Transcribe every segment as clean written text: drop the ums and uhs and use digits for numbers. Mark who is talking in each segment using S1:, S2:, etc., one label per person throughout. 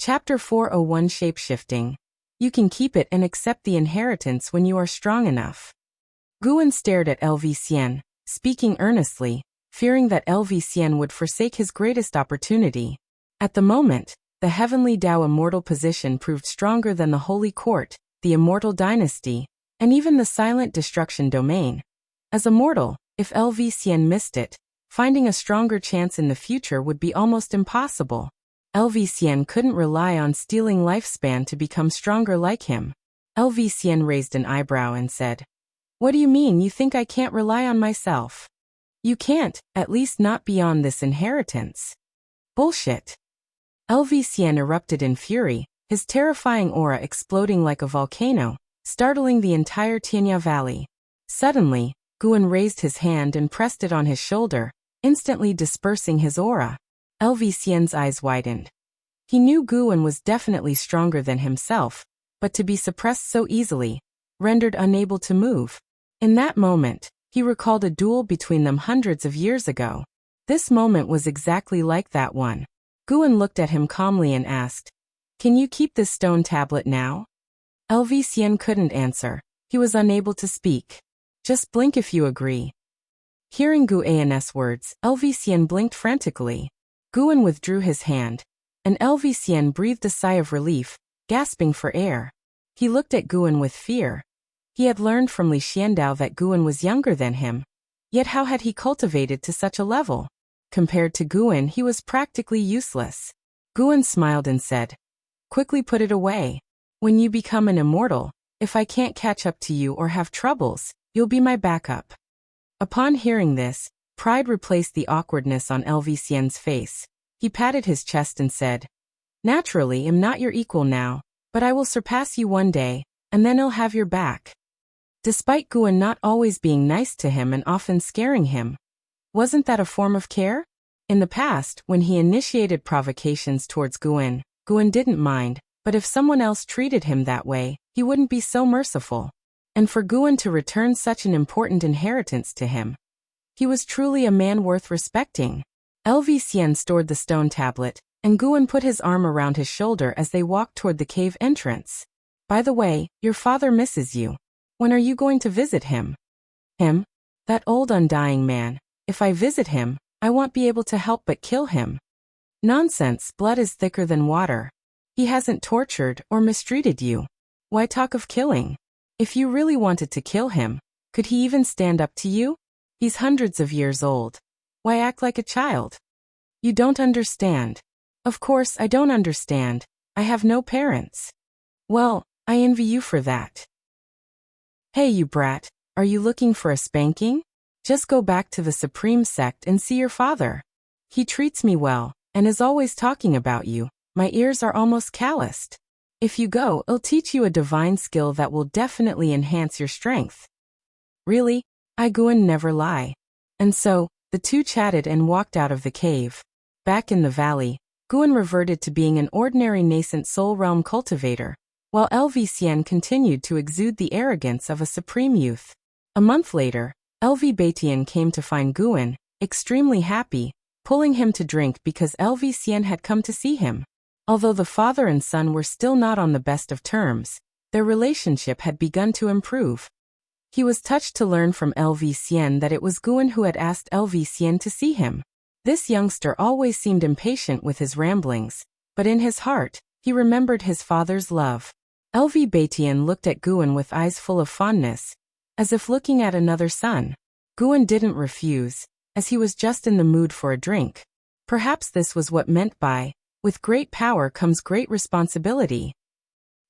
S1: Chapter 401 Shapeshifting. You can keep it and accept the inheritance when you are strong enough. Guan stared at Lv-Xian, speaking earnestly, fearing that Lv-Xian would forsake his greatest opportunity. At the moment, the heavenly Tao immortal position proved stronger than the Holy Court, the immortal dynasty, and even the silent destruction domain. As a mortal, if Lv-Xian missed it, finding a stronger chance in the future would be almost impossible. Lv-Xian couldn't rely on stealing lifespan to become stronger like him. Lv-Xian raised an eyebrow and said, "What do you mean you think I can't rely on myself? You can't, at least not beyond this inheritance." Bullshit. Lv-Xian erupted in fury, his terrifying aura exploding like a volcano, startling the entire Tianya Valley. Suddenly, Guan raised his hand and pressed it on his shoulder, instantly dispersing his aura. Lv-Xian's eyes widened. He knew Guan was definitely stronger than himself, but to be suppressed so easily, rendered unable to move. In that moment, he recalled a duel between them hundreds of years ago. This moment was exactly like that one. Guan looked at him calmly and asked, "Can you keep this stone tablet now?" Lv-Xian couldn't answer. He was unable to speak. "Just blink if you agree." Hearing Guan's words, Lv-Xian blinked frantically. Guan withdrew his hand, and Lv-Xian breathed a sigh of relief, gasping for air. He looked at Guan with fear. He had learned from Li Xiandao that Guan was younger than him. Yet how had he cultivated to such a level? Compared to Guan, he was practically useless. Guan smiled and said, "Quickly put it away. When you become an immortal, if I can't catch up to you or have troubles, you'll be my backup." Upon hearing this, pride replaced the awkwardness on Lv-Xian's face. He patted his chest and said, "Naturally, I'm not your equal now, but I will surpass you one day, and then I'll have your back." Despite Guan not always being nice to him and often scaring him, wasn't that a form of care? In the past, when he initiated provocations towards Guan, Guan didn't mind, but if someone else treated him that way, he wouldn't be so merciful. And for Guan to return such an important inheritance to him, he was truly a man worth respecting. Lv-Xian stored the stone tablet, and Guan put his arm around his shoulder as they walked toward the cave entrance. "By the way, your father misses you. When are you going to visit him?" "Him? That old undying man. If I visit him, I won't be able to help but kill him." "Nonsense, blood is thicker than water. He hasn't tortured or mistreated you. Why talk of killing? If you really wanted to kill him, could he even stand up to you? He's hundreds of years old. Why act like a child?" "You don't understand." "Of course I don't understand. I have no parents." "Well, I envy you for that." "Hey you brat, are you looking for a spanking? Just go back to the Supreme Sect and see your father. He treats me well, and is always talking about you. My ears are almost calloused. If you go, I'll teach you a divine skill that will definitely enhance your strength." Really? Guan never lie. And so, the two chatted and walked out of the cave. Back in the valley, Guan reverted to being an ordinary nascent soul realm cultivator, while Lv-Xian continued to exude the arrogance of a supreme youth. A month later, Lv-Batian came to find Guan, extremely happy, pulling him to drink because Lv-Xian had come to see him. Although the father and son were still not on the best of terms, their relationship had begun to improve. He was touched to learn from Lv-Xian that it was Guan who had asked Lv-Xian to see him. This youngster always seemed impatient with his ramblings, but in his heart, he remembered his father's love. Lv-Batian looked at Guan with eyes full of fondness, as if looking at another son. Guan didn't refuse, as he was just in the mood for a drink. Perhaps this was what meant by, "With great power comes great responsibility."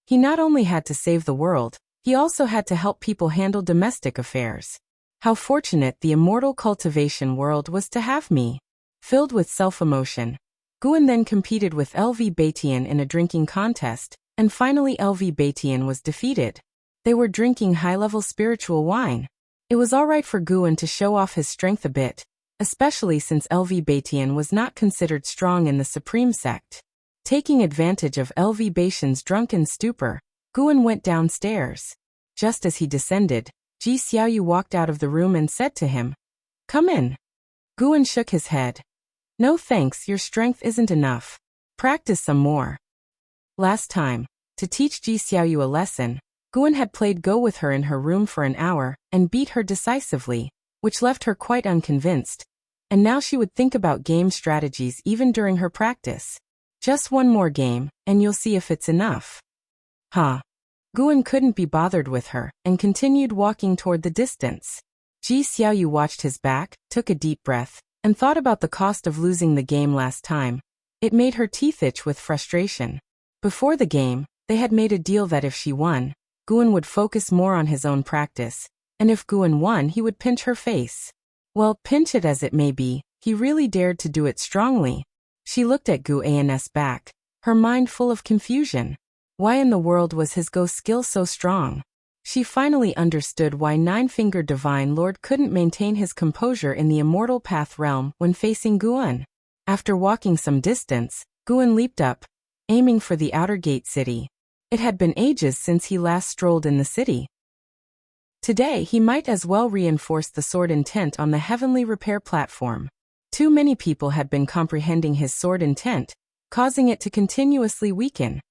S1: He not only had to save the world, he also had to help people handle domestic affairs. How fortunate the immortal cultivation world was to have me. Filled with self-emotion, Guan then competed with Lv-Batian in a drinking contest, and finally Lv-Batian was defeated. They were drinking high-level spiritual wine. It was alright for Guan to show off his strength a bit, especially since Lv-Batian was not considered strong in the Supreme Sect. Taking advantage of Lv-Batian's drunken stupor, Guan went downstairs. Just as he descended, Ji Xiaoyu walked out of the room and said to him, "Come in." Guan shook his head. "No thanks, your strength isn't enough. Practice some more." Last time, to teach Ji Xiaoyu a lesson, Guan had played Go with her in her room for an hour and beat her decisively, which left her quite unconvinced. And now she would think about game strategies even during her practice. Just one more game, and you'll see if it's enough. Huh. Guan couldn't be bothered with her and continued walking toward the distance. Ji Xiaoyu watched his back, took a deep breath, and thought about the cost of losing the game last time. It made her teeth itch with frustration. Before the game, they had made a deal that if she won, Guan would focus more on his own practice, and if Guan won he would pinch her face. Well, pinch it as it may be, he really dared to do it strongly. She looked at Guan's back, her mind full of confusion. Why in the world was his Go skill so strong? She finally understood why Nine-Fingered Divine Lord couldn't maintain his composure in the Immortal Path realm when facing Guan. After walking some distance, Guan leaped up, aiming for the outer gate city. It had been ages since he last strolled in the city. Today he might as well reinforce the sword intent on the heavenly repair platform. Too many people had been comprehending his sword intent, causing it to continuously weaken.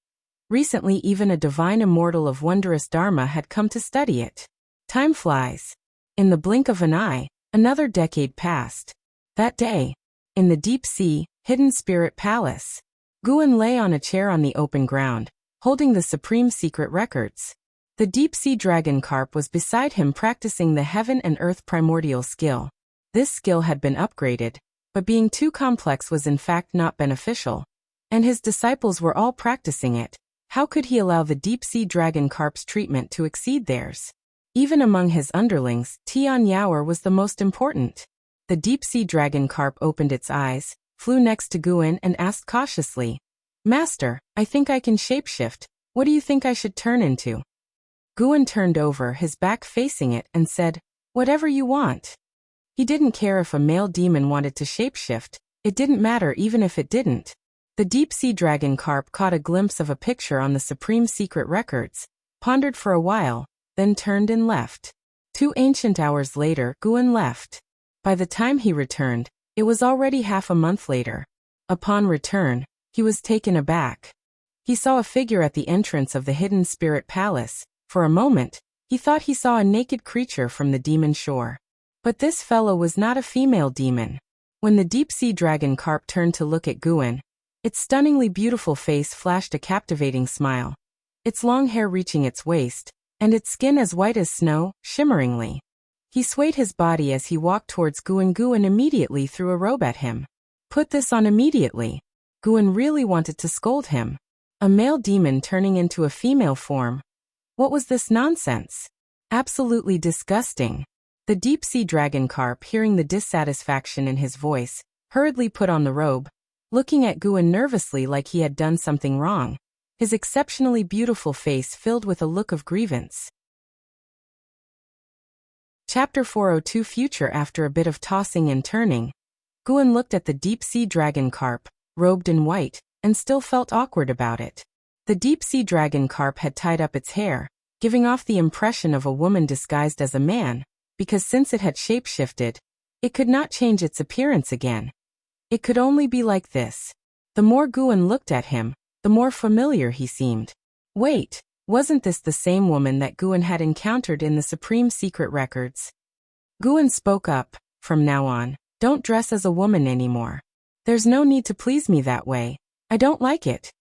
S1: Recently even a divine immortal of wondrous dharma had come to study it. Time flies. In the blink of an eye, another decade passed. That day, in the deep sea, hidden spirit palace, Guan lay on a chair on the open ground, holding the supreme secret records. The deep-sea dragon carp was beside him practicing the heaven and earth primordial skill. This skill had been upgraded, but being too complex was in fact not beneficial. And his disciples were all practicing it. How could he allow the deep-sea dragon carp's treatment to exceed theirs? Even among his underlings, Tian Yaoer was the most important. The deep-sea dragon carp opened its eyes, flew next to Guan and asked cautiously, "Master, I think I can shapeshift. What do you think I should turn into?" Guan turned over, his back facing it, and said, "Whatever you want." He didn't care if a male demon wanted to shapeshift. It didn't matter even if it didn't. The deep-sea dragon carp caught a glimpse of a picture on the supreme secret records, pondered for a while, then turned and left. 2 ancient hours later, Guan left. By the time he returned, it was already half a month later. Upon return, he was taken aback. He saw a figure at the entrance of the hidden spirit palace. For a moment, he thought he saw a naked creature from the demon shore. But this fellow was not a female demon. When the deep-sea dragon carp turned to look at Guan, its stunningly beautiful face flashed a captivating smile, its long hair reaching its waist, and its skin as white as snow, shimmeringly. He swayed his body as he walked towards Guan. Guan immediately threw a robe at him. Put this on immediately. Guan really wanted to scold him. A male demon turning into a female form. What was this nonsense? Absolutely disgusting. The deep-sea dragon carp, hearing the dissatisfaction in his voice, hurriedly put on the robe, looking at Guan nervously like he had done something wrong, his exceptionally beautiful face filled with a look of grievance. Chapter 402 Future. After a bit of tossing and turning, Guan looked at the deep-sea dragon carp, robed in white, and still felt awkward about it. The deep-sea dragon carp had tied up its hair, giving off the impression of a woman disguised as a man, because since it had shapeshifted, it could not change its appearance again. It could only be like this. The more Guan looked at him, the more familiar he seemed. Wait, wasn't this the same woman that Guan had encountered in the Supreme Secret Records? Guan spoke up, "From now on, don't dress as a woman anymore. There's no need to please me that way. I don't like it."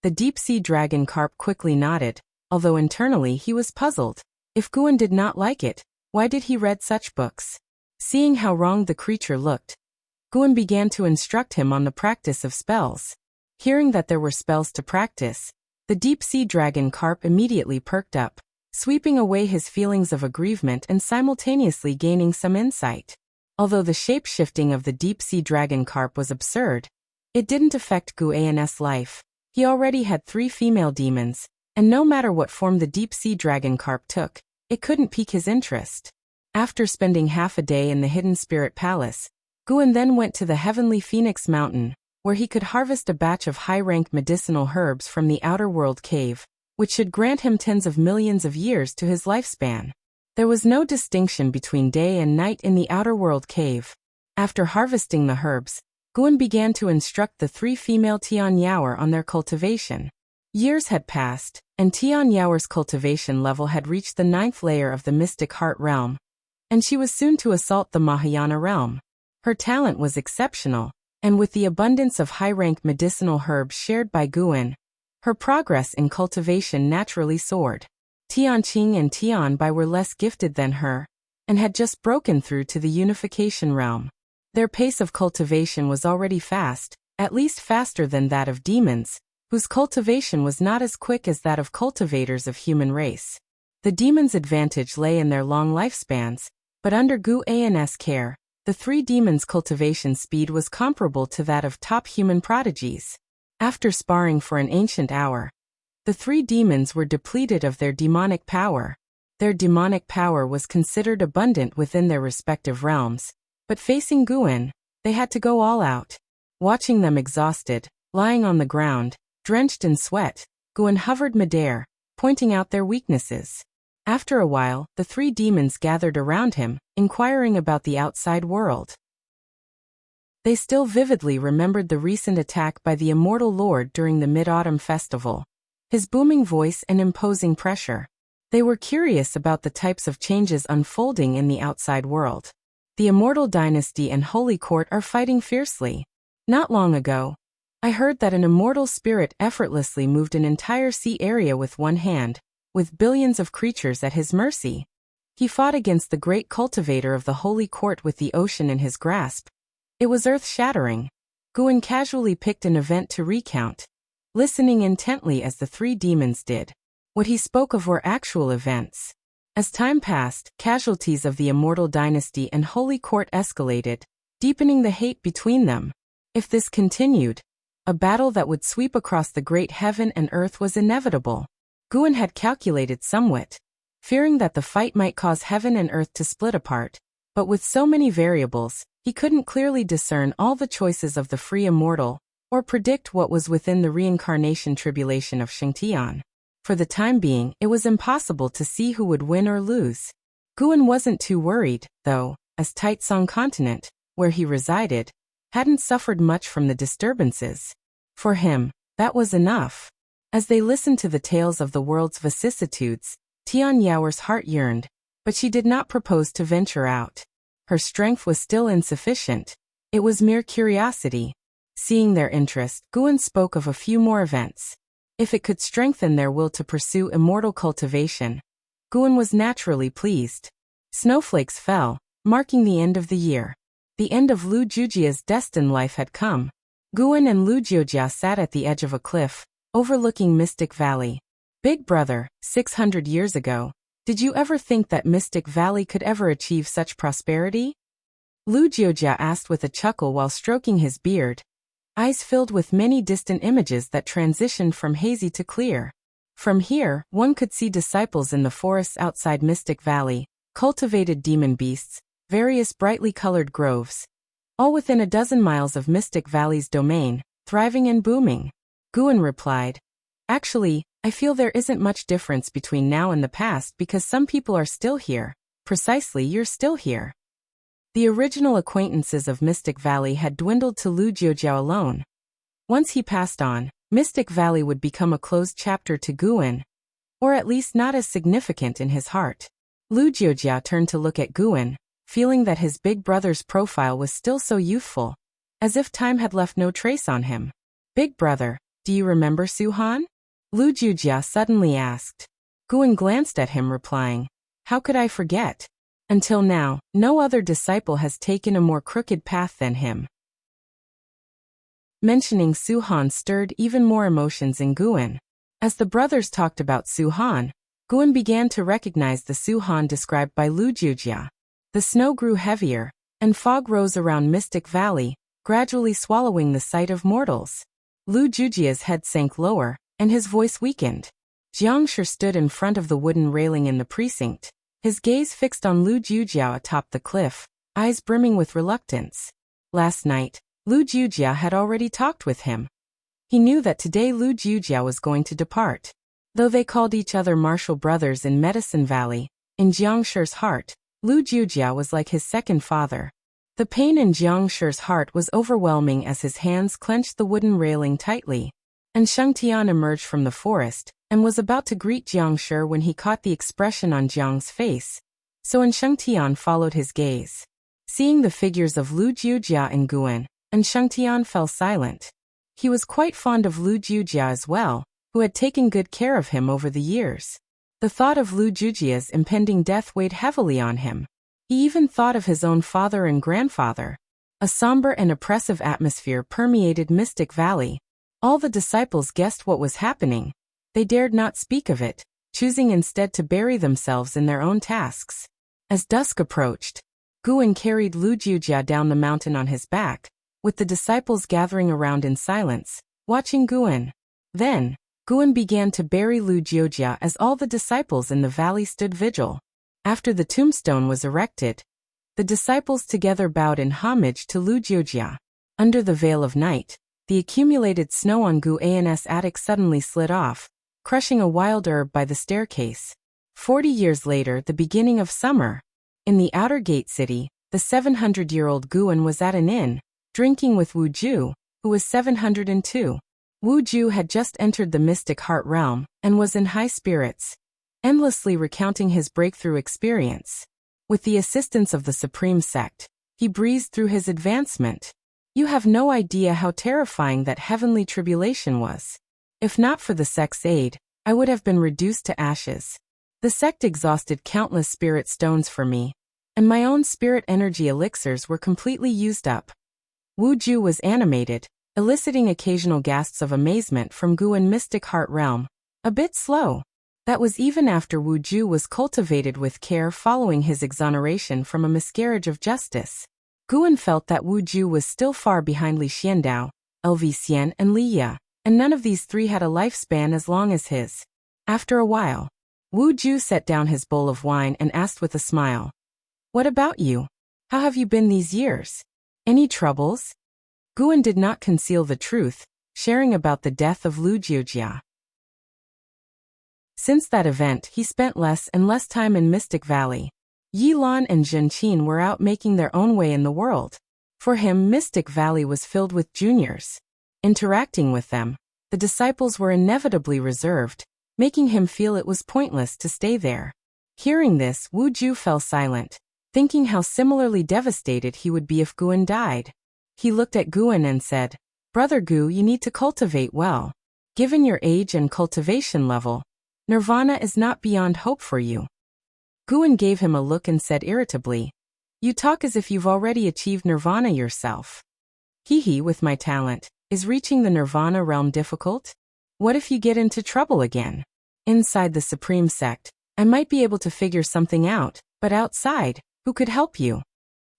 S1: The deep-sea dragon carp quickly nodded, although internally he was puzzled. If Guan did not like it, why did he read such books? Seeing how wrong the creature looked, Guan began to instruct him on the practice of spells. Hearing that there were spells to practice, the deep-sea dragon carp immediately perked up, sweeping away his feelings of aggrievement and simultaneously gaining some insight. Although the shape-shifting of the deep-sea dragon carp was absurd, it didn't affect Guan's life. He already had 3 female demons, and no matter what form the deep-sea dragon carp took, it couldn't pique his interest. After spending half a day in the hidden spirit palace, Guan then went to the heavenly Phoenix Mountain, where he could harvest a batch of high-ranked medicinal herbs from the outer world cave, which should grant him tens of millions of years to his lifespan. There was no distinction between day and night in the outer world cave. After harvesting the herbs, Guan began to instruct the 3 female Tian Yaoer on their cultivation. Years had passed, and Tian Yaoer's cultivation level had reached the 9th layer of the mystic heart realm, and she was soon to assault the Mahayana realm. Her talent was exceptional, and with the abundance of high-rank medicinal herbs shared by Guan, her progress in cultivation naturally soared. Tianqing and Tianbai were less gifted than her, and had just broken through to the unification realm. Their pace of cultivation was already fast, at least faster than that of demons, whose cultivation was not as quick as that of cultivators of human race. The demons' advantage lay in their long lifespans, but under Gu An's care, the 3 demons' cultivation speed was comparable to that of top human prodigies. After sparring for an ancient hour, the 3 demons were depleted of their demonic power. Their demonic power was considered abundant within their respective realms, but facing Guan, they had to go all out. Watching them exhausted, lying on the ground, drenched in sweat, Guan hovered midair, pointing out their weaknesses. After a while, the 3 demons gathered around him, inquiring about the outside world. They still vividly remembered the recent attack by the Immortal Lord during the Mid-Autumn Festival. His booming voice and imposing pressure. They were curious about the types of changes unfolding in the outside world. The Immortal Dynasty and Holy Court are fighting fiercely. Not long ago, I heard that an immortal spirit effortlessly moved an entire sea area with one hand, with billions of creatures at his mercy. He fought against the great cultivator of the Holy Court with the ocean in his grasp. It was earth-shattering. Guan casually picked an event to recount, listening intently as the 3 demons did. What he spoke of were actual events. As time passed, casualties of the Immortal Dynasty and Holy Court escalated, deepening the hate between them. If this continued, a battle that would sweep across the great heaven and earth was inevitable. Guan had calculated somewhat, fearing that the fight might cause heaven and earth to split apart, but with so many variables, he couldn't clearly discern all the choices of the free immortal, or predict what was within the reincarnation tribulation of Shengtian. For the time being, it was impossible to see who would win or lose. Guan wasn't too worried, though, as Taitsong Continent, where he resided, hadn't suffered much from the disturbances. For him, that was enough. As they listened to the tales of the world's vicissitudes, Tian Yaoer's heart yearned, but she did not propose to venture out. Her strength was still insufficient. It was mere curiosity. Seeing their interest, Guan spoke of a few more events. If it could strengthen their will to pursue immortal cultivation, Guan was naturally pleased. Snowflakes fell, marking the end of the year. The end of Lu Jujia's destined life had come. Guan and Lu Jiujia sat at the edge of a cliff, overlooking Mystic Valley. Big brother, 600 years ago, did you ever think that Mystic Valley could ever achieve such prosperity? Lu Jiujia asked with a chuckle while stroking his beard, eyes filled with many distant images that transitioned from hazy to clear. From here, one could see disciples in the forests outside Mystic Valley, cultivated demon beasts, various brightly colored groves, all within a dozen miles of Mystic Valley's domain, thriving and booming. Guan replied, actually, I feel there isn't much difference between now and the past because some people are still here. Precisely, you're still here. The original acquaintances of Mystic Valley had dwindled to Lu Jiujiao alone. Once he passed on, Mystic Valley would become a closed chapter to Guan, or at least not as significant in his heart. Lu Jiujia turned to look at Guan, feeling that his big brother's profile was still so youthful, as if time had left no trace on him. Big brother, do you remember Su-Han? Lu Jiujia suddenly asked. Guan glanced at him replying, how could I forget? Until now, no other disciple has taken a more crooked path than him. Mentioning Su-Han stirred even more emotions in Guan. As the brothers talked about Su-Han, Guan began to recognize the Su-Han described by Lu Jiujia. The snow grew heavier, and fog rose around Mystic Valley, gradually swallowing the sight of mortals. Lu Jujia's head sank lower, and his voice weakened. Jiangshi stood in front of the wooden railing in the precinct, his gaze fixed on Lu Jiujiao atop the cliff, eyes brimming with reluctance. Last night, Lu Jiujia had already talked with him. He knew that today Lu Jiujia was going to depart. Though they called each other martial brothers in Medicine Valley, in Jiangshi's heart, Lu Jiujia was like his second father. The pain in Jiangshi's heart was overwhelming as his hands clenched the wooden railing tightly. and Shengtian emerged from the forest and was about to greet Jiang Shi when he caught the expression on Jiang's face, so Shengtian followed his gaze. Seeing the figures of Lu Jiujia and Guan, Shengtian fell silent. He was quite fond of Lu Jiujia as well, who had taken good care of him over the years. The thought of Lu Jiujia's impending death weighed heavily on him. He even thought of his own father and grandfather. A somber and oppressive atmosphere permeated Mystic Valley. All the disciples guessed what was happening. They dared not speak of it, choosing instead to bury themselves in their own tasks. As dusk approached, Guan carried Lu Jiujia down the mountain on his back, with the disciples gathering around in silence, watching Guan. Then, Guan began to bury Lu Jiujia as all the disciples in the valley stood vigil. After the tombstone was erected, the disciples together bowed in homage to Lu Jiujia. Under the veil of night, the accumulated snow on Guan's attic suddenly slid off, crushing a wild herb by the staircase. 40 years later, the beginning of summer. In the outer gate city, the 700-year-old Guan was at an inn, drinking with Wu Ju, who was 702. Wu Ju had just entered the mystic heart realm and was in high spirits, endlessly recounting his breakthrough experience. With the assistance of the Supreme Sect, he breezed through his advancement. You have no idea how terrifying that heavenly tribulation was. If not for the sect's aid, I would have been reduced to ashes. The sect exhausted countless spirit stones for me, and my own spirit energy elixirs were completely used up. Wu Ju was animated, eliciting occasional gasps of amazement from Guan mystic heart realm. A bit slow. That was even after Wu Ju was cultivated with care following his exoneration from a miscarriage of justice. Guan felt that Wu Ju was still far behind Li Xiandao, LV Xian and Li Ya, and none of these three had a lifespan as long as his. After a while, Wu Ju set down his bowl of wine and asked with a smile, "What about you? How have you been these years? Any troubles?" Guan did not conceal the truth, sharing about the death of Lu Jiujia. Since that event, he spent less and less time in Mystic Valley. Yi Lan and Zhen Qin were out making their own way in the world. For him, Mystic Valley was filled with juniors. Interacting with them, the disciples were inevitably reserved, making him feel it was pointless to stay there. Hearing this, Wu Ju fell silent, thinking how similarly devastated he would be if Guan died. He looked at Guan and said, "Brother Gu, you need to cultivate well. Given your age and cultivation level, Nirvana is not beyond hope for you." Guan gave him a look and said irritably, "You talk as if you've already achieved Nirvana yourself." "Hee, with my talent, is reaching the Nirvana realm difficult? What if you get into trouble again? Inside the Supreme Sect, I might be able to figure something out, but outside, who could help you?"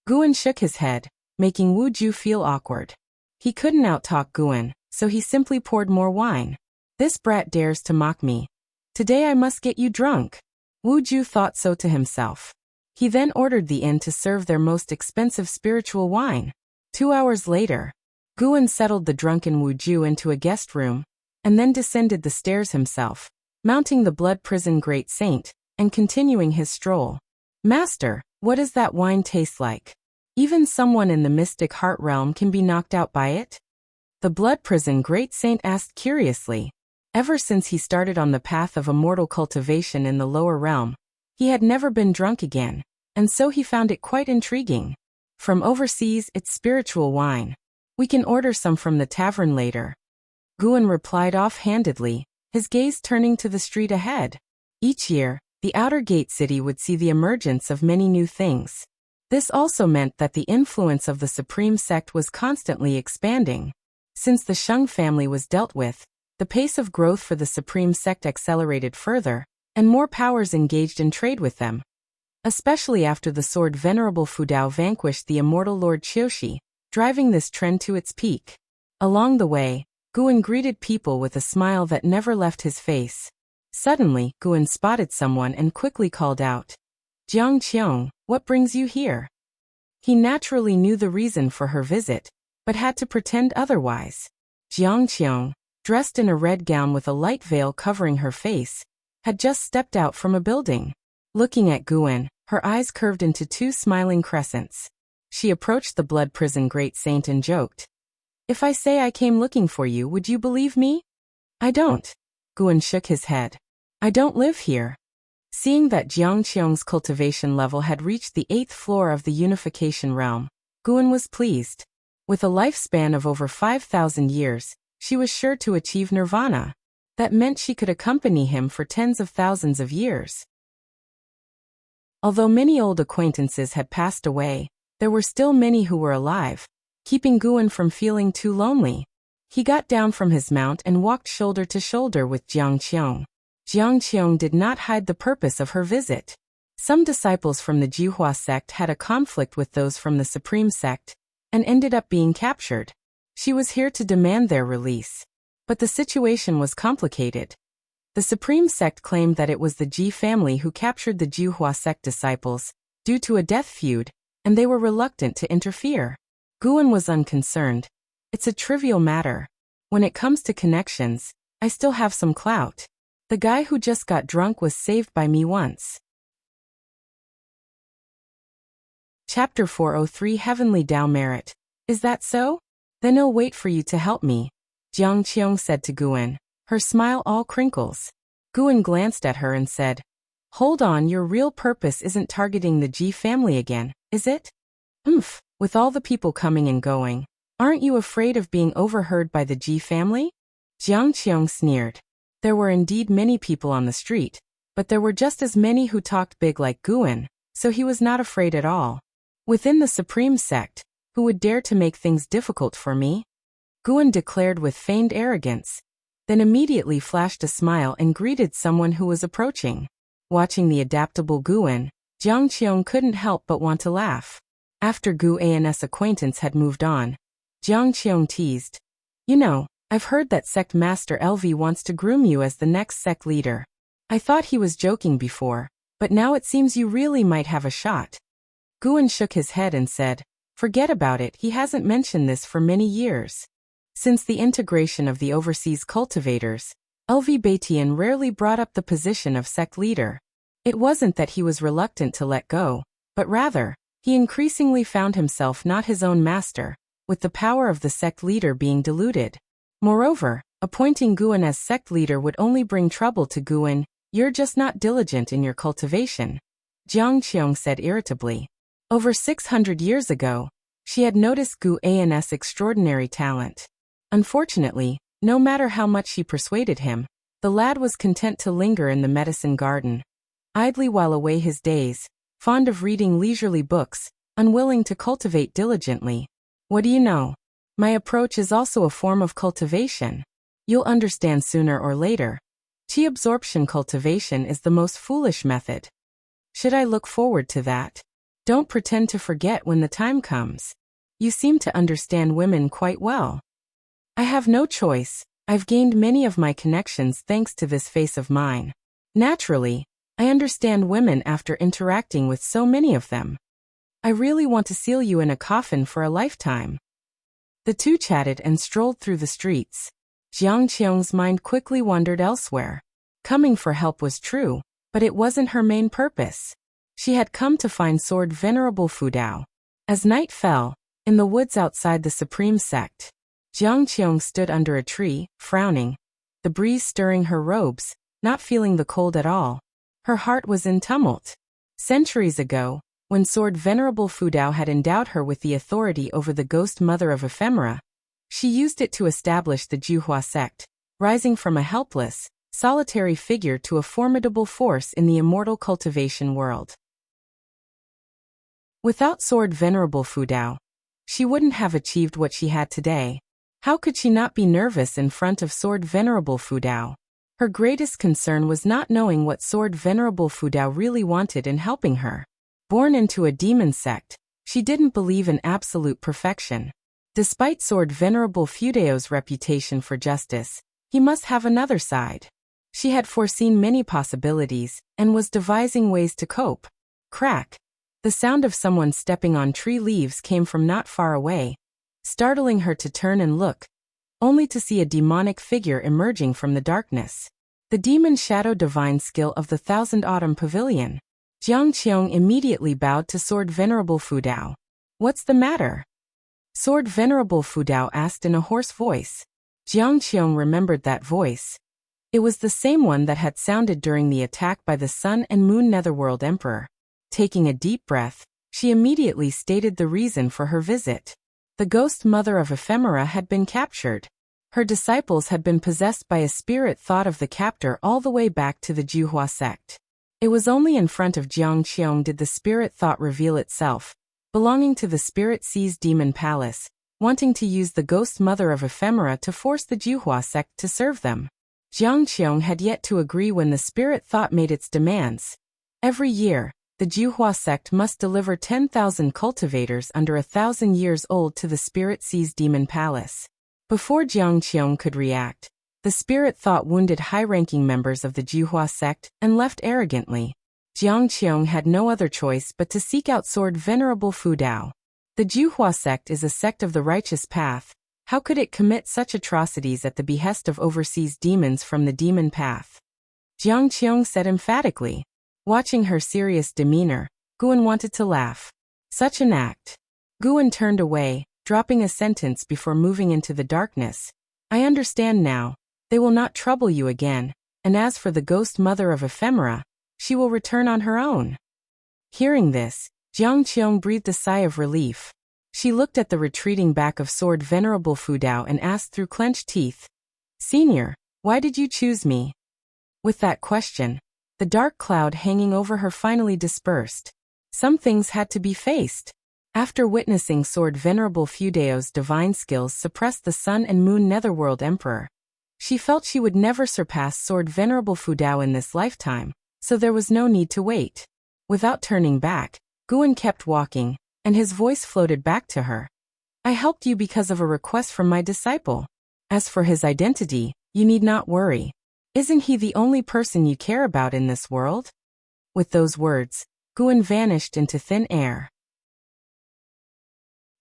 S1: Guan shook his head, making Wu Ju feel awkward. He couldn't outtalk Guan, so he simply poured more wine. "This brat dares to mock me. Today I must get you drunk." Wu Ju thought so to himself. He then ordered the inn to serve their most expensive spiritual wine. 2 hours later, Guan settled the drunken Wu Ju into a guest room, and then descended the stairs himself, mounting the blood prison great saint, and continuing his stroll. "Master, what does that wine taste like? Even someone in the mystic heart realm can be knocked out by it?" The blood prison great saint asked curiously. Ever since he started on the path of immortal cultivation in the lower realm, he had never been drunk again, and so he found it quite intriguing. "From overseas, it's spiritual wine. We can order some from the tavern later," Guan replied off-handedly, his gaze turning to the street ahead. Each year, the outer gate city would see the emergence of many new things. This also meant that the influence of the Supreme Sect was constantly expanding. Since the Sheng family was dealt with, the pace of growth for the Supreme Sect accelerated further, and more powers engaged in trade with them. Especially after the sword Venerable Fudao vanquished the immortal Lord Qiushi, driving this trend to its peak. Along the way, Guan greeted people with a smile that never left his face. Suddenly, Guan spotted someone and quickly called out, "Jiang Qiong, what brings you here?" He naturally knew the reason for her visit, but had to pretend otherwise. Jiang Qiong, dressed in a red gown with a light veil covering her face, had just stepped out from a building. Looking at Guan, her eyes curved into 2 smiling crescents. She approached the blood prison great saint and joked, "If I say I came looking for you, would you believe me?" I don't. Guan shook his head. I don't live here. Seeing that Jiang Qiong's cultivation level had reached the 8th floor of the unification realm, Guan was pleased. With a lifespan of over 5,000 years, she was sure to achieve nirvana. That meant she could accompany him for tens of thousands of years. Although many old acquaintances had passed away, there were still many who were alive, keeping Guan from feeling too lonely. He got down from his mount and walked shoulder to shoulder with Jiang Qiong. Jiang Qiong did not hide the purpose of her visit. Some disciples from the Jihua sect had a conflict with those from the Supreme sect, and ended up being captured. She was here to demand their release. But the situation was complicated. The Supreme sect claimed that it was the Ji family who captured the Jihua sect disciples, due to a death feud, and they were reluctant to interfere. Guan was unconcerned. It's a trivial matter. When it comes to connections, I still have some clout. The guy who just got drunk was saved by me once. Chapter 403 Heavenly Tao Merit. Is that so? Then I'll wait for you to help me, Jiang Qiong said to Guan, her smile all crinkles. Guan glanced at her and said, Hold on, your real purpose isn't targeting the Ji family again, is it? With all the people coming and going, aren't you afraid of being overheard by the Ji family? Jiang Qiong sneered. There were indeed many people on the street, but there were just as many who talked big like Guan, so he was not afraid at all. Within the Supreme sect, who would dare to make things difficult for me? Guan declared with feigned arrogance, then immediately flashed a smile and greeted someone who was approaching. Watching the adaptable Guan, Jiang Qiong couldn't help but want to laugh. After Gu An's acquaintance had moved on, Jiang Qiong teased, You know, I've heard that sect master LV wants to groom you as the next sect leader. I thought he was joking before, but now it seems you really might have a shot. Guan shook his head and said, Forget about it, he hasn't mentioned this for many years. Since the integration of the overseas cultivators, LV Baitian rarely brought up the position of sect leader. It wasn't that he was reluctant to let go, but rather, he increasingly found himself not his own master, with the power of the sect leader being diluted. Moreover, appointing Guan as sect leader would only bring trouble to Guan. You're just not diligent in your cultivation, Jiang Qiong said irritably. Over 600 years ago, she had noticed Gu An's extraordinary talent. Unfortunately, no matter how much she persuaded him, the lad was content to linger in the medicine garden, idly while away his days, fond of reading leisurely books, unwilling to cultivate diligently. What do you know? My approach is also a form of cultivation. You'll understand sooner or later. Qi absorption cultivation is the most foolish method. Should I look forward to that? Don't pretend to forget when the time comes. You seem to understand women quite well. I have no choice. I've gained many of my connections thanks to this face of mine. Naturally, I understand women after interacting with so many of them. I really want to seal you in a coffin for a lifetime. The two chatted and strolled through the streets. Jiang Qiong's mind quickly wandered elsewhere. Coming for help was true, but it wasn't her main purpose. She had come to find Sword Venerable Fudao. As night fell, in the woods outside the Supreme sect, Jiang Qiong stood under a tree, frowning, the breeze stirring her robes, not feeling the cold at all. Her heart was in tumult. Centuries ago, when Sword Venerable Fudao had endowed her with the authority over the ghost mother of ephemera, she used it to establish the Jihua sect, rising from a helpless, solitary figure to a formidable force in the immortal cultivation world. Without Sword Venerable Fudao, she wouldn't have achieved what she had today. How could she not be nervous in front of Sword Venerable Fudao? Her greatest concern was not knowing what Sword Venerable Fudao really wanted in helping her. Born into a demon sect, she didn't believe in absolute perfection. Despite Sword Venerable Fudao's reputation for justice, he must have another side. She had foreseen many possibilities, and was devising ways to cope. Crack! The sound of someone stepping on tree leaves came from not far away, startling her to turn and look, only to see a demonic figure emerging from the darkness. The demon shadow divine skill of the Thousand Autumn Pavilion. Jiang Qiong immediately bowed to Sword Venerable Fudao. What's the matter? Sword Venerable Fudao asked in a hoarse voice. Jiang Qiong remembered that voice. It was the same one that had sounded during the attack by the Sun and Moon Netherworld Emperor. Taking a deep breath, she immediately stated the reason for her visit. The ghost mother of ephemera had been captured. Her disciples had been possessed by a spirit thought of the captor all the way back to the Juhua sect. It was only in front of Jiang Qiong did the spirit thought reveal itself, belonging to the spirit-seized demon palace, wanting to use the ghost mother of ephemera to force the Juhua sect to serve them. Jiang Qiong had yet to agree when the spirit thought made its demands. Every year, the Juhua sect must deliver 10,000 cultivators under 1,000 years old to the spirit-seized demon palace. Before Jiang Qiong could react, the spirit thought wounded high-ranking members of the Juhua sect and left arrogantly. Jiang Qiong had no other choice but to seek out Sword Venerable Fu Dao. The Juhua sect is a sect of the righteous path. How could it commit such atrocities at the behest of overseas demons from the demon path? Jiang Qiong said emphatically. Watching her serious demeanor, Guan wanted to laugh. Such an act. Guan turned away, dropping a sentence before moving into the darkness. I understand now. They will not trouble you again, and as for the ghost mother of ephemera, she will return on her own. Hearing this, Jiang Qiong breathed a sigh of relief. She looked at the retreating back of Sword Venerable Fu Dao and asked through clenched teeth, Senior, why did you choose me? With that question, the dark cloud hanging over her finally dispersed. Some things had to be faced. After witnessing Sword Venerable Fu Dao's divine skills suppress the Sun and Moon Netherworld Emperor, she felt she would never surpass Sword Venerable Fu Dao in this lifetime, so there was no need to wait. Without turning back, Guan kept walking, and his voice floated back to her. I helped you because of a request from my disciple. As for his identity, you need not worry. Isn't he the only person you care about in this world? With those words, Guan vanished into thin air.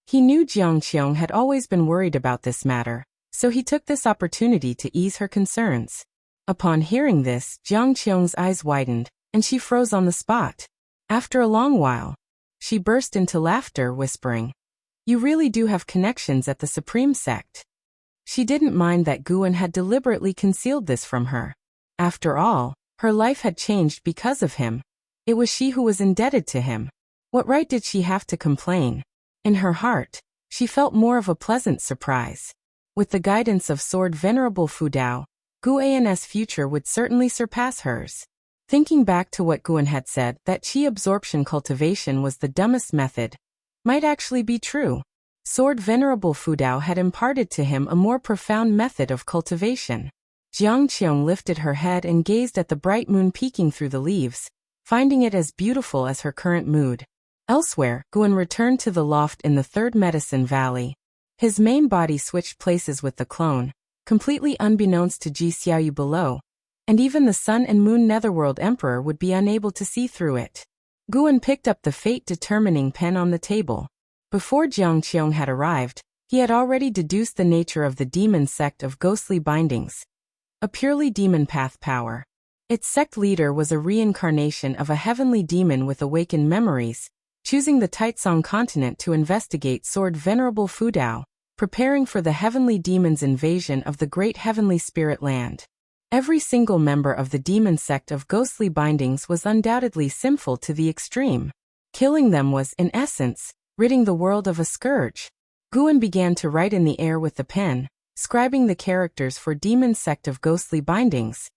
S1: He knew Jiang Qiong had always been worried about this matter, so he took this opportunity to ease her concerns. Upon hearing this, Jiang Qiong's eyes widened, and she froze on the spot. After a long while, she burst into laughter, whispering, You really do have connections at the Supreme Sect. She didn't mind that Guan had deliberately concealed this from her. After all, her life had changed because of him. It was she who was indebted to him. What right did she have to complain? In her heart, she felt more of a pleasant surprise. With the guidance of Sword Venerable Fu Dao, Guan's future would certainly surpass hers. Thinking back to what Guan had said, that qi absorption cultivation was the dumbest method, might actually be true. Sword Venerable Fu Dao had imparted to him a more profound method of cultivation. Jiang Qiong lifted her head and gazed at the bright moon peeking through the leaves, finding it as beautiful as her current mood. Elsewhere, Guan returned to the loft in the Third Medicine Valley. His main body switched places with the clone, completely unbeknownst to Ji Xiaoyu below, and even the Sun and Moon Netherworld Emperor would be unable to see through it. Guan picked up the fate-determining pen on the table. Before Jiang Qiong had arrived, he had already deduced the nature of the demon sect of ghostly bindings, a purely demon path power. Its sect leader was a reincarnation of a heavenly demon with awakened memories, choosing the Taitsong continent to investigate Sword Venerable Fu Dao, preparing for the heavenly demon's invasion of the great heavenly spirit land. Every single member of the demon sect of ghostly bindings was undoubtedly sinful to the extreme. Killing them was, in essence, ridding the world of a scourge. Guan began to write in the air with the pen, scribing the characters for demon sect of ghostly bindings,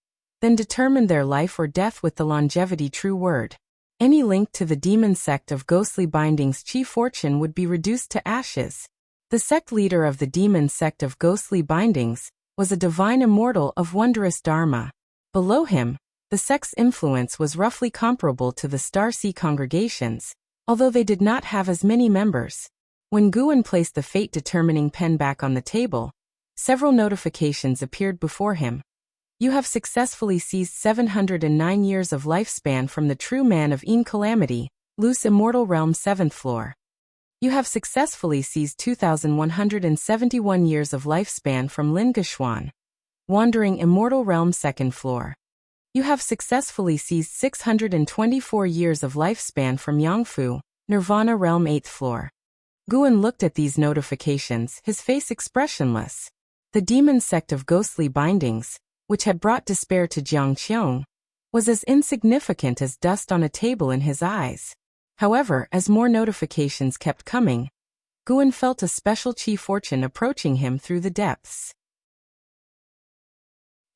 S1: then determined their life or death with the longevity true word. Any link to the demon sect of ghostly bindings' chi fortune would be reduced to ashes. The sect leader of the demon sect of ghostly bindings was a divine immortal of wondrous dharma. Below him, the sect's influence was roughly comparable to the Star Sea congregations, although they did not have as many members. When Guan placed the fate-determining pen back on the table, several notifications appeared before him. You have successfully seized 709 years of lifespan from the true man of Een Calamity, Loose Immortal Realm 7th floor. You have successfully seized 2,171 years of lifespan from Lin Geshuan, Wandering Immortal Realm 2nd floor. You have successfully seized 624 years of lifespan from Yangfu, Nirvana Realm 8th floor. Guan looked at these notifications, his face expressionless. The demon sect of ghostly bindings, which had brought despair to Jiang Qiong, was as insignificant as dust on a table in his eyes. However, as more notifications kept coming, Guan felt a special chi fortune approaching him through the depths.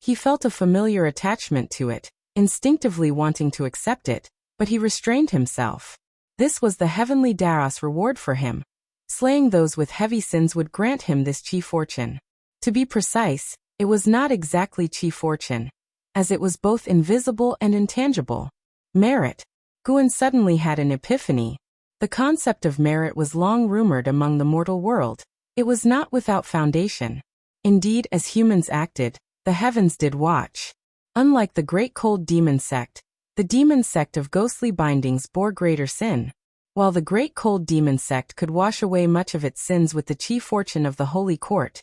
S1: He felt a familiar attachment to it, instinctively wanting to accept it, but he restrained himself. This was the heavenly Daos reward for him. Slaying those with heavy sins would grant him this chi fortune. To be precise, it was not exactly chi fortune, as it was both invisible and intangible. Merit. Guan suddenly had an epiphany. The concept of merit was long rumored among the mortal world. It was not without foundation. Indeed, as humans acted, the heavens did watch. Unlike the great cold demon sect, the demon sect of ghostly bindings bore greater sin. While the great cold demon sect could wash away much of its sins with the chi fortune of the holy court,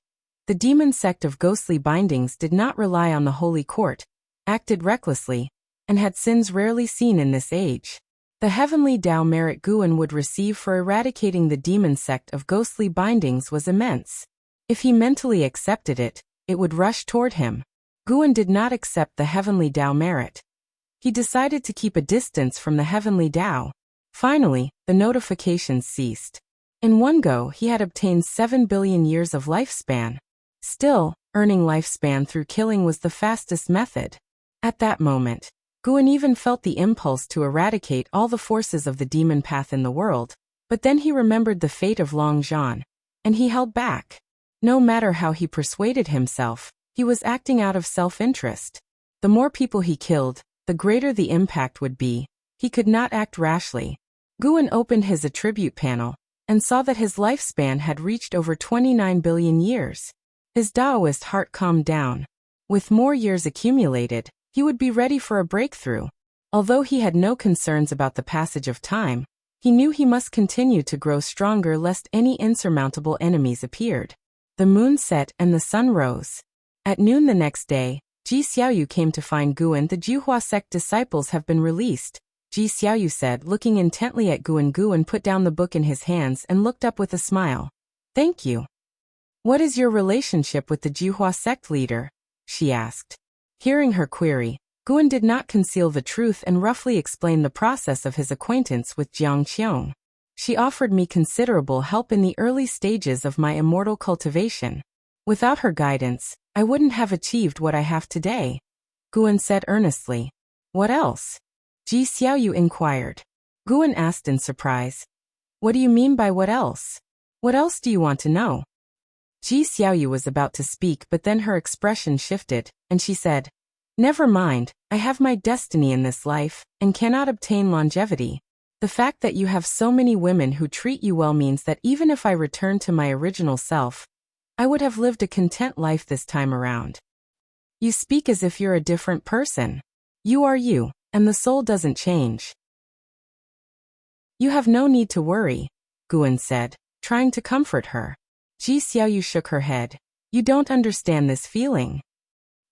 S1: the demon sect of ghostly bindings did not rely on the holy court, acted recklessly, and had sins rarely seen in this age. The heavenly Tao merit Guan would receive for eradicating the demon sect of ghostly bindings was immense. If he mentally accepted it, it would rush toward him. Guan did not accept the heavenly Tao merit. He decided to keep a distance from the heavenly Tao. Finally, the notifications ceased. In one go, he had obtained 7 billion years of lifespan. Still, earning lifespan through killing was the fastest method. At that moment, Guan even felt the impulse to eradicate all the forces of the demon path in the world, but then he remembered the fate of Long Zhan, and he held back. No matter how he persuaded himself, he was acting out of self-interest. The more people he killed, the greater the impact would be. He could not act rashly. Guan opened his attribute panel and saw that his lifespan had reached over 29 billion years. His Taoist heart calmed down. With more years accumulated, he would be ready for a breakthrough. Although he had no concerns about the passage of time, he knew he must continue to grow stronger lest any insurmountable enemies appeared. The moon set and the sun rose. At noon the next day, Ji Xiaoyu came to find Guan. The Juhua sect disciples have been released, Ji Xiaoyu said, looking intently at Guan. Guan put down the book in his hands and looked up with a smile. Thank you. What is your relationship with the Juhua sect leader? She asked. Hearing her query, Guan did not conceal the truth and roughly explained the process of his acquaintance with Jiang Qiong. She offered me considerable help in the early stages of my immortal cultivation. Without her guidance, I wouldn't have achieved what I have today, Guan said earnestly. What else? Ji Xiaoyu inquired. Guan asked in surprise. What do you mean by what else? What else do you want to know? Ji Xiaoyu was about to speak, but then her expression shifted, and she said, Never mind, I have my destiny in this life, and cannot obtain longevity. The fact that you have so many women who treat you well means that even if I return to my original self, I would have lived a content life this time around. You speak as if you're a different person. You are you, and the soul doesn't change. You have no need to worry, Guan said, trying to comfort her. Ji Xiaoyu shook her head. You don't understand this feeling.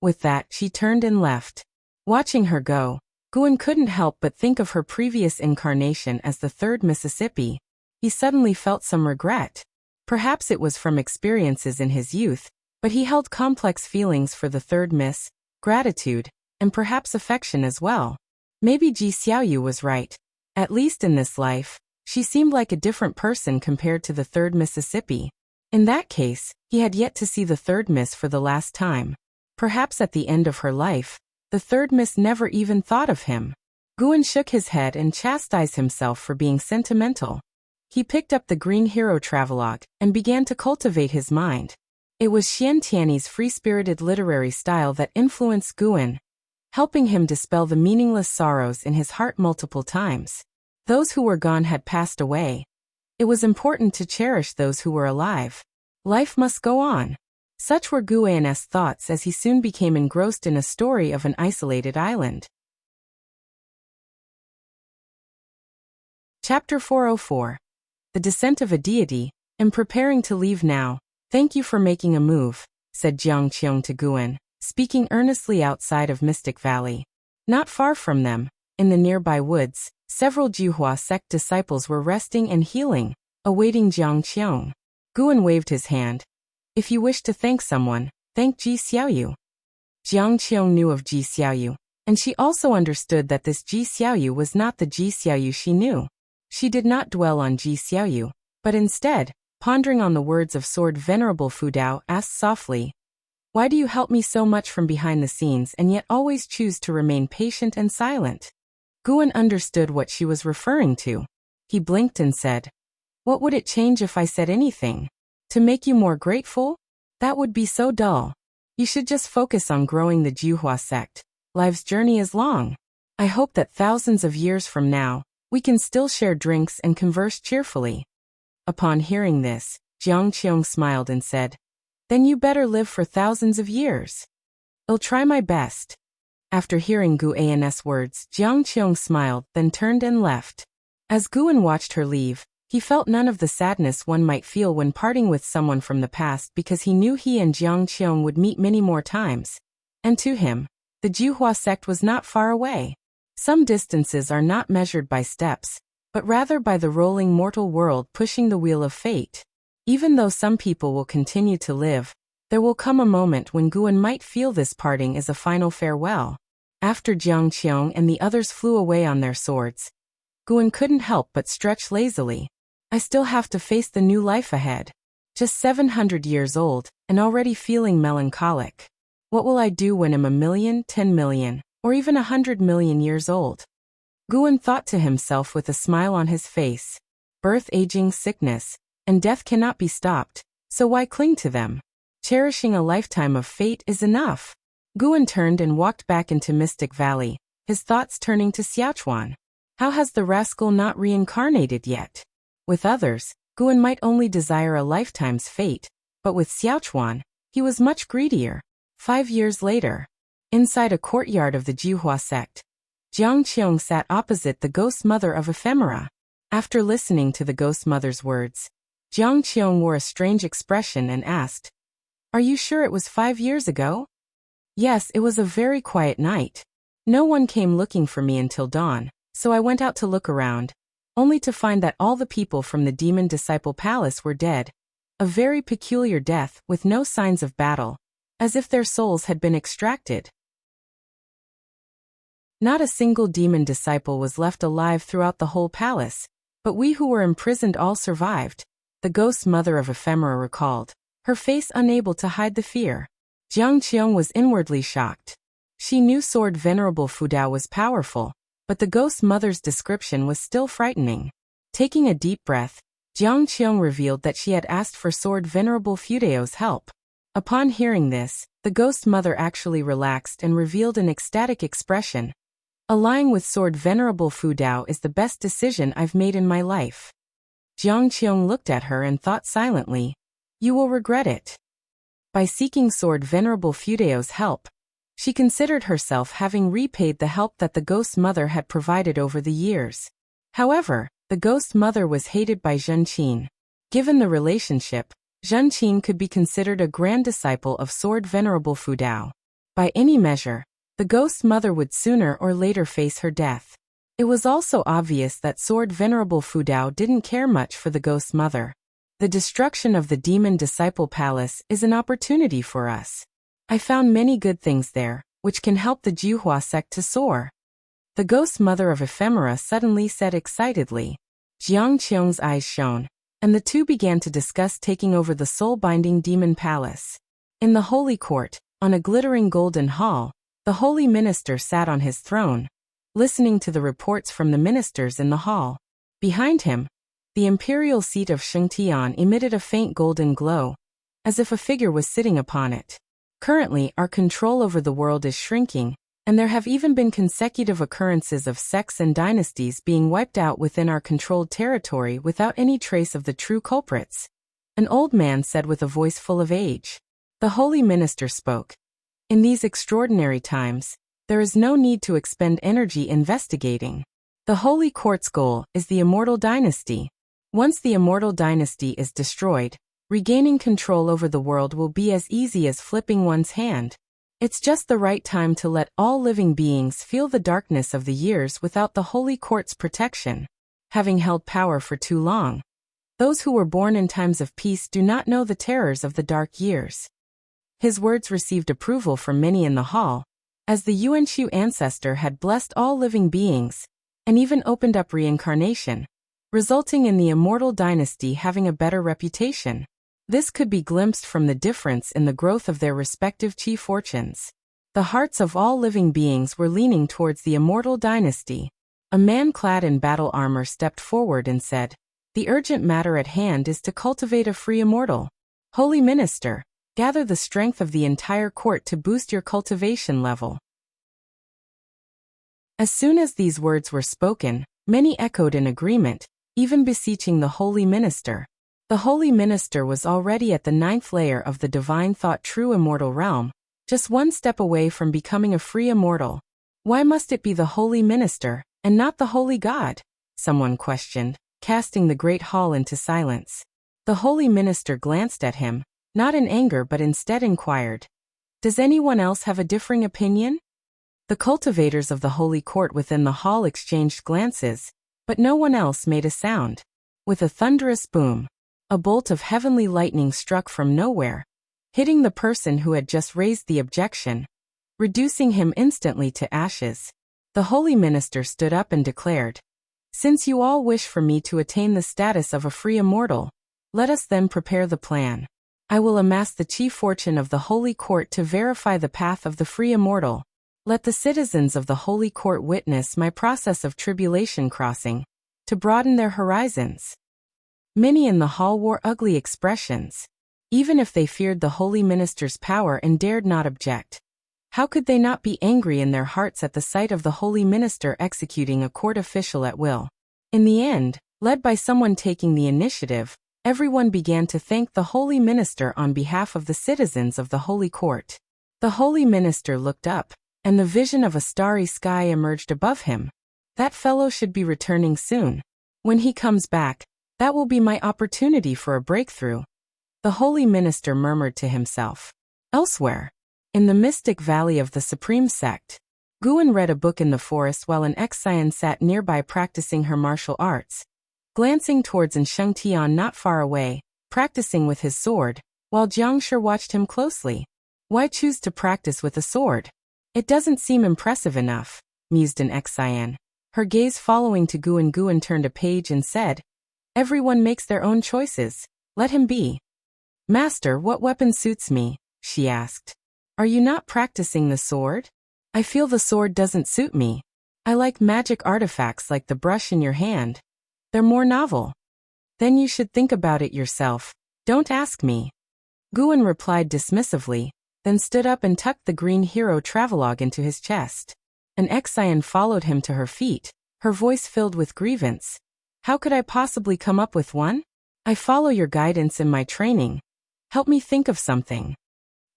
S1: With that, she turned and left. Watching her go, Guan couldn't help but think of her previous incarnation as the third Mississippi. He suddenly felt some regret. Perhaps it was from experiences in his youth, but he held complex feelings for the third Miss, gratitude, and perhaps affection as well. Maybe Ji Xiaoyu was right. At least in this life, she seemed like a different person compared to the third Mississippi. In that case, he had yet to see the third Miss for the last time. Perhaps at the end of her life, the third Miss never even thought of him. Guan shook his head and chastised himself for being sentimental. He picked up the Green Hero Travelogue and began to cultivate his mind. It was Xian Tianyi's free-spirited literary style that influenced Guan, helping him dispel the meaningless sorrows in his heart multiple times. Those who were gone had passed away. It was important to cherish those who were alive. Life must go on. Such were Guan's thoughts as he soon became engrossed in a story of an isolated island. Chapter 404. The Descent of a Deity. I'm preparing to leave now. Thank you for making a move, said Jiang Qiong to Guan, speaking earnestly outside of Mystic Valley. Not far from them, in the nearby woods, several Juhua sect disciples were resting and healing, awaiting Jiang Qiong. Guan waved his hand. If you wish to thank someone, Thank Ji Xiaoyu. Jiang Qiong knew of Ji Xiaoyu, and she also understood that this Ji Xiaoyu was not the Ji Xiaoyu she knew. She did not dwell on Ji Xiaoyu, but instead, pondering on the words of Sword Venerable Fu Dao, asked softly, "Why do you help me so much from behind the scenes and yet always choose to remain patient and silent?" Guan understood what she was referring to. He blinked and said, "What would it change if I said anything? To make you more grateful? That would be so dull. You should just focus on growing the Juhua sect. Life's journey is long. I hope that thousands of years from now, we can still share drinks and converse cheerfully." Upon hearing this, Jiang Qiong smiled and said, "Then you better live for thousands of years." "I'll try my best." After hearing Gu An's words, Jiang Qiong smiled, then turned and left. As Guan watched her leave, he felt none of the sadness one might feel when parting with someone from the past because he knew he and Jiang Qiong would meet many more times. And to him, the Juhua sect was not far away. Some distances are not measured by steps, but rather by the rolling mortal world pushing the wheel of fate. Even though some people will continue to live, there will come a moment when Guan might feel this parting is a final farewell. After Jiang Qiong and the others flew away on their swords, Guan couldn't help but stretch lazily. I still have to face the new life ahead. Just 700 years old, and already feeling melancholic. What will I do when I'm 1,000,000, 10,000,000, or even 100,000,000 years old? Guan thought to himself with a smile on his face. Birth, aging, sickness, and death cannot be stopped, so why cling to them? Cherishing a lifetime of fate is enough. Guan turned and walked back into Mystic Valley, his thoughts turning to Xiaochuan. How has the rascal not reincarnated yet? With others, Guan might only desire a lifetime's fate, but with Xiaochuan, he was much greedier. 5 years later, inside a courtyard of the Juhua sect, Jiang Qiong sat opposite the ghost mother of Ephemera. After listening to the ghost mother's words, Jiang Qiong wore a strange expression and asked, "Are you sure it was 5 years ago?" "Yes, it was a very quiet night. No one came looking for me until dawn, so I went out to look around, only to find that all the people from the Demon Disciple Palace were dead. A very peculiar death with no signs of battle, as if their souls had been extracted. Not a single demon disciple was left alive throughout the whole palace, but we who were imprisoned all survived," the ghost mother of Ephemera recalled, her face unable to hide the fear. Jiang Qiong was inwardly shocked. She knew Sword Venerable Fu Dao was powerful, but the ghost mother's description was still frightening. Taking a deep breath, Jiang Qiong revealed that she had asked for Sword Venerable Fu Dao's help. Upon hearing this, the ghost mother actually relaxed and revealed an ecstatic expression. "Allying with Sword Venerable Fu Dao is the best decision I've made in my life." Jiang Qiong looked at her and thought silently, "You will regret it." By seeking Sword Venerable Fu Dao's help, she considered herself having repaid the help that the ghost mother had provided over the years. However, the ghost mother was hated by Zhen Qin. Given the relationship, Zhen Qin could be considered a grand disciple of Sword Venerable Fu Dao. By any measure, the ghost mother would sooner or later face her death. It was also obvious that Sword Venerable Fu Dao didn't care much for the ghost mother. The destruction of the Demon Disciple Palace is an opportunity for us. I found many good things there, which can help the Juhua sect to soar. The ghost mother of Ephemera suddenly said excitedly. Jiang Qiong's eyes shone, and the two began to discuss taking over the soul-binding demon palace. In the holy court, on a glittering golden hall, the holy minister sat on his throne, listening to the reports from the ministers in the hall. Behind him, the imperial seat of Shengtian emitted a faint golden glow, as if a figure was sitting upon it. Currently, our control over the world is shrinking, and there have even been consecutive occurrences of sects and dynasties being wiped out within our controlled territory without any trace of the true culprits. An old man said with a voice full of age. The holy minister spoke. In these extraordinary times, there is no need to expend energy investigating. The holy court's goal is the immortal dynasty. Once the immortal dynasty is destroyed, regaining control over the world will be as easy as flipping one's hand. It's just the right time to let all living beings feel the darkness of the years without the holy court's protection. Having held power for too long, those who were born in times of peace do not know the terrors of the dark years. His words received approval from many in the hall, as the Yuanshu ancestor had blessed all living beings, and even opened up reincarnation, resulting in the immortal dynasty having a better reputation. This could be glimpsed from the difference in the growth of their respective chi fortunes. The hearts of all living beings were leaning towards the immortal dynasty. A man clad in battle armor stepped forward and said, "The urgent matter at hand is to cultivate a free immortal. Holy Minister, gather the strength of the entire court to boost your cultivation level." As soon as these words were spoken, many echoed in agreement, even beseeching the Holy Minister. The Holy Minister was already at the 9th layer of the divine thought true immortal realm, just one step away from becoming a free immortal. Why must it be the Holy Minister, and not the Holy God? Someone questioned, casting the great hall into silence. The Holy Minister glanced at him, not in anger but instead inquired, "Does anyone else have a differing opinion?" The cultivators of the Holy Court within the hall exchanged glances, but no one else made a sound. With a thunderous boom, a bolt of heavenly lightning struck from nowhere, hitting the person who had just raised the objection, reducing him instantly to ashes. The Holy Minister stood up and declared, "Since you all wish for me to attain the status of a free immortal, let us then prepare the plan. I will amass the chi fortune of the Holy Court to verify the path of the free immortal. Let the citizens of the Holy Court witness my process of tribulation crossing, to broaden their horizons." Many in the hall wore ugly expressions. Even if they feared the Holy Minister's power and dared not object, how could they not be angry in their hearts at the sight of the Holy Minister executing a court official at will? In the end, led by someone taking the initiative, everyone began to thank the Holy Minister on behalf of the citizens of the Holy Court. The Holy Minister looked up, and the vision of a starry sky emerged above him. That fellow should be returning soon. When he comes back, that will be my opportunity for a breakthrough. The Holy Minister murmured to himself. Elsewhere, in the mystic valley of the Supreme Sect, Guan read a book in the forest while an ex-Scion sat nearby practicing her martial arts, glancing towards Shengtian not far away, practicing with his sword, while Jiangshi watched him closely. Why choose to practice with a sword? It doesn't seem impressive enough, mused an ex-Scion. Her gaze following to Guan. Guan turned a page and said, "Everyone makes their own choices. Let him be." "Master, what weapon suits me?" she asked. "Are you not practicing the sword?" "I feel the sword doesn't suit me. I like magic artifacts like the brush in your hand. They're more novel." "Then you should think about it yourself. Don't ask me." Guan replied dismissively, then stood up and tucked the green hero travelogue into his chest. An ex-Scion followed him to her feet, her voice filled with grievance. "How could I possibly come up with one? I follow your guidance in my training. Help me think of something."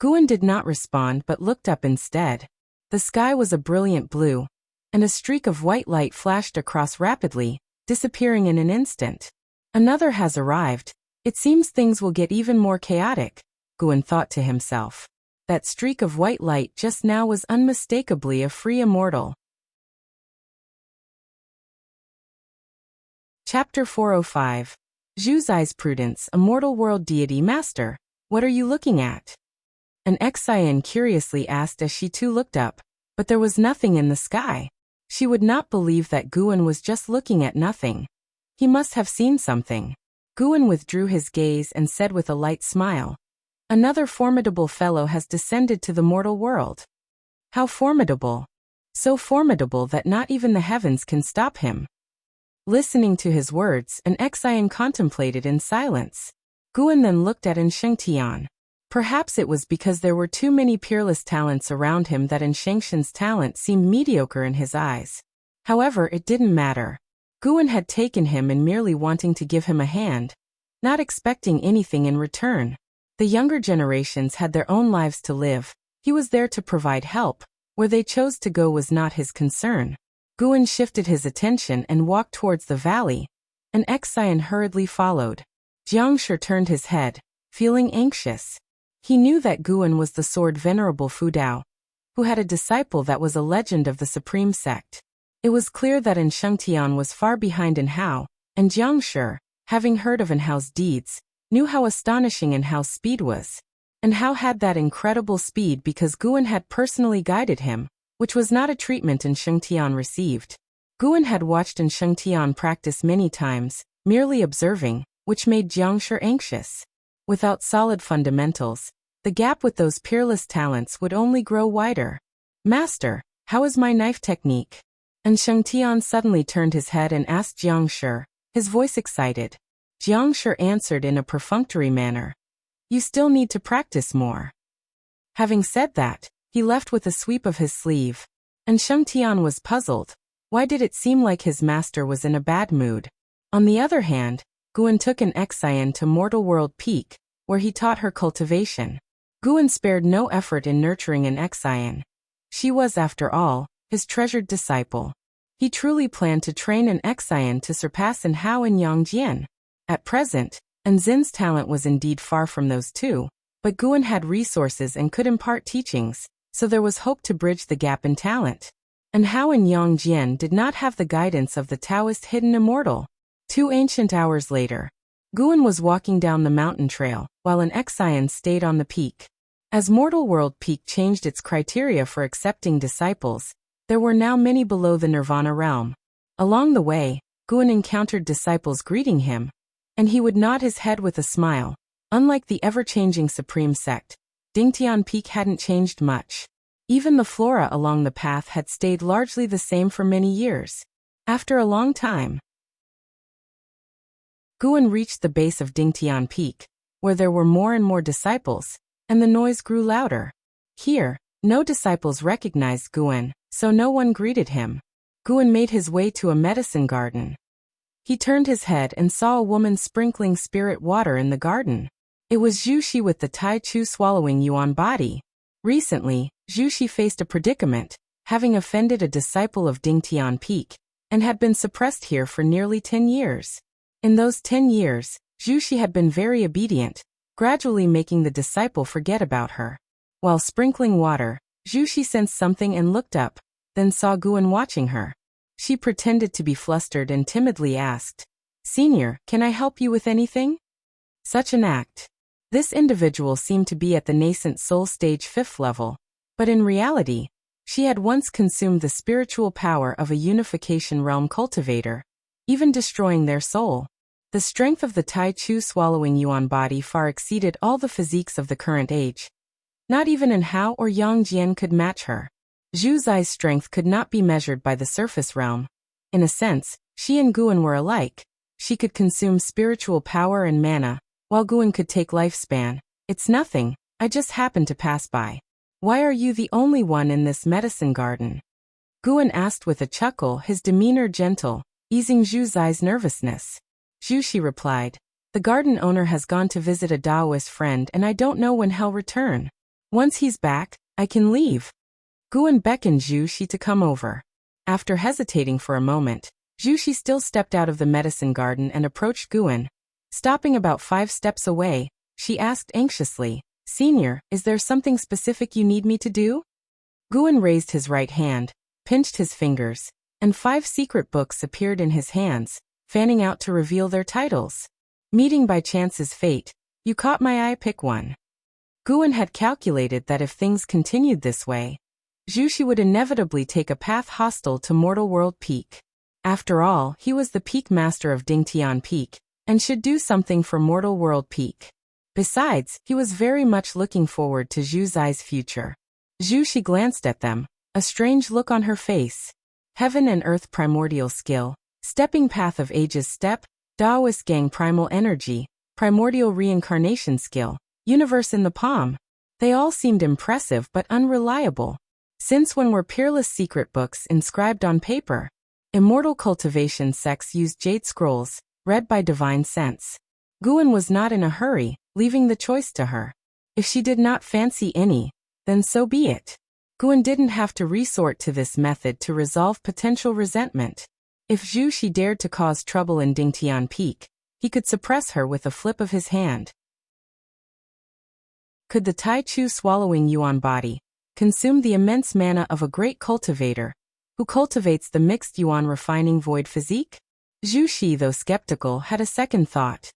S1: Guan did not respond but looked up instead. The sky was a brilliant blue, and a streak of white light flashed across rapidly, disappearing in an instant. "Another has arrived. It seems things will get even more chaotic," Guan thought to himself. That streak of white light just now was unmistakably a free immortal. Chapter 405. Zhuzai's Prudence, a mortal world deity. "Master, what are you looking at?" An ex-Scion curiously asked as she too looked up, but there was nothing in the sky. She would not believe that Guan was just looking at nothing. He must have seen something. Guan withdrew his gaze and said with a light smile, "Another formidable fellow has descended to the mortal world." "How formidable?" "So formidable that not even the heavens can stop him." Listening to his words, an ex-Scion contemplated in silence. Guan then looked at Shengtian. Perhaps it was because there were too many peerless talents around him that Shengtian's talent seemed mediocre in his eyes. However, it didn't matter. Guan had taken him in merely wanting to give him a hand, not expecting anything in return. The younger generations had their own lives to live. He was there to provide help. Where they chose to go was not his concern. Guan shifted his attention and walked towards the valley. An ex-Scion hurriedly followed. Jiangshi turned his head, feeling anxious. He knew that Guan was the sword venerable Fu Dao, who had a disciple that was a legend of the Supreme Sect. It was clear that Shengtian was far behind Hao, and Jiangshi, having heard of Hao's deeds, knew how astonishing Hao's speed was. And how had that incredible speed because Guan had personally guided him, which was not a treatment in Shengtian received. Guan had watched in Shengtian practice many times, merely observing, which made Jiangshi anxious. Without solid fundamentals, the gap with those peerless talents would only grow wider. Master, how is my knife technique? And Shengtian suddenly turned his head and asked Jiangshi, his voice excited. Jiangshi answered in a perfunctory manner. You still need to practice more. Having said that, he left with a sweep of his sleeve. And Shengtian was puzzled. Why did it seem like his master was in a bad mood? On the other hand, Guan took an exile to Mortal World Peak, where he taught her cultivation. Guan spared no effort in nurturing an exile. She was, after all, his treasured disciple. He truly planned to train an exile to surpass An Hao and Yang Jian. At present, An Zin's talent was indeed far from those two, but Guan had resources and could impart teachings, so there was hope to bridge the gap in talent. An Hao and Yang Jian did not have the guidance of the Taoist hidden immortal. 2 ancient hours later, Guan was walking down the mountain trail, while an exile stayed on the peak. As Mortal World Peak changed its criteria for accepting disciples, there were now many below the Nirvana realm. Along the way, Guan encountered disciples greeting him, and he would nod his head with a smile. Unlike the ever-changing Supreme Sect, Dingtian Peak hadn't changed much. Even the flora along the path had stayed largely the same for many years. After a long time, Guan reached the base of Dingtian Peak, where there were more and more disciples, and the noise grew louder. Here, no disciples recognized Guan, so no one greeted him. Guan made his way to a medicine garden. He turned his head and saw a woman sprinkling spirit water in the garden. It was Zhu Shi with the Tai Chu swallowing yuan body. Recently, Zhu Shi faced a predicament, having offended a disciple of Dingtian Peak, and had been suppressed here for nearly 10 years. In those 10 years, Zhu Shi had been very obedient, gradually making the disciple forget about her. While sprinkling water, Zhu Shi sensed something and looked up, then saw Guan watching her. She pretended to be flustered and timidly asked, "Senior, can I help you with anything?" Such an act. This individual seemed to be at the nascent soul stage 5th level, but in reality, she had once consumed the spiritual power of a unification realm cultivator, even destroying their soul. The strength of the Tai Chu swallowing yuan body far exceeded all the physiques of the current age. Not even An Hao or Yang Jian could match her. Zhu Zai's strength could not be measured by the surface realm. In a sense, she and Guan were alike. She could consume spiritual power and mana, while Guan could take lifespan. It's nothing, I just happened to pass by. Why are you the only one in this medicine garden? Guan asked with a chuckle, his demeanor gentle, easing Zhu Zai's nervousness. Zhu Shi replied, "The garden owner has gone to visit a Taoist friend and I don't know when he'll return. Once he's back, I can leave." Guan beckoned Zhu Shi to come over. After hesitating for a moment, Zhu Shi still stepped out of the medicine garden and approached Guan. Stopping about 5 steps away, she asked anxiously, "Senior, is there something specific you need me to do?" Guan raised his right hand, pinched his fingers, and 5 secret books appeared in his hands, fanning out to reveal their titles. Meeting by chance is fate. You caught my eye, pick one. Guan had calculated that if things continued this way, Zhu Shi would inevitably take a path hostile to Mortal World Peak. After all, he was the peak master of Dingtian Peak, and should do something for Mortal World Peak. Besides, he was very much looking forward to Zhu Zai's future. Zhu Shi glanced at them, a strange look on her face. Heaven and Earth primordial skill, stepping path of ages step, Taoist gang primal energy, primordial reincarnation skill, universe in the palm. They all seemed impressive but unreliable. Since when were peerless secret books inscribed on paper? Immortal cultivation sects used jade scrolls, read by divine sense. Guan was not in a hurry, leaving the choice to her. If she did not fancy any, then so be it. Guan didn't have to resort to this method to resolve potential resentment. If Zhu Shi dared to cause trouble in Dingtian Peak, he could suppress her with a flip of his hand. Could the Tai Chu swallowing yuan body consume the immense mana of a great cultivator, who cultivates the mixed yuan refining void physique? Zhu Shi, though skeptical, had a second thought.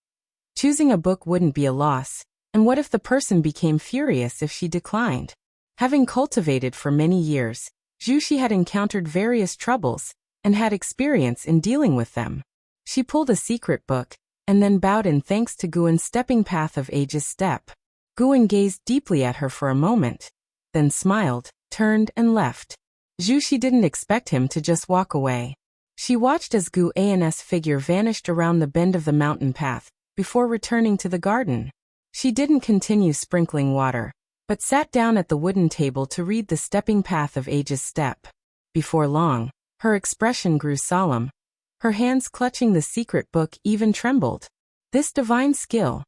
S1: Choosing a book wouldn't be a loss. And what if the person became furious if she declined? Having cultivated for many years, Zhu had encountered various troubles and had experience in dealing with them. She pulled a secret book and then bowed in thanks to Guan's stepping path of age's step. Guan gazed deeply at her for a moment, then smiled, turned and left. Zhu didn't expect him to just walk away. She watched as Guan's figure vanished around the bend of the mountain path before returning to the garden. She didn't continue sprinkling water, but sat down at the wooden table to read the stepping path of age's step. Before long, her expression grew solemn. Her hands clutching the secret book even trembled. This divine skill.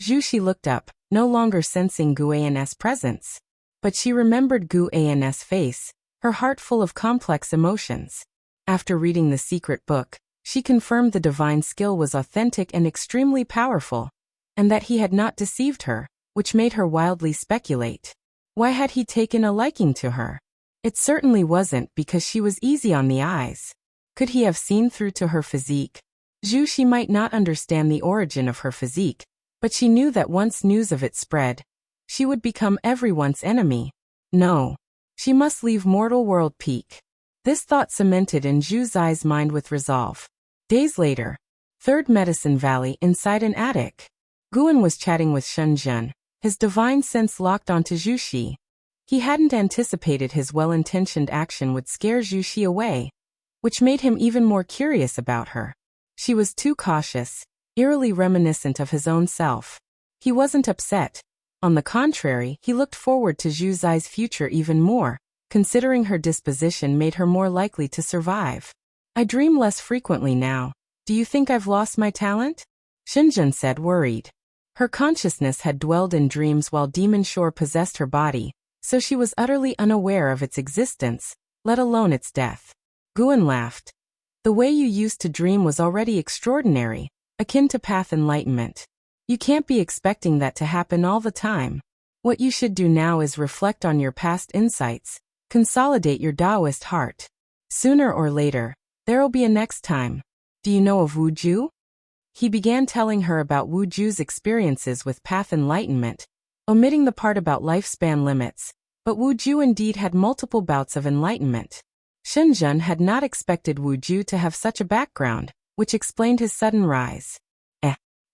S1: Zhu looked up, no longer sensing Guan's presence. But she remembered Guan's face, her heart full of complex emotions. After reading the secret book, she confirmed the divine skill was authentic and extremely powerful, and that he had not deceived her, which made her wildly speculate. Why had he taken a liking to her? It certainly wasn't because she was easy on the eyes. Could he have seen through to her physique? Zhu might not understand the origin of her physique, but she knew that once news of it spread, she would become everyone's enemy. No. She must leave mortal world peak. This thought cemented in Zhu's mind with resolve. Days later, Third Medicine Valley inside an attic. Guan was chatting with Shenzhen, his divine sense locked onto Zhu. He hadn't anticipated his well-intentioned action would scare Zhu away, which made him even more curious about her. She was too cautious, eerily reminiscent of his own self. He wasn't upset. On the contrary, he looked forward to Zhu's future even more, considering her disposition made her more likely to survive. I dream less frequently now. Do you think I've lost my talent? Shenzhen said, worried. Her consciousness had dwelled in dreams while Demon Shore possessed her body, so she was utterly unaware of its existence, let alone its death. Guan laughed. The way you used to dream was already extraordinary, akin to path enlightenment. You can't be expecting that to happen all the time. What you should do now is reflect on your past insights, consolidate your Taoist heart. Sooner or later, there'll be a next time. Do you know of Wuxia? He began telling her about Wuxia's experiences with path enlightenment, omitting the part about lifespan limits, but Wuxia indeed had multiple bouts of enlightenment. Shenzhen had not expected Wuxia to have such a background, which explained his sudden rise.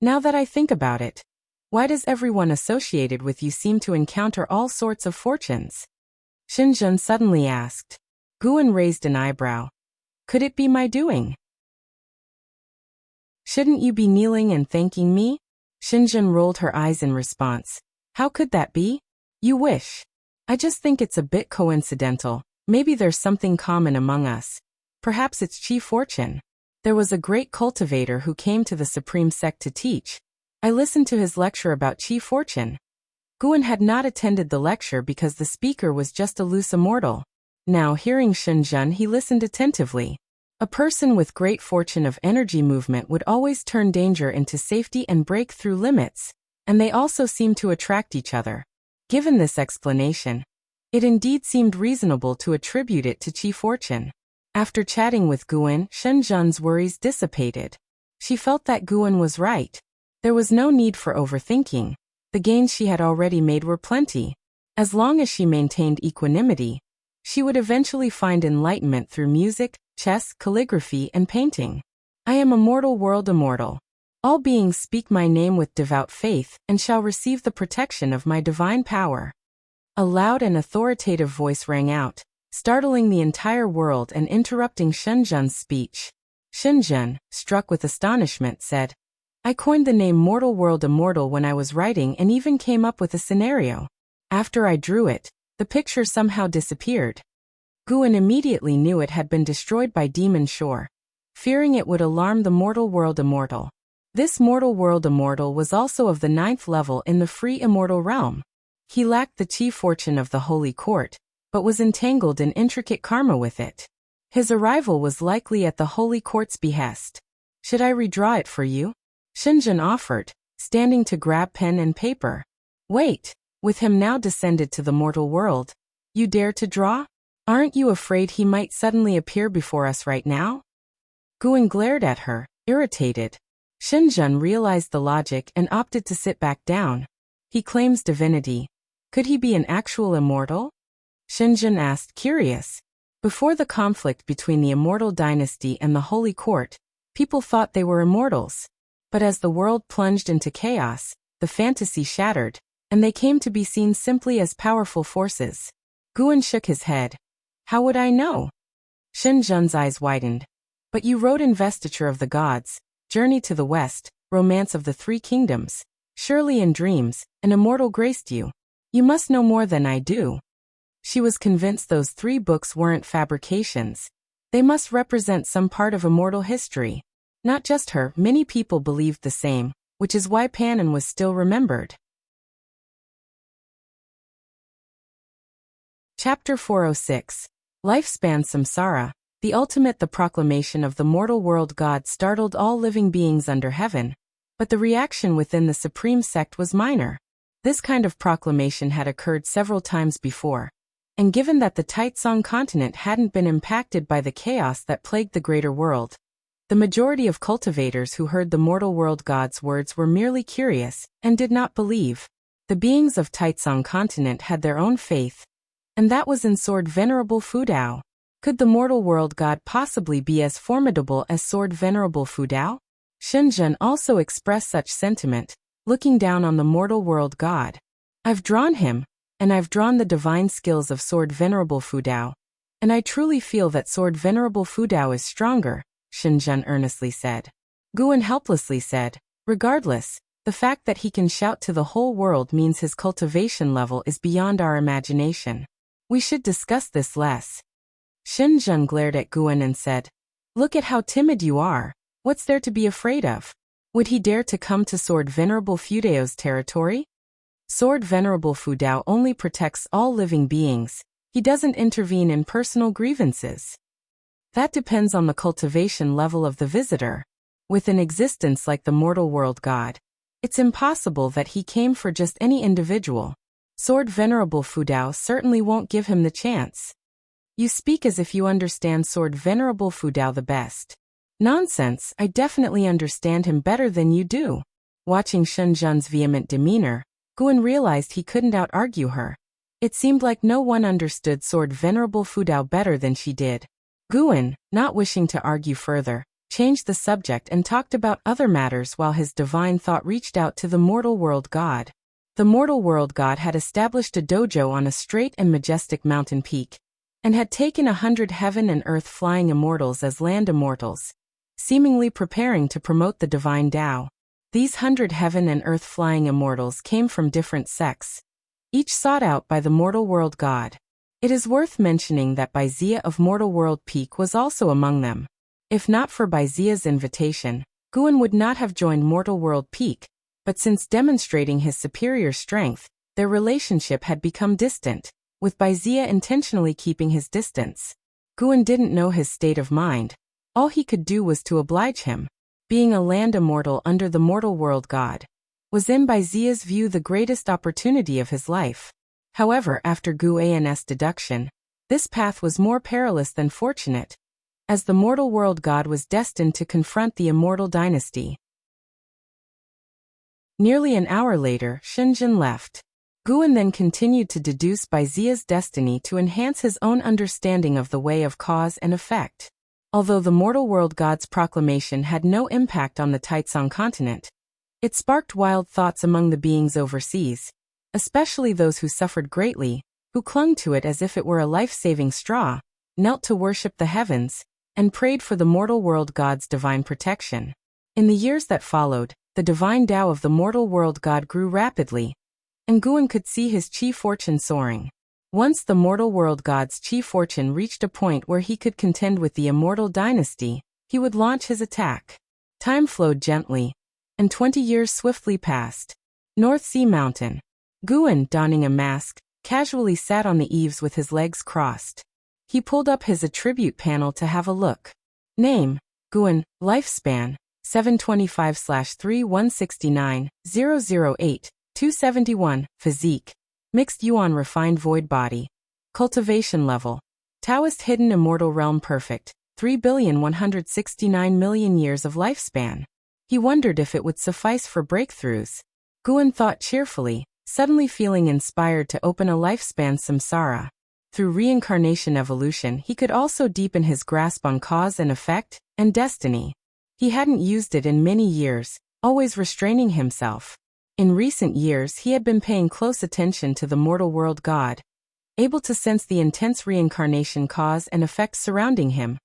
S1: Now that I think about it, why does everyone associated with you seem to encounter all sorts of fortunes? Shenzhen suddenly asked. Guan raised an eyebrow. Could it be my doing? Shouldn't you be kneeling and thanking me? Shenzhen rolled her eyes in response. How could that be? You wish. I just think it's a bit coincidental. Maybe there's something common among us. Perhaps it's Qi fortune. There was a great cultivator who came to the Supreme Sect to teach. I listened to his lecture about Qi fortune. Guan had not attended the lecture because the speaker was just a loose immortal. Now, hearing Shenzhen, he listened attentively. A person with great fortune of energy movement would always turn danger into safety and break through limits, and they also seem to attract each other. Given this explanation, it indeed seemed reasonable to attribute it to Qi fortune. After chatting with Guan, Shenzhen's worries dissipated. She felt that Guan was right. There was no need for overthinking. The gains she had already made were plenty. As long as she maintained equanimity, she would eventually find enlightenment through music, chess, calligraphy, and painting. I am a mortal world immortal. All beings speak my name with devout faith and shall receive the protection of my divine power. A loud and authoritative voice rang out, startling the entire world and interrupting Shenzhen's speech. Shenzhen, struck with astonishment, said, I coined the name Mortal World Immortal when I was writing and even came up with a scenario. After I drew it, the picture somehow disappeared. Guan immediately knew it had been destroyed by Demon Shore, fearing it would alarm the Mortal World Immortal. This Mortal World Immortal was also of the 9th level in the free immortal realm. He lacked the Qi fortune of the Holy Court, but was entangled in intricate karma with it. His arrival was likely at the Holy Court's behest. Should I redraw it for you? Shenzhen offered, standing to grab pen and paper. Wait, with him now descended to the mortal world, you dare to draw? Aren't you afraid he might suddenly appear before us right now? Guan glared at her, irritated. Shenzhen realized the logic and opted to sit back down. He claims divinity. Could he be an actual immortal? Shinjun asked, curious. Before the conflict between the immortal dynasty and the Holy Court, people thought they were immortals. But as the world plunged into chaos, the fantasy shattered, and they came to be seen simply as powerful forces. Guan shook his head. How would I know? Shinjun's eyes widened. But you wrote Investiture of the Gods, Journey to the West, Romance of the Three Kingdoms. Surely in dreams, an immortal graced you. You must know more than I do. She was convinced those 3 books weren't fabrications. They must represent some part of immortal history. Not just her, many people believed the same, which is why Panon was still remembered. Chapter 406. Lifespan Samsara. The ultimate. The proclamation of the mortal world god startled all living beings under heaven, but the reaction within the supreme sect was minor. This kind of proclamation had occurred several times before, and given that the Taitsong continent hadn't been impacted by the chaos that plagued the greater world, the majority of cultivators who heard the mortal world god's words were merely curious and did not believe. The beings of Taitsong continent had their own faith, and that was in Sword Venerable Fudao. Could the mortal world god possibly be as formidable as Sword Venerable Fudao? Shinjun also expressed such sentiment, looking down on the mortal world god. I've drawn him, and I've drawn the divine skills of Sword Venerable Fudao, and I truly feel that Sword Venerable Fudao is stronger, Shinjun earnestly said. Guan helplessly said, regardless, the fact that he can shout to the whole world means his cultivation level is beyond our imagination. We should discuss this less. Shinjun glared at Guan and said, look at how timid you are. What's there to be afraid of? Would he dare to come to Sword Venerable Fudao's territory? Sword Venerable Fudao only protects all living beings. He doesn't intervene in personal grievances. That depends on the cultivation level of the visitor. With an existence like the mortal world god, it's impossible that he came for just any individual. Sword Venerable Fudao certainly won't give him the chance. You speak as if you understand Sword Venerable Fudao the best. Nonsense, I definitely understand him better than you do. Watching Shinjun's vehement demeanor, Guan realized he couldn't out-argue her. It seemed like no one understood Sword Venerable Fudao better than she did. Guan, not wishing to argue further, changed the subject and talked about other matters while his divine thought reached out to the mortal world god. The mortal world god had established a dojo on a straight and majestic mountain peak, and had taken 100 heaven and earth flying immortals as land immortals, seemingly preparing to promote the divine Tao. These 100 heaven and earth flying immortals came from different sects, each sought out by the mortal world god. It is worth mentioning that Baizia of Mortal World Peak was also among them. If not for Baizia's invitation, Guan would not have joined Mortal World Peak, but since demonstrating his superior strength, their relationship had become distant, with Baizia intentionally keeping his distance. Guan didn't know his state of mind. All he could do was to oblige him. Being a land immortal under the mortal world god was in Baizia's view the greatest opportunity of his life. However, after Guan's deduction, this path was more perilous than fortunate, as the mortal world god was destined to confront the immortal dynasty. Nearly an hour later, Shinjun left. Guan then continued to deduce Baizia's destiny to enhance his own understanding of the way of cause and effect. Although the mortal world god's proclamation had no impact on the Taitsong continent, it sparked wild thoughts among the beings overseas, especially those who suffered greatly, who clung to it as if it were a life-saving straw, knelt to worship the heavens, and prayed for the mortal world god's divine protection. In the years that followed, the divine Tao of the mortal world god grew rapidly, and Guan could see his chi fortune soaring. Once the mortal world god's chi fortune reached a point where he could contend with the immortal dynasty, he would launch his attack. Time flowed gently, and 20 years swiftly passed. North Sea Mountain. Guan, donning a mask, casually sat on the eaves with his legs crossed. He pulled up his attribute panel to have a look. Name, Guan, lifespan, 725/3 271, physique, mixed yuan refined void body. Cultivation level, Taoist hidden immortal realm perfect, 3,169,000,000 years of lifespan. He wondered if it would suffice for breakthroughs. Guan thought cheerfully, suddenly feeling inspired to open a lifespan samsara. Through reincarnation evolution, he could also deepen his grasp on cause and effect, and destiny. He hadn't used it in many years, always restraining himself. In recent years, he had been paying close attention to the mortal world God, able to sense the intense reincarnation cause and effects surrounding him,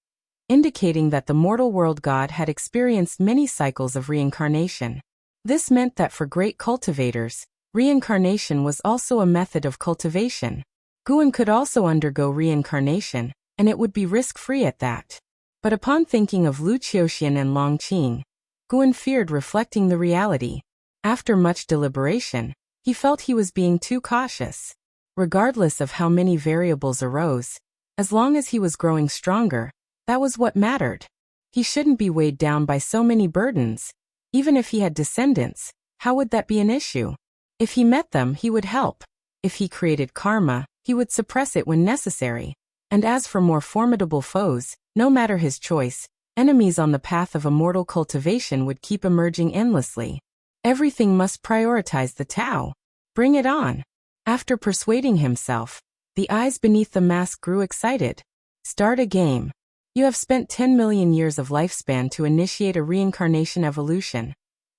S1: indicating that the mortal world God had experienced many cycles of reincarnation. This meant that for great cultivators, reincarnation was also a method of cultivation. Guan could also undergo reincarnation, and it would be risk-free at that. But upon thinking of Lu Qiuxian and Long Qing, Guan feared reflecting the reality. After much deliberation, he felt he was being too cautious. Regardless of how many variables arose, as long as he was growing stronger, that was what mattered. He shouldn't be weighed down by so many burdens. Even if he had descendants, how would that be an issue? If he met them, he would help. If he created karma, he would suppress it when necessary. And as for more formidable foes, no matter his choice, enemies on the path of immortal cultivation would keep emerging endlessly. Everything must prioritize the Tao. Bring it on. After persuading himself, the eyes beneath the mask grew excited. Start a game. You have spent 10 million years of lifespan to initiate a reincarnation evolution.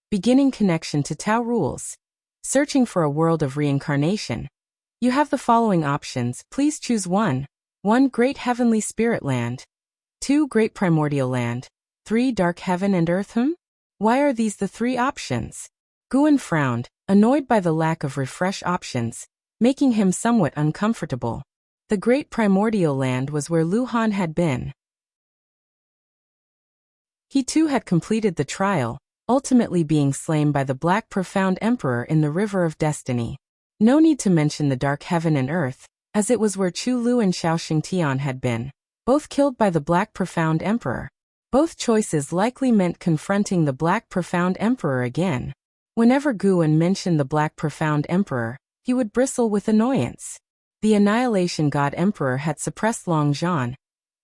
S1: Beginning connection to Tao rules. Searching for a world of reincarnation. You have the following options. Please choose 1. 1. Great Heavenly Spirit Land. 2. Great Primordial Land. 3. Dark Heaven and Earth. Why are these the 3 options? Guan frowned, annoyed by the lack of refresh options, making him somewhat uncomfortable. The Great Primordial Land was where Lu Han had been. He too had completed the trial, ultimately being slain by the Black Profound Emperor in the River of Destiny. No need to mention the Dark Heaven and Earth, as it was where Chu Lu and Xiao Xingtian had been, both killed by the Black Profound Emperor. Both choices likely meant confronting the Black Profound Emperor again. Whenever Guan mentioned the Black Profound Emperor, he would bristle with annoyance. The Annihilation God Emperor had suppressed Long Zhan,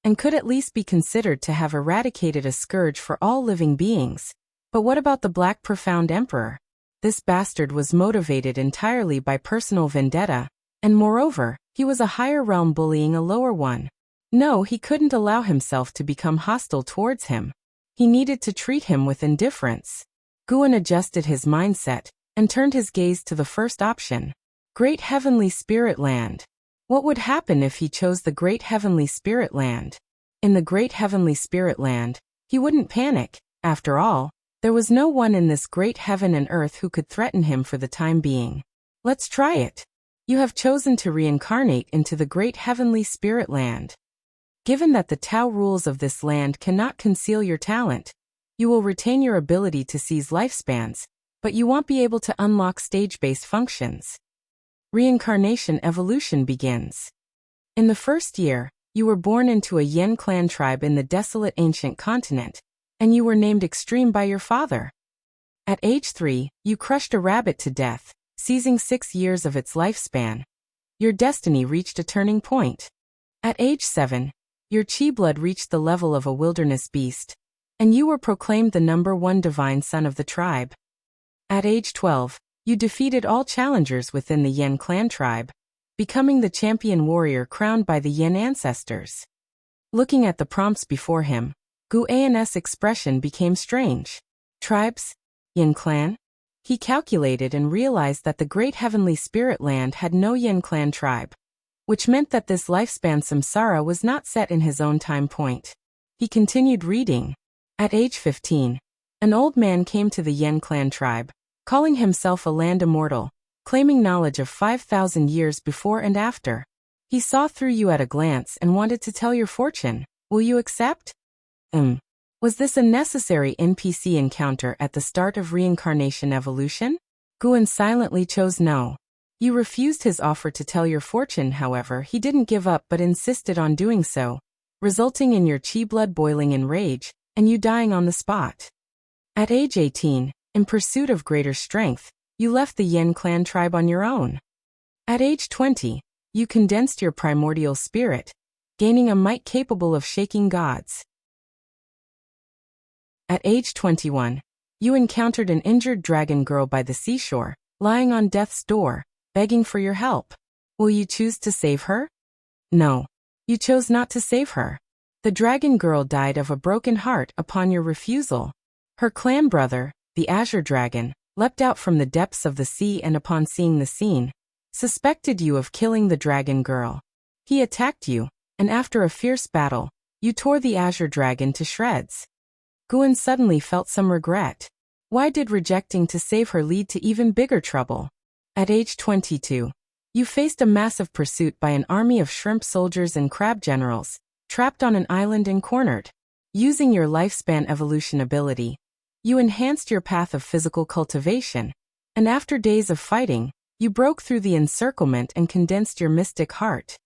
S1: and could at least be considered to have eradicated a scourge for all living beings. But what about the Black Profound Emperor? This bastard was motivated entirely by personal vendetta, and moreover, he was a higher realm bullying a lower one. No, he couldn't allow himself to become hostile towards him. He needed to treat him with indifference. Guan adjusted his mindset, and turned his gaze to the first option. Great Heavenly Spirit Land. What would happen if he chose the Great Heavenly Spirit Land? In the Great Heavenly Spirit Land, he wouldn't panic. After all, there was no one in this great heaven and earth who could threaten him for the time being. Let's try it. You have chosen to reincarnate into the Great Heavenly Spirit Land. Given that the Tao rules of this land cannot conceal your talent, you will retain your ability to seize lifespans, but you won't be able to unlock stage-based functions. Reincarnation evolution begins. In the first year, you were born into a Yen clan tribe in the desolate ancient continent, and you were named Extreme by your father. At age 3, you crushed a rabbit to death, seizing 6 years of its lifespan. Your destiny reached a turning point. At age 7, your chi blood reached the level of a wilderness beast, and you were proclaimed the #1 divine son of the tribe. At age 12, you defeated all challengers within the Yen clan tribe, becoming the champion warrior crowned by the Yen ancestors. Looking at the prompts before him, Guan's expression became strange. Tribes? Yen clan? He calculated and realized that the Great Heavenly Spirit Land had no Yen clan tribe, which meant that this lifespan samsara was not set in his own time point. He continued reading. At age 15, an old man came to the Yen clan tribe, calling himself a land immortal, claiming knowledge of 5,000 years before and after. He saw through you at a glance and wanted to tell your fortune. Will you accept? Was this a necessary NPC encounter at the start of reincarnation evolution? Guan silently chose no. You refused his offer to tell your fortune. However, he didn't give up but insisted on doing so, resulting in your chi blood boiling in rage, and you dying on the spot. At age 18, in pursuit of greater strength, you left the Yen clan tribe on your own. At age 20, you condensed your primordial spirit, gaining a might capable of shaking gods. At age 21, you encountered an injured dragon girl by the seashore, lying on death's door, begging for your help. Will you choose to save her? No. You chose not to save her. The dragon girl died of a broken heart upon your refusal. Her clan brother, the Azure Dragon, leapt out from the depths of the sea and upon seeing the scene, suspected you of killing the dragon girl. He attacked you, and after a fierce battle, you tore the Azure Dragon to shreds. Guan suddenly felt some regret. Why did rejecting to save her lead to even bigger trouble? At age 22, you faced a massive pursuit by an army of shrimp soldiers and crab generals, trapped on an island and cornered. Using your lifespan evolution ability, you enhanced your path of physical cultivation, and after days of fighting, you broke through the encirclement and condensed your mystic heart.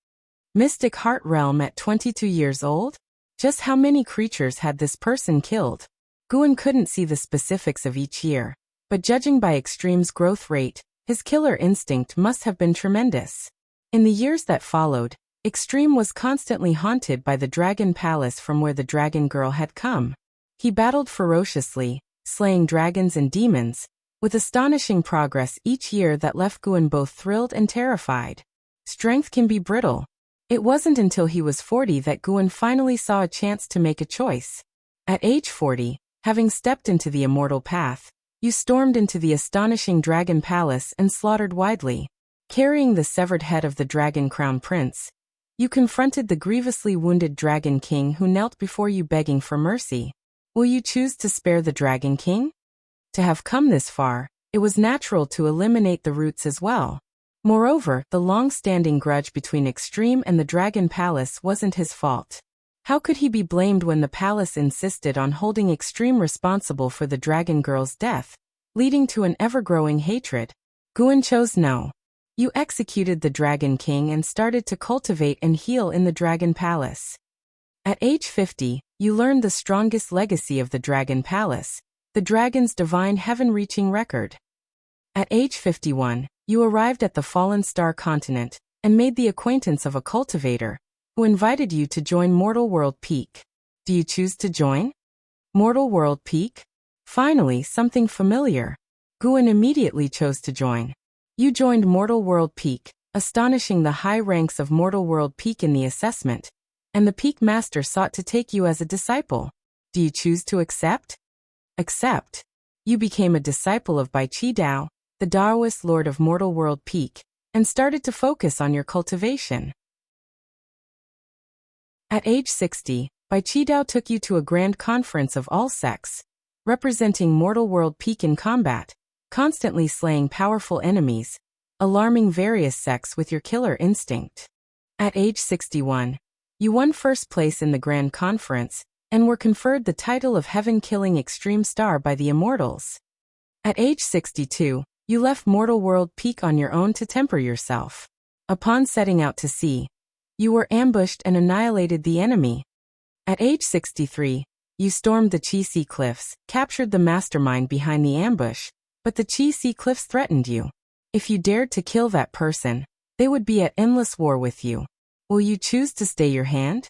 S1: Mystic Heart Realm at 22 years old? Just how many creatures had this person killed? Guan couldn't see the specifics of each year, but judging by Extreme's growth rate, his killer instinct must have been tremendous. In the years that followed, Extreme was constantly haunted by the Dragon Palace from where the Dragon Girl had come. He battled ferociously, slaying dragons and demons, with astonishing progress each year that left Guan both thrilled and terrified. Strength can be brittle. It wasn't until he was 40 that Guan finally saw a chance to make a choice. At age 40, having stepped into the immortal path, you stormed into the astonishing Dragon Palace and slaughtered widely. Carrying the severed head of the Dragon Crown Prince, you confronted the grievously wounded Dragon King who knelt before you begging for mercy. Will you choose to spare the Dragon King? To have come this far, it was natural to eliminate the roots as well. Moreover, the long-standing grudge between Extreme and the Dragon Palace wasn't his fault. How could he be blamed when the palace insisted on holding Extreme responsible for the Dragon Girl's death, leading to an ever-growing hatred? Guan chose no. You executed the Dragon King and started to cultivate and heal in the Dragon Palace. At age 50, you learned the strongest legacy of the Dragon Palace, the dragon's divine heaven-reaching record. At age 51, you arrived at the Fallen Star continent and made the acquaintance of a cultivator who invited you to join Mortal World Peak. Do you choose to join? Mortal World Peak? Finally, something familiar. Guan immediately chose to join. You joined Mortal World Peak, astonishing the high ranks of Mortal World Peak in the assessment, and the Peak Master sought to take you as a disciple. Do you choose to accept? Accept. You became a disciple of Bai Chi Dao, the Taoist Lord of Mortal World Peak, and started to focus on your cultivation. At age 60, Bai Chi Dao took you to a grand conference of all sects, representing Mortal World Peak in combat, constantly slaying powerful enemies, alarming various sects with your killer instinct. At age 61, you won first place in the grand conference, and were conferred the title of Heaven-Killing Extreme Star by the Immortals. At age 62, you left Mortal World Peak on your own to temper yourself. Upon setting out to sea, you were ambushed and annihilated the enemy. At age 63, you stormed the Chi Si Cliffs, captured the mastermind behind the ambush, but the Chi Si Cliffs threatened you. If you dared to kill that person, they would be at endless war with you. Will you choose to stay your hand?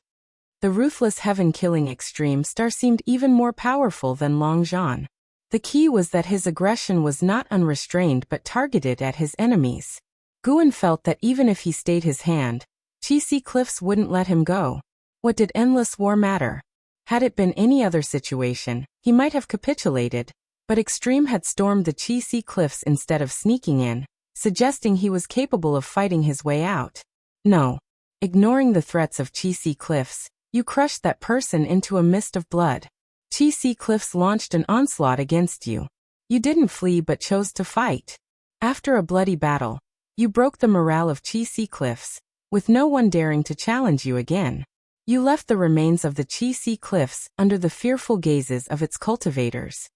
S1: The ruthless heaven-killing Extreme Star seemed even more powerful than Long Zhan. The key was that his aggression was not unrestrained but targeted at his enemies. Guan felt that even if he stayed his hand, Chi Si Cliffs wouldn't let him go. What did endless war matter? Had it been any other situation, he might have capitulated, but Extreme had stormed the Chi Si Cliffs instead of sneaking in, suggesting he was capable of fighting his way out. No. Ignoring the threats of Chi Si Cliffs, you crushed that person into a mist of blood. Chi Si Cliffs launched an onslaught against you. You didn't flee but chose to fight. After a bloody battle, you broke the morale of Chi Si Cliffs, with no one daring to challenge you again. You left the remains of the Chi Si Cliffs under the fearful gazes of its cultivators.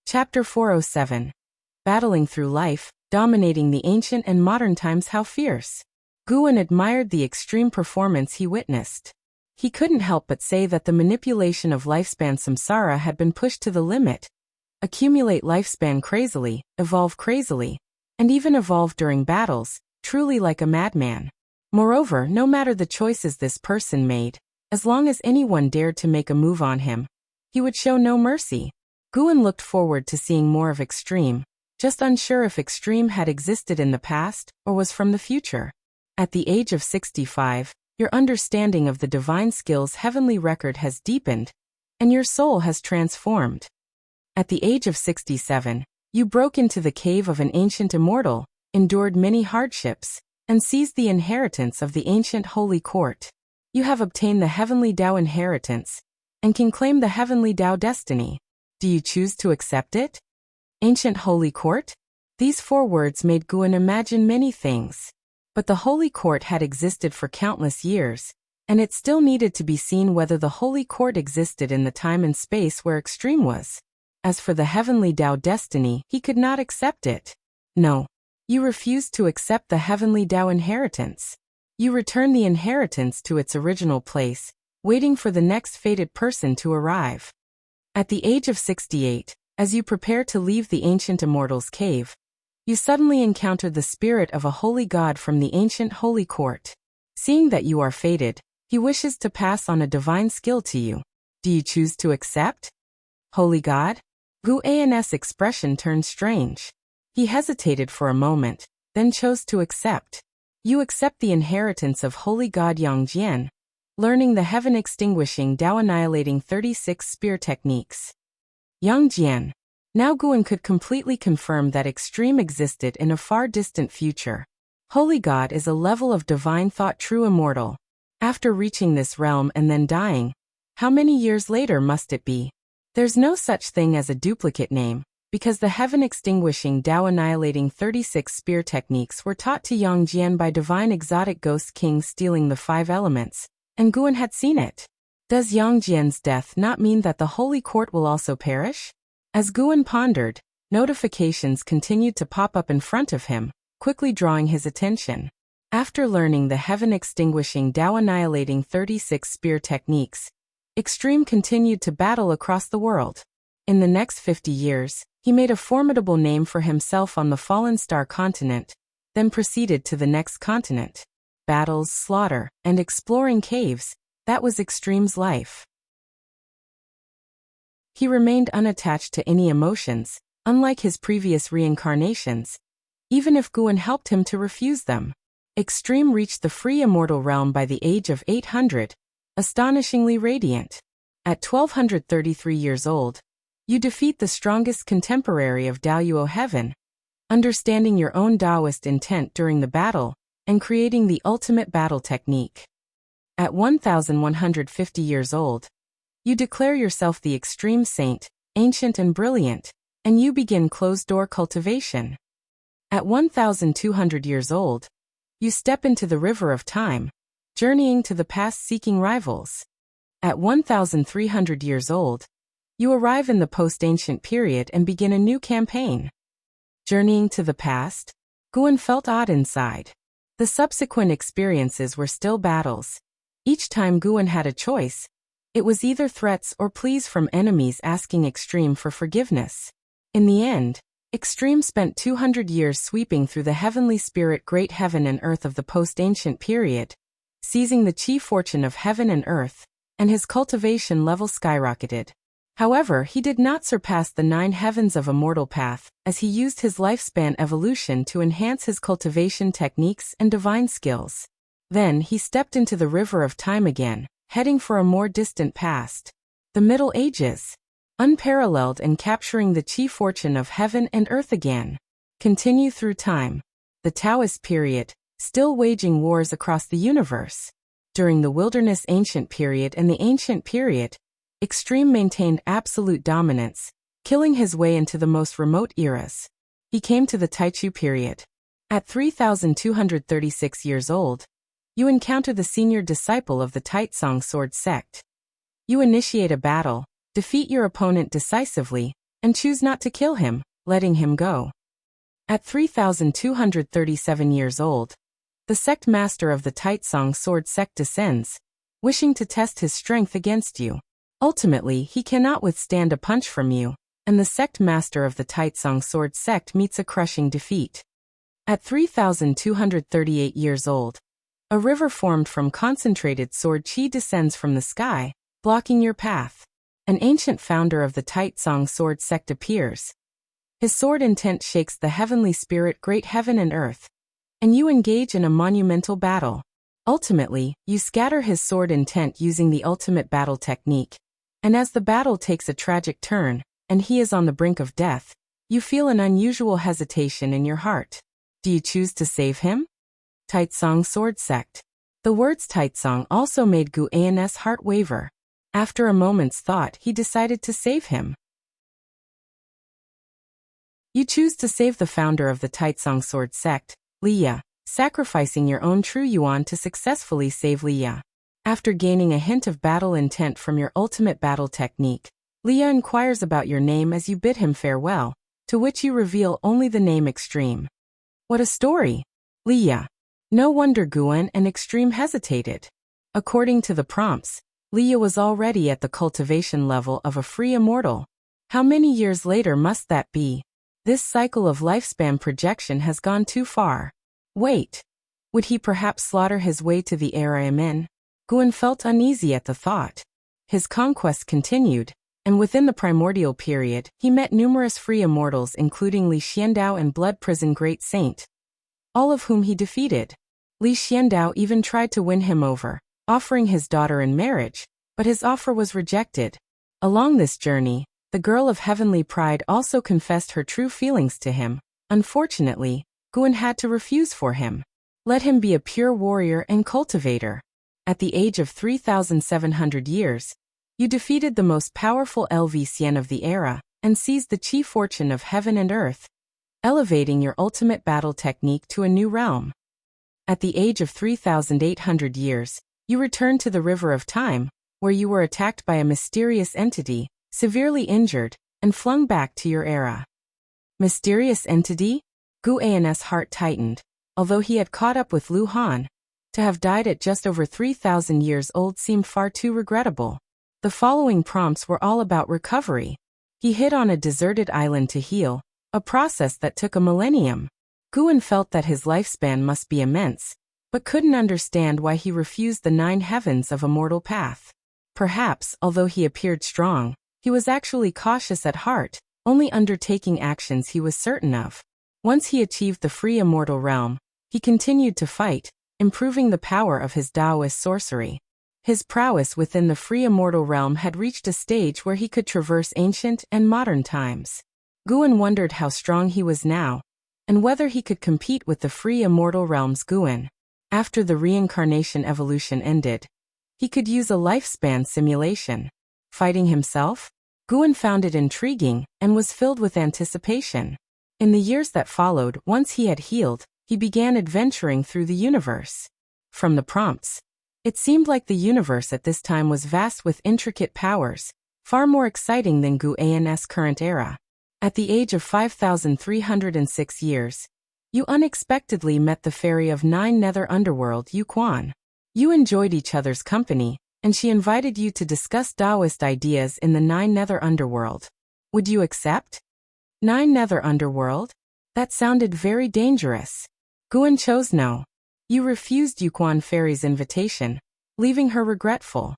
S1: Chapter 407. Battling through life, dominating the ancient and modern times. How fierce! Guan admired the extreme performance he witnessed. He couldn't help but say that the manipulation of lifespan samsara had been pushed to the limit. Accumulate lifespan crazily, evolve crazily, and even evolve during battles, truly like a madman. Moreover, no matter the choices this person made, as long as anyone dared to make a move on him, he would show no mercy. Guan looked forward to seeing more of Extreme, just unsure if Extreme had existed in the past or was from the future. At the age of 65, your understanding of the divine skill's heavenly record has deepened, and your soul has transformed. At the age of 67, you broke into the cave of an ancient immortal, endured many hardships, and seized the inheritance of the ancient holy court. You have obtained the heavenly Tao inheritance, and can claim the heavenly Tao destiny. Do you choose to accept it? Ancient holy court? These 4 words made Guan imagine many things. But the holy court had existed for countless years, and it still needed to be seen whether the holy court existed in the time and space where Extreme was. As for the heavenly Tao destiny, he could not accept it. No. You refused to accept the heavenly Tao inheritance. You return the inheritance to its original place, waiting for the next fated person to arrive. At the age of 68, as you prepare to leave the ancient immortal's cave, you suddenly encounter the spirit of a holy god from the ancient holy court. Seeing that you are fated, he wishes to pass on a divine skill to you. Do you choose to accept? Holy god? Guan's expression turned strange. He hesitated for a moment, then chose to accept. You accept the inheritance of holy god Yangjian, learning the heaven-extinguishing Tao-annihilating 36 spear techniques. Yangjian. Now Guan could completely confirm that Extreme existed in a far distant future. Holy God is a level of divine thought true immortal. After reaching this realm and then dying, how many years later must it be? There's no such thing as a duplicate name, because the heaven-extinguishing Tao-annihilating 36 spear techniques were taught to Yangjian by divine exotic ghost kings stealing the 5 elements, and Guan had seen it. Does Yangjian's death not mean that the holy court will also perish? As Guan pondered, notifications continued to pop up in front of him, quickly drawing his attention. After learning the heaven-extinguishing Tao-annihilating 36 spear techniques, Extreme continued to battle across the world. In the next 50 years, he made a formidable name for himself on the Fallen Star continent, then proceeded to the next continent. Battles, slaughter, and exploring caves, that was Extreme's life. He remained unattached to any emotions, unlike his previous reincarnations, even if Guan helped him to refuse them. Extreme reached the free immortal realm by the age of 800, astonishingly radiant. At 1233 years old, you defeat the strongest contemporary of Daoyuo Heaven, understanding your own Taoist intent during the battle, and creating the ultimate battle technique. At 1150 years old, you declare yourself the Extreme Saint, ancient and brilliant, and you begin closed-door cultivation. At 1200 years old, you step into the river of time, journeying to the past seeking rivals. At 1300 years old, you arrive in the post-ancient period and begin a new campaign. Journeying to the past, Guan felt odd inside. The subsequent experiences were still battles. Each time Guan had a choice, it was either threats or pleas from enemies asking Extreme for forgiveness. In the end, Extreme spent 200 years sweeping through the heavenly spirit great heaven and earth of the post-ancient period, seizing the chi fortune of heaven and earth, and his cultivation level skyrocketed. However, he did not surpass the 9 heavens of immortal path, as he used his lifespan evolution to enhance his cultivation techniques and divine skills. Then he stepped into the river of time again, heading for a more distant past. The Middle Ages. Unparalleled and capturing the chi fortune of heaven and earth again. Continue through time. The Taoist period, still waging wars across the universe. During the Wilderness Ancient period and the Ancient period, Extreme maintained absolute dominance, killing his way into the most remote eras. He came to the Taichu period. At 3236 years old, you encounter the senior disciple of the Taitsong sword sect. You initiate a battle, defeat your opponent decisively, and choose not to kill him, letting him go. At 3237 years old, the sect master of the Taitsong sword sect descends, wishing to test his strength against you. Ultimately, he cannot withstand a punch from you, and the sect master of the Taitsong sword sect meets a crushing defeat. At 3238 years old, a river formed from concentrated sword chi descends from the sky, blocking your path. an ancient founder of the Taitsong sword sect appears. His sword intent shakes the heavenly spirit, great heaven and earth, and you engage in a monumental battle. Ultimately, you scatter his sword intent using the ultimate battle technique, and as the battle takes a tragic turn, and he is on the brink of death, you feel an unusual hesitation in your heart. Do you choose to save him? Taitsong sword sect. The words Taitsong also made Gu An's heart waver. After a moment's thought, he decided to save him. You choose to save the founder of the Taitsong sword sect, Liya, sacrificing your own true yuan to successfully save Liya. After gaining a hint of battle intent from your ultimate battle technique, Liya inquires about your name as you bid him farewell, to which you reveal only the name Extreme. What a story! Liya. No wonder Guan and Extreme hesitated. According to the prompts, Liya was already at the cultivation level of a free immortal. How many years later must that be? This cycle of lifespan projection has gone too far. Wait. Would he perhaps slaughter his way to the era I'm in? Guan felt uneasy at the thought. His conquest continued, and within the primordial period, he met numerous free immortals including Li Xiandao and Blood Prison Great Saint, all of whom he defeated. Li Xiandao even tried to win him over, offering his daughter in marriage, but his offer was rejected. Along this journey, the girl of heavenly pride also confessed her true feelings to him. Unfortunately, Guan had to refuse for him. Let him be a pure warrior and cultivator. At the age of 3,700 years, you defeated the most powerful LV of the era, and seized the chief fortune of heaven and earth, elevating your ultimate battle technique to a new realm. At the age of 3,800 years, you returned to the River of Time, where you were attacked by a mysterious entity, severely injured, and flung back to your era. Mysterious entity? Gu An's heart tightened. Although he had caught up with Lu Han, to have died at just over 3,000 years old seemed far too regrettable. The following prompts were all about recovery. He hid on a deserted island to heal, a process that took a millennium. Guan felt that his lifespan must be immense, but couldn't understand why he refused the 9 heavens of a mortal path. Perhaps, although he appeared strong, he was actually cautious at heart, only undertaking actions he was certain of. Once he achieved the free immortal realm, he continued to fight, improving the power of his Taoist sorcery. His prowess within the free immortal realm had reached a stage where he could traverse ancient and modern times. Guan wondered how strong he was now, and whether he could compete with the free immortal realm's Guan. After the reincarnation evolution ended, he could use a lifespan simulation. Fighting himself? Guan found it intriguing and was filled with anticipation. In the years that followed, once he had healed, he began adventuring through the universe. From the prompts, it seemed like the universe at this time was vast with intricate powers, far more exciting than Gu An's current era. At the age of 5,306 years, you unexpectedly met the fairy of 9 Nether Underworld, Yu Quan. You enjoyed each other's company, and she invited you to discuss Taoist ideas in the 9 Nether Underworld. Would you accept? 9 Nether Underworld? That sounded very dangerous. Guan chose no. You refused Yu Quan Fairy's invitation, leaving her regretful.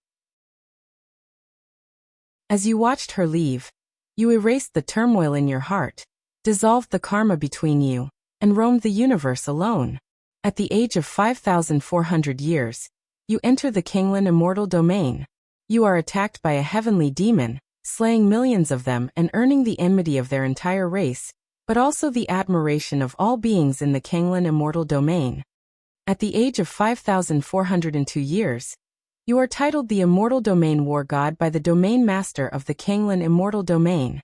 S1: As you watched her leave, you erased the turmoil in your heart, dissolved the karma between you, and roamed the universe alone. At the age of 5,400 years, you enter the Kanglan immortal domain. You are attacked by a heavenly demon, slaying millions of them and earning the enmity of their entire race, but also the admiration of all beings in the Kanglan immortal domain. At the age of 5,402 years, you are titled the Immortal Domain War God by the Domain Master of the Kanglan Immortal Domain.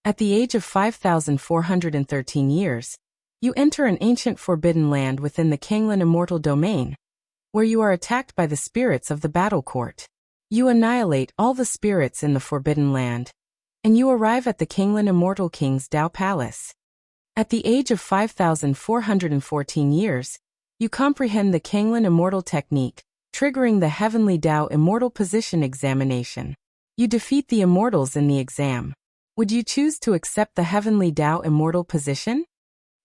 S1: At the age of 5,413 years, you enter an ancient forbidden land within the Kanglan Immortal Domain, where you are attacked by the spirits of the battle court. You annihilate all the spirits in the forbidden land, and you arrive at the Kanglan Immortal King's Tao Palace. At the age of 5,414 years, you comprehend the Kanglan Immortal Technique, triggering the Heavenly Tao Immortal Position Examination. You defeat the immortals in the exam. Would you choose to accept the Heavenly Tao Immortal Position?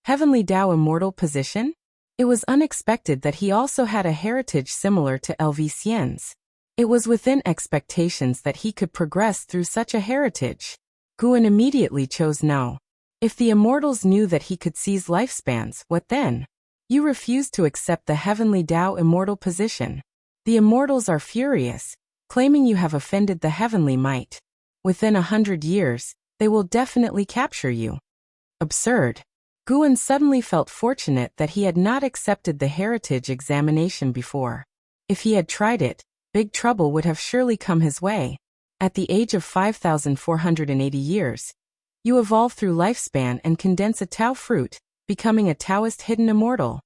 S1: Heavenly Tao Immortal Position? It was unexpected that he also had a heritage similar to LV Xian's. It was within expectations that he could progress through such a heritage. Guan immediately chose no. If the immortals knew that he could seize lifespans, what then? You refuse to accept the heavenly Tao immortal position. The immortals are furious, claiming you have offended the heavenly might. Within 100 years, they will definitely capture you. Absurd. Guan suddenly felt fortunate that he had not accepted the heritage examination before. If he had tried it, big trouble would have surely come his way. At the age of 5,480 years, you evolve through lifespan and condense a Tao fruit, becoming a Taoist hidden immortal.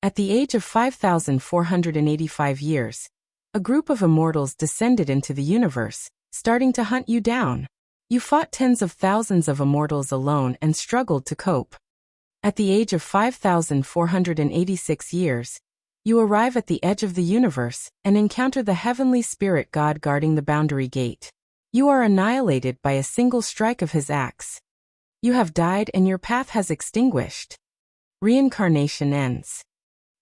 S1: At the age of 5,485 years, a group of immortals descended into the universe, starting to hunt you down. You fought tens of thousands of immortals alone and struggled to cope. At the age of 5,486 years, you arrive at the edge of the universe and encounter the heavenly spirit god guarding the boundary gate. You are annihilated by a single strike of his axe. You have died and your path has extinguished. Reincarnation ends.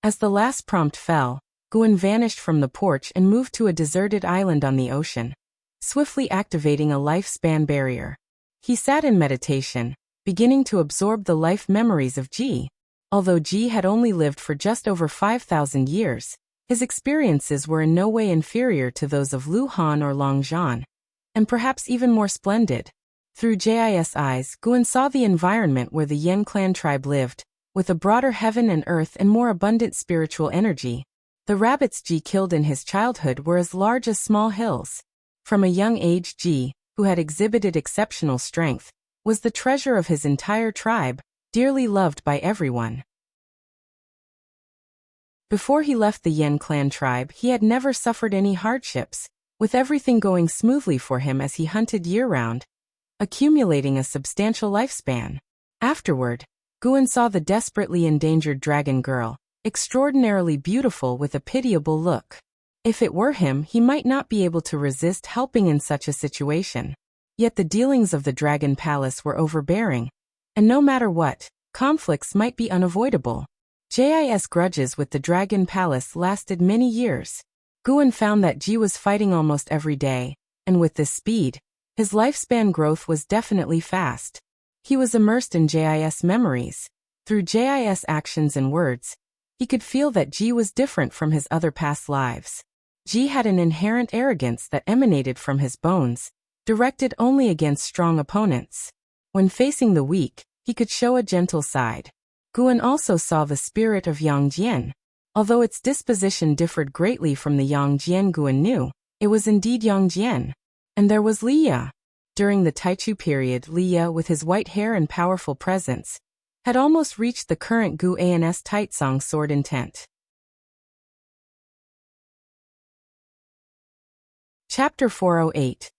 S1: As the last prompt fell, Guan vanished from the porch and moved to a deserted island on the ocean, swiftly activating a lifespan barrier. He sat in meditation, beginning to absorb the life memories of Ji. Although Ji had only lived for just over 5,000 years, his experiences were in no way inferior to those of Lu Han or Long Zhan, and perhaps even more splendid. Through Jis eyes, Guan saw the environment where the Yen clan tribe lived, with a broader heaven and earth and more abundant spiritual energy. The rabbits Ji killed in his childhood were as large as small hills. From a young age, Ji, who had exhibited exceptional strength, was the treasure of his entire tribe, dearly loved by everyone. Before he left the Yen clan tribe, he had never suffered any hardships, with everything going smoothly for him as he hunted year-round, accumulating a substantial lifespan. Afterward, Guan saw the desperately endangered dragon girl, extraordinarily beautiful with a pitiable look. If it were him, he might not be able to resist helping in such a situation. Yet the dealings of the Dragon Palace were overbearing, and no matter what, conflicts might be unavoidable. Jis grudges with the Dragon Palace lasted many years. Guan found that Ji was fighting almost every day, and with this speed, his lifespan growth was definitely fast. He was immersed in Jis memories. Through Jis actions and words, he could feel that Ji was different from his other past lives. Ji had an inherent arrogance that emanated from his bones, directed only against strong opponents. When facing the weak, he could show a gentle side. Guan also saw the spirit of Yang Jian. Although its disposition differed greatly from the Yang Jian Guan knew, it was indeed Yang Jian. And there was Liya. During the Taichu period, Liya, with his white hair and powerful presence, had almost reached the current Gu An's Taitsong sword intent. Chapter 408.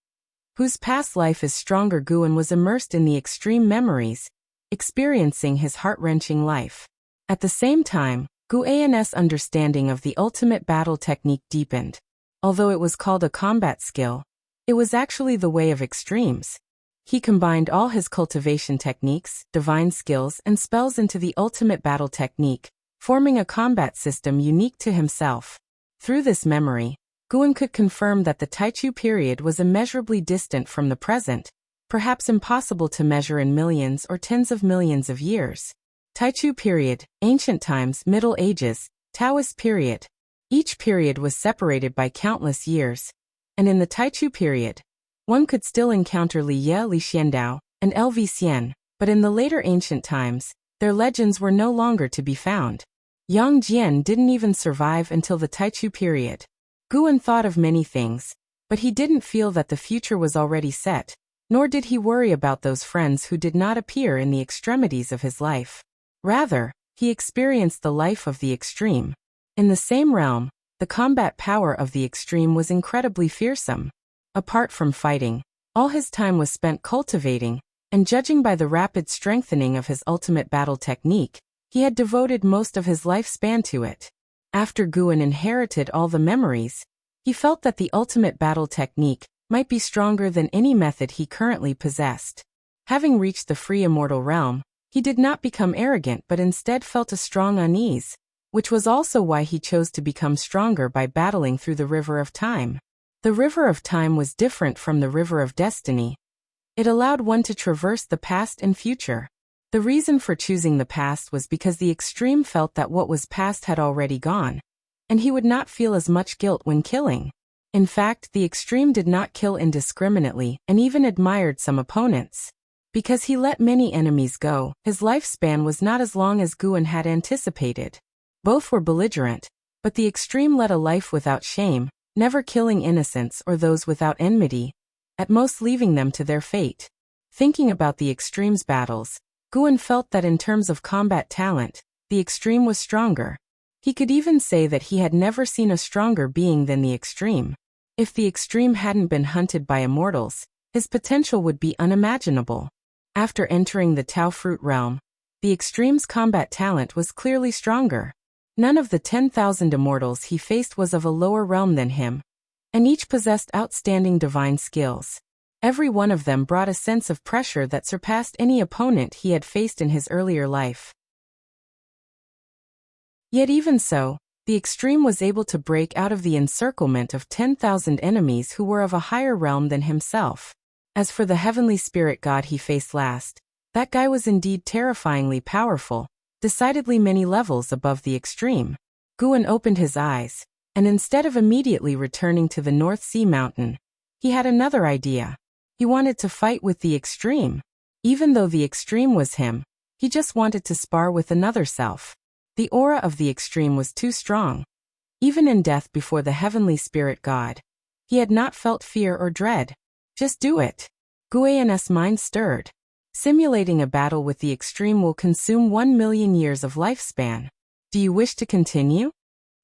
S1: Whose past life is stronger? Guan was immersed in the extreme memories, experiencing his heart-wrenching life. At the same time, Gu An's understanding of the ultimate battle technique deepened. Although it was called a combat skill, it was actually the way of extremes. He combined all his cultivation techniques, divine skills, and spells into the ultimate battle technique, forming a combat system unique to himself. Through this memory, Guan could confirm that the Taichu period was immeasurably distant from the present, perhaps impossible to measure in millions or tens of millions of years. Taichu period, ancient times, Middle Ages, Taoist period. Each period was separated by countless years, and in the Taichu period, one could still encounter Li Ye, Li Xiandao, and Lv Xian, but in the later ancient times, their legends were no longer to be found. Yang Jian didn't even survive until the Taichu period. Guan thought of many things, but he didn't feel that the future was already set, nor did he worry about those friends who did not appear in the extremities of his life. Rather, he experienced the life of the extreme. In the same realm, the combat power of the extreme was incredibly fearsome. Apart from fighting, all his time was spent cultivating, and judging by the rapid strengthening of his ultimate battle technique, he had devoted most of his lifespan to it. After Guan inherited all the memories, he felt that the ultimate battle technique might be stronger than any method he currently possessed. Having reached the free immortal realm, he did not become arrogant but instead felt a strong unease, which was also why he chose to become stronger by battling through the river of time. The river of time was different from the river of destiny. It allowed one to traverse the past and future. The reason for choosing the past was because the extreme felt that what was past had already gone, and he would not feel as much guilt when killing. In fact, the extreme did not kill indiscriminately and even admired some opponents. Because he let many enemies go, his lifespan was not as long as Guan had anticipated. Both were belligerent, but the extreme led a life without shame, never killing innocents or those without enmity, at most leaving them to their fate. Thinking about the extreme's battles, Guan felt that in terms of combat talent, the extreme was stronger. He could even say that he had never seen a stronger being than the extreme. If the extreme hadn't been hunted by immortals, his potential would be unimaginable. After entering the Tao Fruit realm, the extreme's combat talent was clearly stronger. None of the 10,000 immortals he faced was of a lower realm than him, and each possessed outstanding divine skills. Every one of them brought a sense of pressure that surpassed any opponent he had faced in his earlier life. Yet even so, the extreme was able to break out of the encirclement of 10,000 enemies who were of a higher realm than himself. As for the heavenly spirit god he faced last, that guy was indeed terrifyingly powerful, decidedly many levels above the extreme. Guan opened his eyes, and instead of immediately returning to the North Sea Mountain, he had another idea. He wanted to fight with the extreme. Even though the extreme was him, he just wanted to spar with another self. The aura of the extreme was too strong. Even in death before the heavenly spirit god, he had not felt fear or dread. Just do it. Guan's mind stirred. Simulating a battle with the extreme will consume 1 million years of lifespan. Do you wish to continue?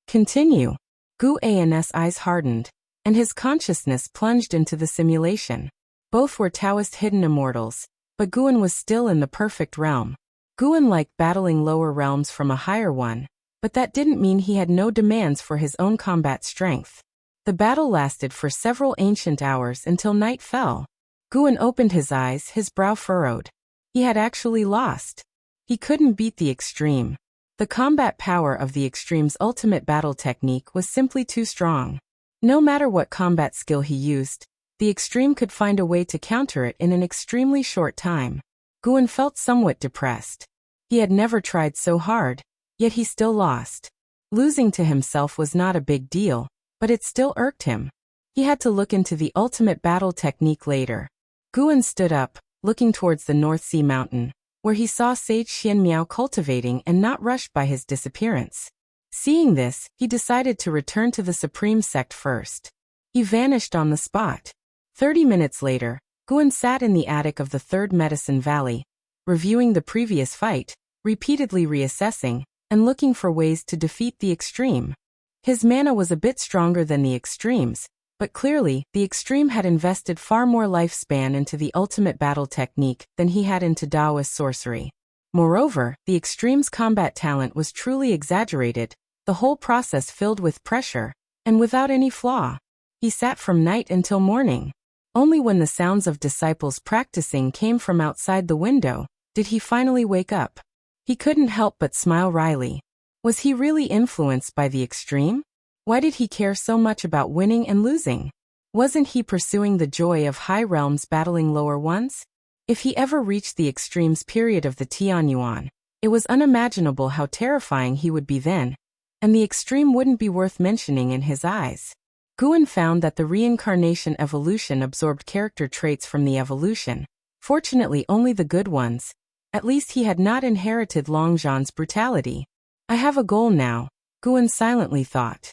S1: Continue. Guan's eyes hardened, and his consciousness plunged into the simulation. Both were Taoist hidden immortals, but Guan was still in the perfect realm. Guan liked battling lower realms from a higher one, but that didn't mean he had no demands for his own combat strength. The battle lasted for several ancient hours until night fell. Guan opened his eyes, his brow furrowed. He had actually lost. He couldn't beat the extreme. The combat power of the extreme's ultimate battle technique was simply too strong. No matter what combat skill he used, the extreme could find a way to counter it in an extremely short time. Guan felt somewhat depressed. He had never tried so hard, yet he still lost. Losing to himself was not a big deal, but it still irked him. He had to look into the ultimate battle technique later. Guan stood up, looking towards the North Sea Mountain, where he saw Sage Xianmiao cultivating and not rushed by his disappearance. Seeing this, he decided to return to the Supreme Sect first. He vanished on the spot. 30 minutes later, Guan sat in the attic of the Third Medicine Valley, reviewing the previous fight, repeatedly reassessing, and looking for ways to defeat the extreme. His mana was a bit stronger than the extreme's, but clearly, the extreme had invested far more lifespan into the ultimate battle technique than he had into Taoist sorcery. Moreover, the extreme's combat talent was truly exaggerated, the whole process filled with pressure, and without any flaw. He sat from night until morning. Only when the sounds of disciples practicing came from outside the window did he finally wake up. He couldn't help but smile wryly. Was he really influenced by the extreme? Why did he care so much about winning and losing? Wasn't he pursuing the joy of high realms battling lower ones? If he ever reached the extreme's period of the Tianyuan, it was unimaginable how terrifying he would be then, and the extreme wouldn't be worth mentioning in his eyes. Guan found that the reincarnation evolution absorbed character traits from the evolution, fortunately only the good ones. At least he had not inherited Longzhan's brutality. I have a goal now, Guan silently thought.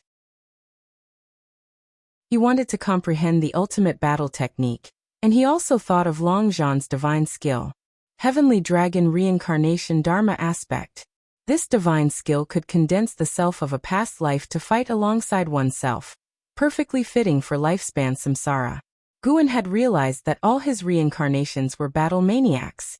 S1: He wanted to comprehend the ultimate battle technique, and he also thought of Longzhan's divine skill. Heavenly Dragon Reincarnation Dharma Aspect. This divine skill could condense the self of a past life to fight alongside oneself, perfectly fitting for lifespan samsara. Guan had realized that all his reincarnations were battle maniacs.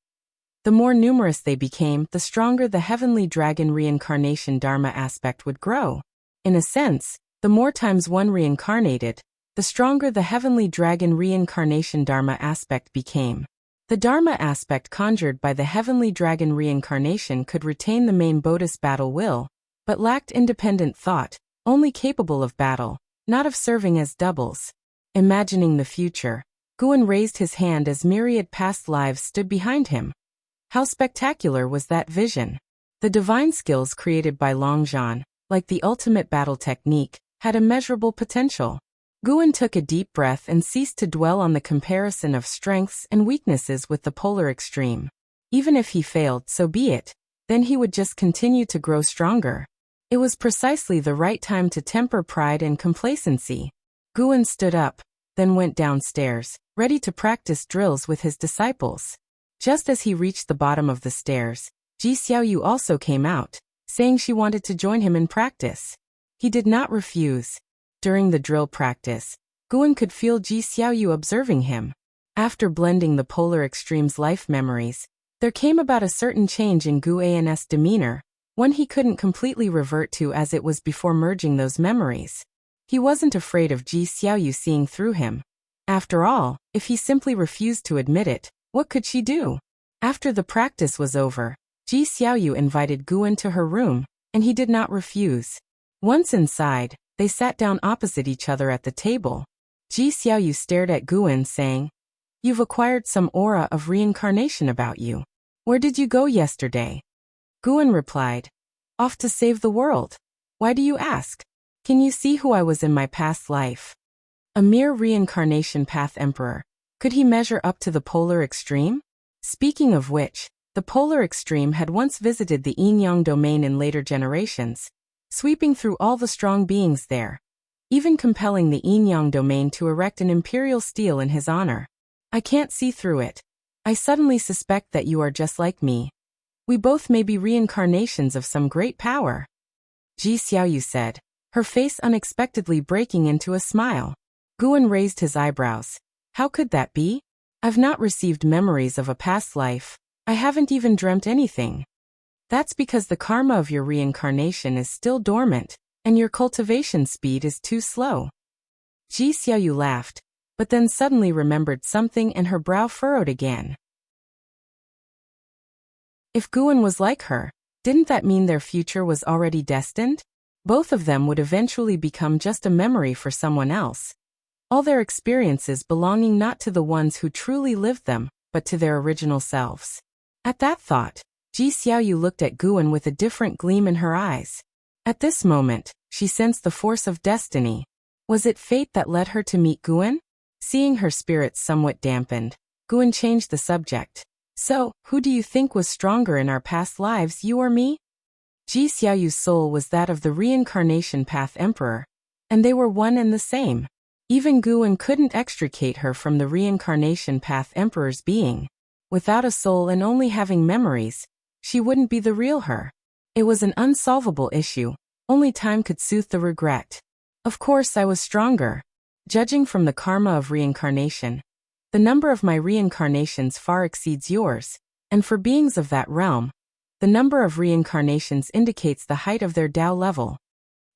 S1: The more numerous they became, the stronger the Heavenly Dragon Reincarnation Dharma Aspect would grow. In a sense, the more times one reincarnated, the stronger the Heavenly Dragon Reincarnation Dharma Aspect became. The Dharma aspect conjured by the Heavenly Dragon reincarnation could retain the main Bodhis battle will, but lacked independent thought, only capable of battle, not of serving as doubles. Imagining the future, Guan raised his hand as myriad past lives stood behind him. How spectacular was that vision! The divine skills created by Longzhan, like the ultimate battle technique, had immeasurable potential. Guan took a deep breath and ceased to dwell on the comparison of strengths and weaknesses with the polar extreme. Even if he failed, so be it. Then he would just continue to grow stronger. It was precisely the right time to temper pride and complacency. Guan stood up, then went downstairs, ready to practice drills with his disciples. Just as he reached the bottom of the stairs, Ji Xiaoyu also came out, saying she wanted to join him in practice. He did not refuse. During the drill practice, Guan could feel Ji Xiaoyu observing him. After blending the polar extreme's life memories, there came about a certain change in Guan's demeanor, one he couldn't completely revert to as it was before merging those memories. He wasn't afraid of Ji Xiaoyu seeing through him. After all, if he simply refused to admit it, what could she do? After the practice was over, Ji Xiaoyu invited Guan to her room, and he did not refuse. Once inside, they sat down opposite each other at the table. Ji Xiaoyu stared at Guan, saying, "You've acquired some aura of reincarnation about you. Where did you go yesterday?" Guan replied, "Off to save the world. Why do you ask? Can you see who I was in my past life? A mere reincarnation path emperor. Could he measure up to the polar extreme?" Speaking of which, the polar extreme had once visited the yin-yang domain in later generations, sweeping through all the strong beings there, even compelling the yin-yang domain to erect an imperial stele in his honor. "I can't see through it. I suddenly suspect that you are just like me. We both may be reincarnations of some great power," Ji Xiaoyu said, her face unexpectedly breaking into a smile. Guan raised his eyebrows. "How could that be? I've not received memories of a past life. I haven't even dreamt anything." "That's because the karma of your reincarnation is still dormant, and your cultivation speed is too slow." Ji Xiaoyu laughed, but then suddenly remembered something and her brow furrowed again. If Guan was like her, didn't that mean their future was already destined? Both of them would eventually become just a memory for someone else. All their experiences belonging not to the ones who truly lived them, but to their original selves. At that thought, Ji Xiaoyu looked at Guan with a different gleam in her eyes. At this moment, she sensed the force of destiny. Was it fate that led her to meet Guan? Seeing her spirits somewhat dampened, Guan changed the subject. "So, who do you think was stronger in our past lives, you or me?" Ji Xiaoyu's soul was that of the reincarnation path emperor, and they were one and the same. Even Guan couldn't extricate her from the reincarnation path emperor's being. Without a soul and only having memories, she wouldn't be the real her. It was an unsolvable issue. Only time could soothe the regret. Of course I was stronger. Judging from the karma of reincarnation, the number of my reincarnations far exceeds yours, and for beings of that realm, the number of reincarnations indicates the height of their Tao level.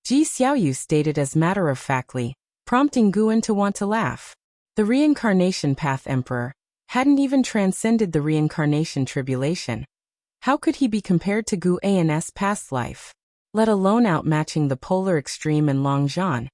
S1: Ji Xiaoyu stated as matter-of-factly, prompting Guan to want to laugh. The reincarnation path emperor hadn't even transcended the reincarnation tribulation. How could he be compared to Guan's past life, let alone outmatching the polar extreme and Longzhan?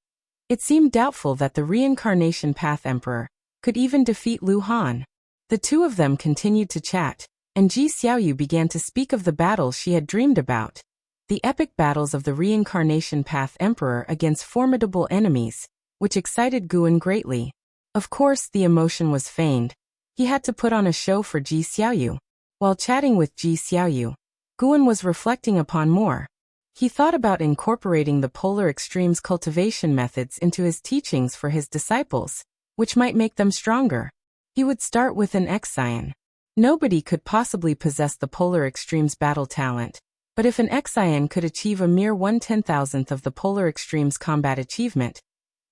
S1: It seemed doubtful that the reincarnation path emperor could even defeat Lu Han. The two of them continued to chat, and Ji Xiaoyu began to speak of the battles she had dreamed about. The epic battles of the reincarnation path emperor against formidable enemies, which excited Guan greatly. Of course, the emotion was feigned. He had to put on a show for Ji Xiaoyu. While chatting with Ji Xiaoyu, Guan was reflecting upon more. He thought about incorporating the polar extreme's cultivation methods into his teachings for his disciples, which might make them stronger. He would start with an Xian. Nobody could possibly possess the polar extreme's battle talent, but if an Xian could achieve a mere 1/10,000th of the polar extreme's combat achievement,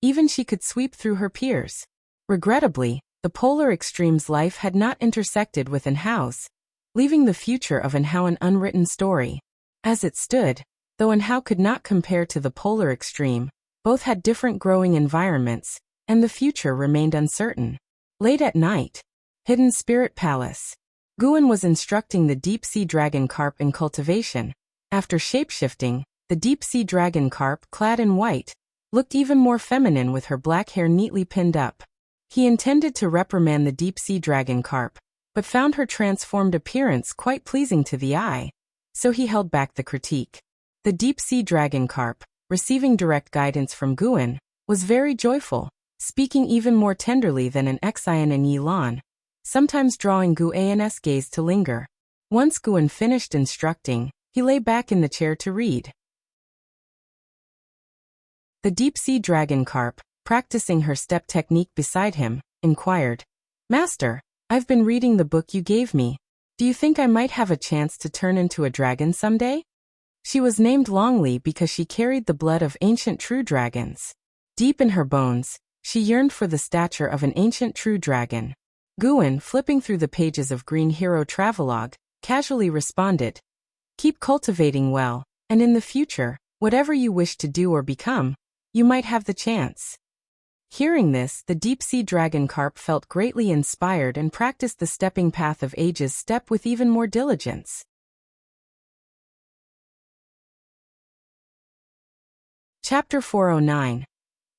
S1: even she could sweep through her peers. Regrettably, the polar extreme's life had not intersected with Enhao's, leaving the future of Enhao an unwritten story. As it stood, though Enhao could not compare to the polar extreme, both had different growing environments, and the future remained uncertain. Late at night, Hidden Spirit Palace. Guan was instructing the deep-sea dragon carp in cultivation. After shapeshifting, the deep-sea dragon carp, clad in white, looked even more feminine with her black hair neatly pinned up. He intended to reprimand the deep-sea dragon carp, but found her transformed appearance quite pleasing to the eye, so he held back the critique. The deep-sea dragon carp, receiving direct guidance from Guan, was very joyful, speaking even more tenderly than an Xian and Yilan, sometimes drawing Guan's gaze to linger. Once Guan finished instructing, he lay back in the chair to read. The deep-sea dragon carp, practicing her step technique beside him, inquired, "Master, I've been reading the book you gave me. Do you think I might have a chance to turn into a dragon someday?" She was named Longli because she carried the blood of ancient true dragons. Deep in her bones, she yearned for the stature of an ancient true dragon. Guan, flipping through the pages of Green Hero Travelogue, casually responded, "Keep cultivating well, and in the future, whatever you wish to do or become, you might have the chance." Hearing this, the deep-sea dragon carp felt greatly inspired and practiced the stepping path of age's step with even more diligence. Chapter 409.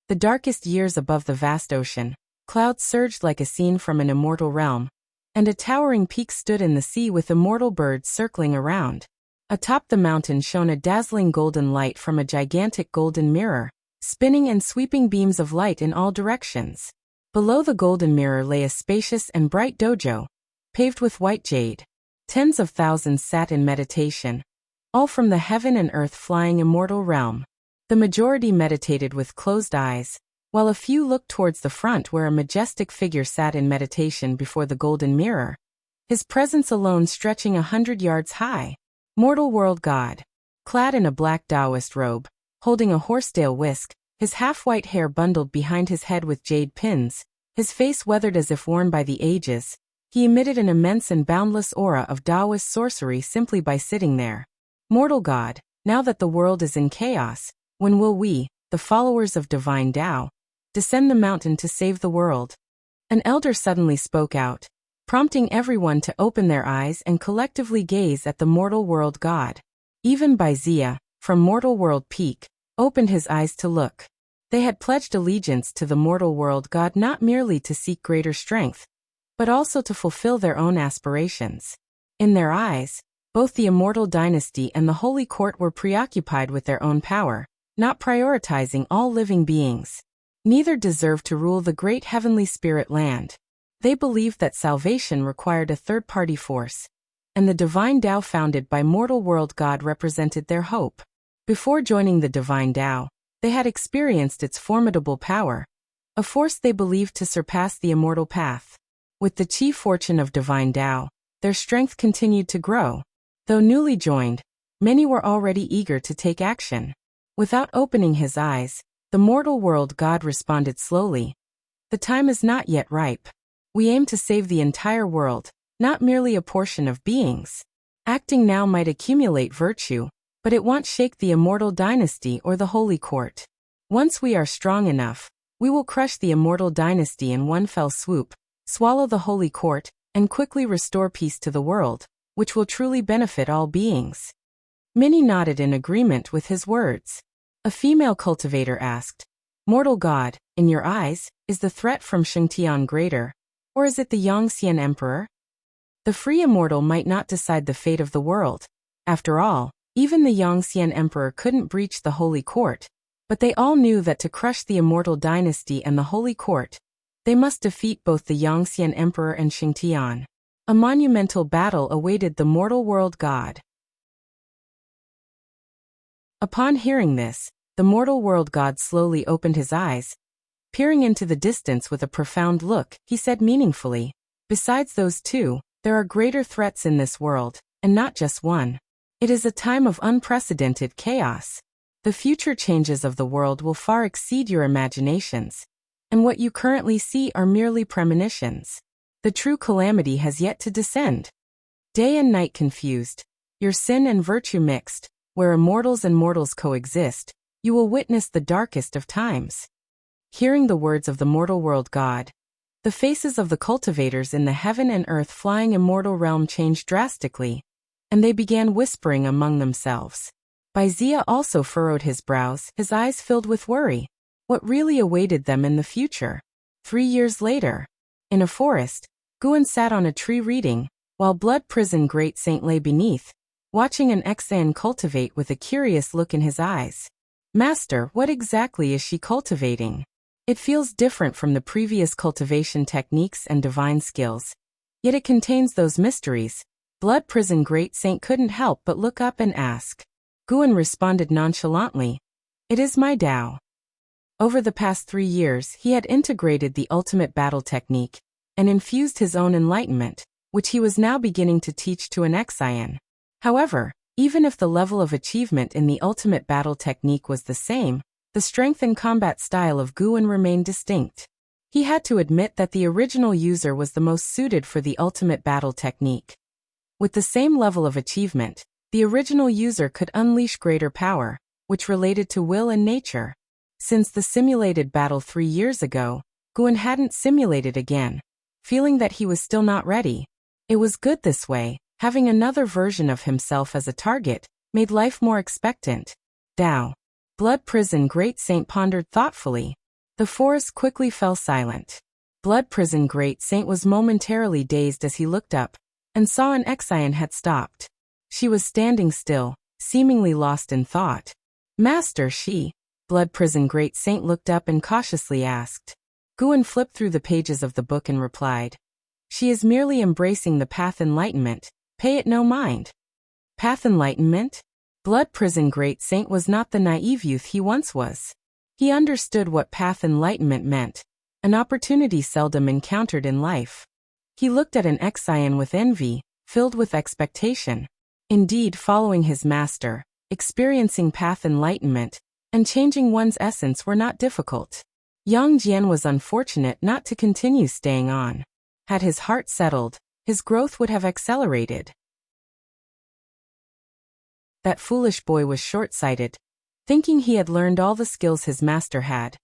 S1: The darkest years above the vast ocean, clouds surged like a scene from an immortal realm, and a towering peak stood in the sea with immortal birds circling around. Atop the mountain shone a dazzling golden light from a gigantic golden mirror, spinning and sweeping beams of light in all directions. Below the golden mirror lay a spacious and bright dojo, paved with white jade. Tens of thousands sat in meditation, all from the heaven and earth flying immortal realm. The majority meditated with closed eyes, while a few looked towards the front where a majestic figure sat in meditation before the golden mirror, his presence alone stretching 100 yards high. Mortal world god, clad in a black Taoist robe, holding a horsetail whisk, his half-white hair bundled behind his head with jade pins, his face weathered as if worn by the ages, he emitted an immense and boundless aura of Taoist sorcery simply by sitting there. Mortal god, now that the world is in chaos, when will we, the followers of divine Tao, descend the mountain to save the world? An elder suddenly spoke out, prompting everyone to open their eyes and collectively gaze at the mortal world god. Even Baizia, from Mortal World Peak, opened his eyes to look. They had pledged allegiance to the mortal world god not merely to seek greater strength, but also to fulfill their own aspirations. In their eyes, both the immortal dynasty and the holy court were preoccupied with their own power, not prioritizing all living beings. Neither deserved to rule the great heavenly spirit land. They believed that salvation required a third-party force, and the divine Tao founded by mortal world god represented their hope. Before joining the divine Tao, they had experienced its formidable power, a force they believed to surpass the immortal path. With the chief fortune of divine Tao, their strength continued to grow. Though newly joined, many were already eager to take action. Without opening his eyes, the mortal world god responded slowly, "The time is not yet ripe. We aim to save the entire world, not merely a portion of beings. Acting now might accumulate virtue, but it won't shake the immortal dynasty or the holy court. Once we are strong enough, we will crush the immortal dynasty in one fell swoop, swallow the holy court, and quickly restore peace to the world, which will truly benefit all beings." Many nodded in agreement with his words. A female cultivator asked, "Mortal god, in your eyes, is the threat from Shengtian greater, or is it the Yangxian emperor?" The free immortal might not decide the fate of the world. After all, even the Yangxian emperor couldn't breach the holy court, but they all knew that to crush the immortal dynasty and the holy court, they must defeat both the Yangxian emperor and Shengtian. A monumental battle awaited the mortal world god. Upon hearing this, the mortal world god slowly opened his eyes. Peering into the distance with a profound look, he said meaningfully, "Besides those two, there are greater threats in this world, and not just one. It is a time of unprecedented chaos. The future changes of the world will far exceed your imaginations, and what you currently see are merely premonitions. The true calamity has yet to descend. Day and night confused, your sin and virtue mixed, where immortals and mortals coexist, you will witness the darkest of times." Hearing the words of the mortal world god, the faces of the cultivators in the heaven and earth flying immortal realm changed drastically, and they began whispering among themselves. Baizia also furrowed his brows, his eyes filled with worry. What really awaited them in the future? 3 years later. In a forest, Guan sat on a tree reading, while Blood Prison Great Saint lay beneath, watching an Exan cultivate with a curious look in his eyes. Master, what exactly is she cultivating? It feels different from the previous cultivation techniques and divine skills. Yet it contains those mysteries. Blood Prison Great Saint couldn't help but look up and ask. Guan responded nonchalantly. It is my Tao. Over the past 3 years, he had integrated the ultimate battle technique and infused his own enlightenment, which he was now beginning to teach to an Xian. However, even if the level of achievement in the ultimate battle technique was the same, the strength and combat style of Guan remained distinct. He had to admit that the original user was the most suited for the ultimate battle technique. With the same level of achievement, the original user could unleash greater power, which related to will and nature. Since the simulated battle 3 years ago, Guan hadn't simulated again, feeling that he was still not ready. It was good this way. Having another version of himself as a target made life more expectant. Tao. Blood Prison Great Saint pondered thoughtfully. The forest quickly fell silent. Blood Prison Great Saint was momentarily dazed as he looked up and saw an Xian had stopped. She was standing still, seemingly lost in thought. Master, she. Blood Prison Great Saint looked up and cautiously asked. Guan flipped through the pages of the book and replied. She is merely embracing the path enlightenment. Pay it no mind. Path enlightenment? Blood Prison Great Saint was not the naive youth he once was. He understood what path enlightenment meant, an opportunity seldom encountered in life. He looked at an Xian with envy, filled with expectation. Indeed, following his master, experiencing path enlightenment, and changing one's essence were not difficult. Yang Jian was unfortunate not to continue staying on. Had his heart settled, his growth would have accelerated. That foolish boy was short-sighted, thinking he had learned all the skills his master had,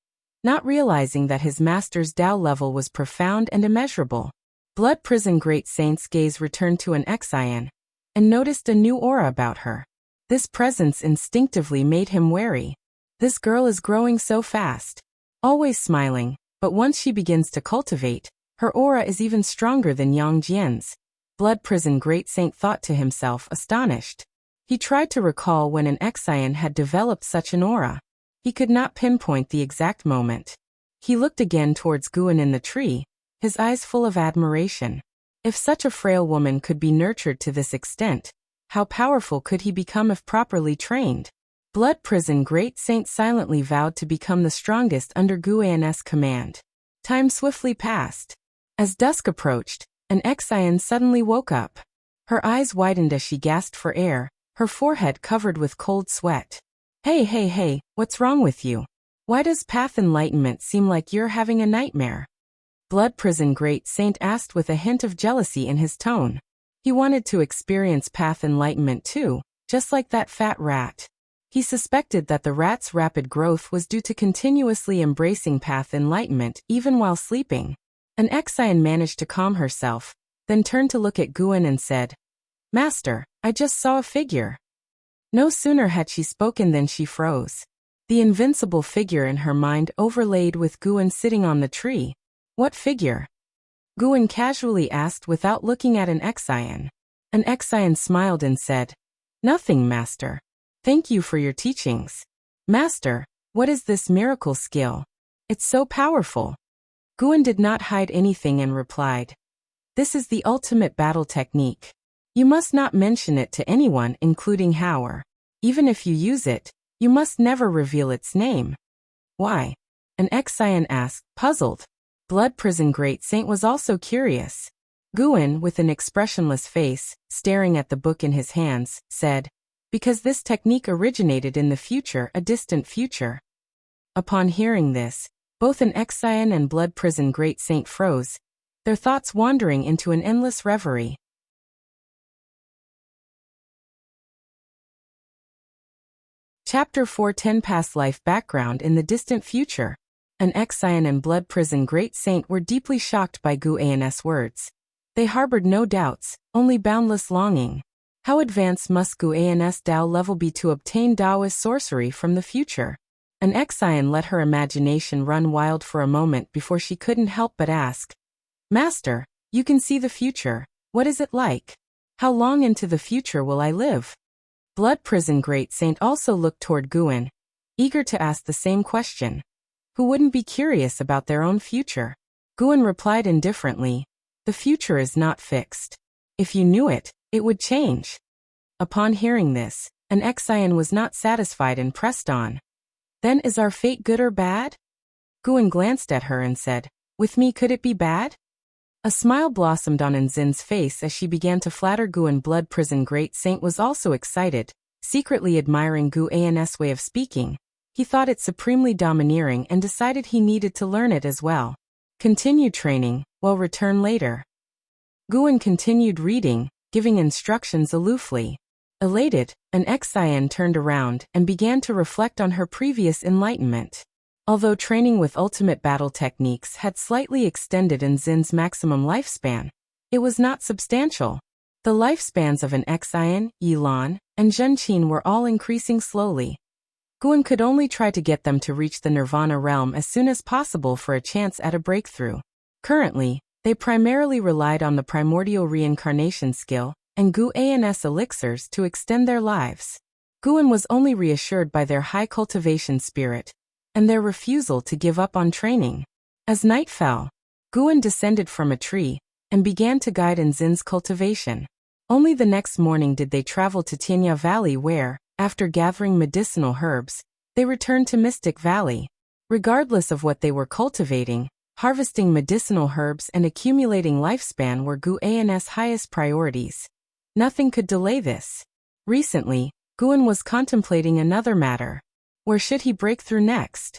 S1: not realizing that his master's Tao level was profound and immeasurable. Blood Prison Great Saint's gaze returned to an Xian, and noticed a new aura about her. This presence instinctively made him wary. This girl is growing so fast, always smiling, but once she begins to cultivate, her aura is even stronger than Yang Jian's. Blood Prison Great Saint thought to himself, astonished. He tried to recall when an Xian had developed such an aura. He could not pinpoint the exact moment. He looked again towards Guan in the tree, his eyes full of admiration. If such a frail woman could be nurtured to this extent, how powerful could he become if properly trained? Blood Prison Great Saint silently vowed to become the strongest under Guan's command. Time swiftly passed. As dusk approached, an Xian suddenly woke up. Her eyes widened as she gasped for air, her forehead covered with cold sweat. Hey, what's wrong with you? Why does path enlightenment seem like you're having a nightmare? Blood Prison Great Saint asked with a hint of jealousy in his tone. He wanted to experience path enlightenment too, just like that fat rat. He suspected that the rat's rapid growth was due to continuously embracing path enlightenment even while sleeping. An Xian managed to calm herself, then turned to look at Guan and said, Master, I just saw a figure. No sooner had she spoken than she froze. The invincible figure in her mind overlaid with Guan sitting on the tree. What figure? Guan casually asked without looking at an Xian. An Xian smiled and said, Nothing, Master. Thank you for your teachings. Master, what is this miracle skill? It's so powerful. Guan did not hide anything and replied, This is the ultimate battle technique. You must not mention it to anyone, including Howard. Even if you use it, you must never reveal its name. Why? An Xian asked, puzzled. Blood Prison Great Saint was also curious. Guan, with an expressionless face, staring at the book in his hands, said, Because this technique originated in the future, a distant future. Upon hearing this, both an Xian and Blood Prison Great Saint froze, their thoughts wandering into an endless reverie. Chapter 4:10 Past Life Background in the Distant Future. An Xian and Blood Prison Great Saint were deeply shocked by Guan's words. They harbored no doubts, only boundless longing. How advanced must Guan's Tao level be to obtain Taoist sorcery from the future? An Exian let her imagination run wild for a moment before she couldn't help but ask, Master, you can see the future. What is it like? How long into the future will I live? Blood Prison Great Saint also looked toward Guan, eager to ask the same question. Who wouldn't be curious about their own future? Guan replied indifferently, the future is not fixed. If you knew it, it would change. Upon hearing this, an Exian was not satisfied and pressed on. Then is our fate good or bad? Guan glanced at her and said, with me could it be bad? A smile blossomed on Nzin's face as she began to flatter Guan. Blood Prison Great Saint was also excited, secretly admiring Guan's way of speaking. He thought it supremely domineering and decided he needed to learn it as well. Continue training, we'll return later. Guan continued reading, giving instructions aloofly. Elated, an Exian turned around and began to reflect on her previous enlightenment. Although training with ultimate battle techniques had slightly extended Nzin's maximum lifespan, it was not substantial. The lifespans of an Exian, Yilan, and Zhenqin were all increasing slowly. Guan could only try to get them to reach the Nirvana realm as soon as possible for a chance at a breakthrough. Currently, they primarily relied on the primordial reincarnation skill and Guan's elixirs to extend their lives. Guan was only reassured by their high cultivation spirit and their refusal to give up on training. As night fell, Guan descended from a tree and began to guide Nzin's cultivation. Only the next morning did they travel to Tianya Valley where, after gathering medicinal herbs, they returned to Mystic Valley. Regardless of what they were cultivating, harvesting medicinal herbs and accumulating lifespan were Guan's highest priorities. Nothing could delay this. Recently, Guan was contemplating another matter. Where should he break through next?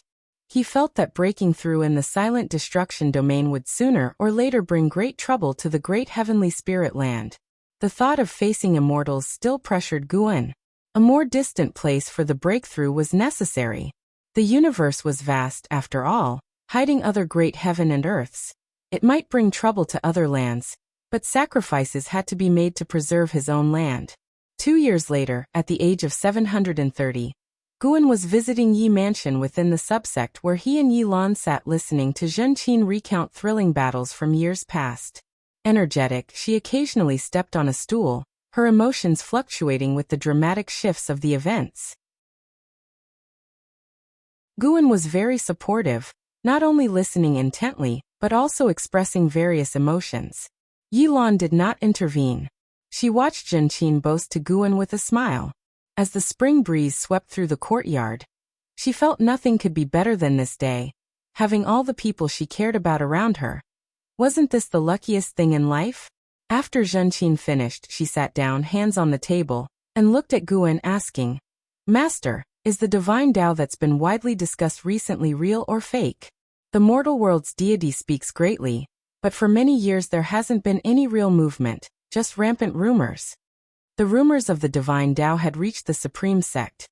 S1: He felt that breaking through in the silent destruction domain would sooner or later bring great trouble to the great heavenly spirit land. The thought of facing immortals still pressured Guan. A more distant place for the breakthrough was necessary. The universe was vast after all, hiding other great heaven and earths. It might bring trouble to other lands, but sacrifices had to be made to preserve his own land. 2 years later, at the age of 730, Guan was visiting Yi Mansion within the subsect where he and Yi Lan sat listening to Zhenqin recount thrilling battles from years past. Energetic, she occasionally stepped on a stool, her emotions fluctuating with the dramatic shifts of the events. Guan was very supportive, not only listening intently, but also expressing various emotions. Yi Lan did not intervene. She watched Zhenqin boast to Guan with a smile. As the spring breeze swept through the courtyard, she felt nothing could be better than this day, having all the people she cared about around her. Wasn't this the luckiest thing in life? After Zhenqin finished, she sat down, hands on the table, and looked at Guan asking, Master, is the divine Tao that's been widely discussed recently real or fake? The mortal world's deity speaks greatly, but for many years there hasn't been any real movement, just rampant rumors. The rumors of the divine Tao had reached the supreme sect.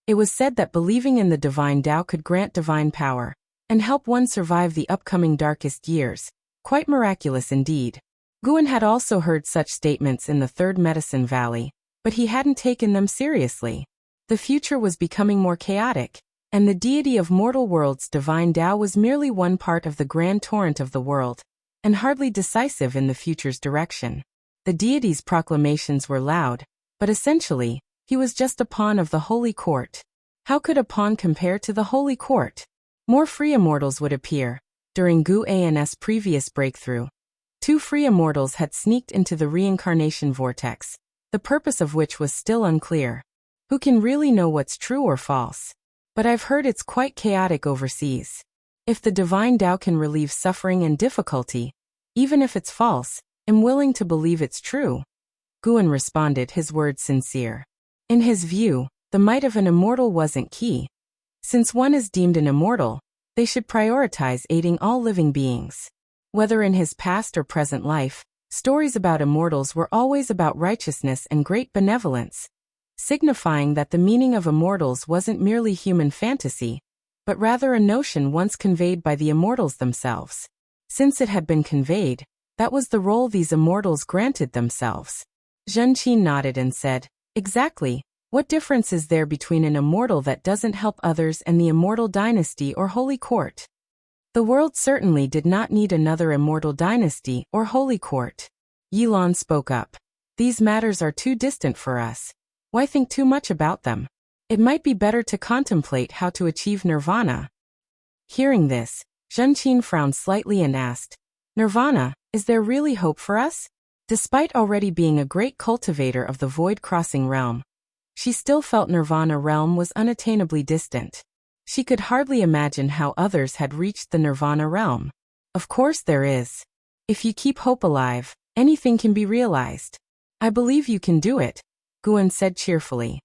S1: It was said that believing in the divine Tao could grant divine power and help one survive the upcoming darkest years. Quite miraculous indeed. Guan had also heard such statements in the Third Medicine Valley, but he hadn't taken them seriously. The future was becoming more chaotic, and the deity of mortal worlds divine Tao was merely one part of the grand torrent of the world, and hardly decisive in the future's direction. The deity's proclamations were loud, but essentially, he was just a pawn of the Holy Court. How could a pawn compare to the Holy Court? More free immortals would appear. During Guan's previous breakthrough, 2 free immortals had sneaked into the reincarnation vortex, the purpose of which was still unclear. Who can really know what's true or false? But I've heard it's quite chaotic overseas. If the divine Tao can relieve suffering and difficulty, even if it's false, I'm willing to believe it's true. Guan responded, his words sincere. In his view, the might of an immortal wasn't key. Since one is deemed an immortal, they should prioritize aiding all living beings. Whether in his past or present life, stories about immortals were always about righteousness and great benevolence, signifying that the meaning of immortals wasn't merely human fantasy, but rather a notion once conveyed by the immortals themselves. Since it had been conveyed, that was the role these immortals granted themselves. Zhenqin nodded and said, Exactly, What difference is there between an immortal that doesn't help others and the immortal dynasty or holy court? The world certainly did not need another immortal dynasty or holy court. Yilan spoke up. These matters are too distant for us. Why think too much about them? It might be better to contemplate how to achieve nirvana. Hearing this, Zhenqin frowned slightly and asked, Nirvana, is there really hope for us? Despite already being a great cultivator of the void-crossing realm, she still felt Nirvana realm was unattainably distant. She could hardly imagine how others had reached the Nirvana realm. Of course there is. If you keep hope alive, anything can be realized. I believe you can do it, Guan said cheerfully.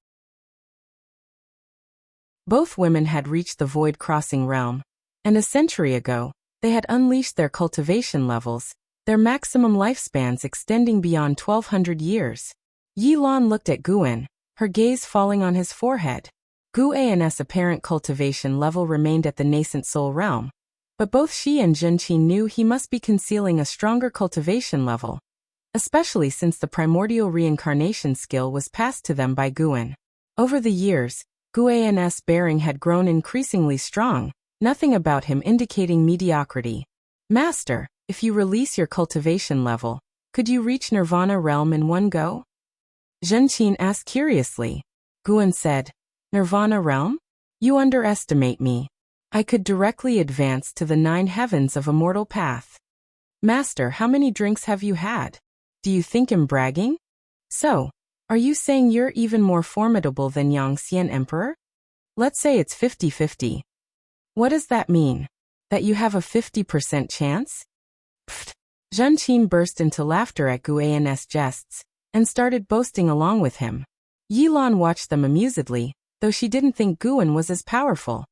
S1: Both women had reached the void-crossing realm, and a century ago, they had unleashed their cultivation levels, their maximum lifespans extending beyond 1,200 years. Yilan looked at Guan, her gaze falling on his forehead. Guan's apparent cultivation level remained at the nascent soul realm, but both she and Zhenqin knew he must be concealing a stronger cultivation level, especially since the primordial reincarnation skill was passed to them by Guan. Over the years, Guan's bearing had grown increasingly strong, nothing about him indicating mediocrity. Master, if you release your cultivation level, could you reach Nirvana realm in one go? Zhenqin asked curiously. Guan said, Nirvana realm? You underestimate me. I could directly advance to the 9 heavens of immortal path. Master, how many drinks have you had? Do you think I'm bragging? So, are you saying you're even more formidable than Yangxian Emperor? Let's say it's 50-50. What does that mean? That you have a 50% chance? Pfft. Zhenqin burst into laughter at Guan's jests, and started boasting along with him. Yilan watched them amusedly, though she didn't think Guan was as powerful.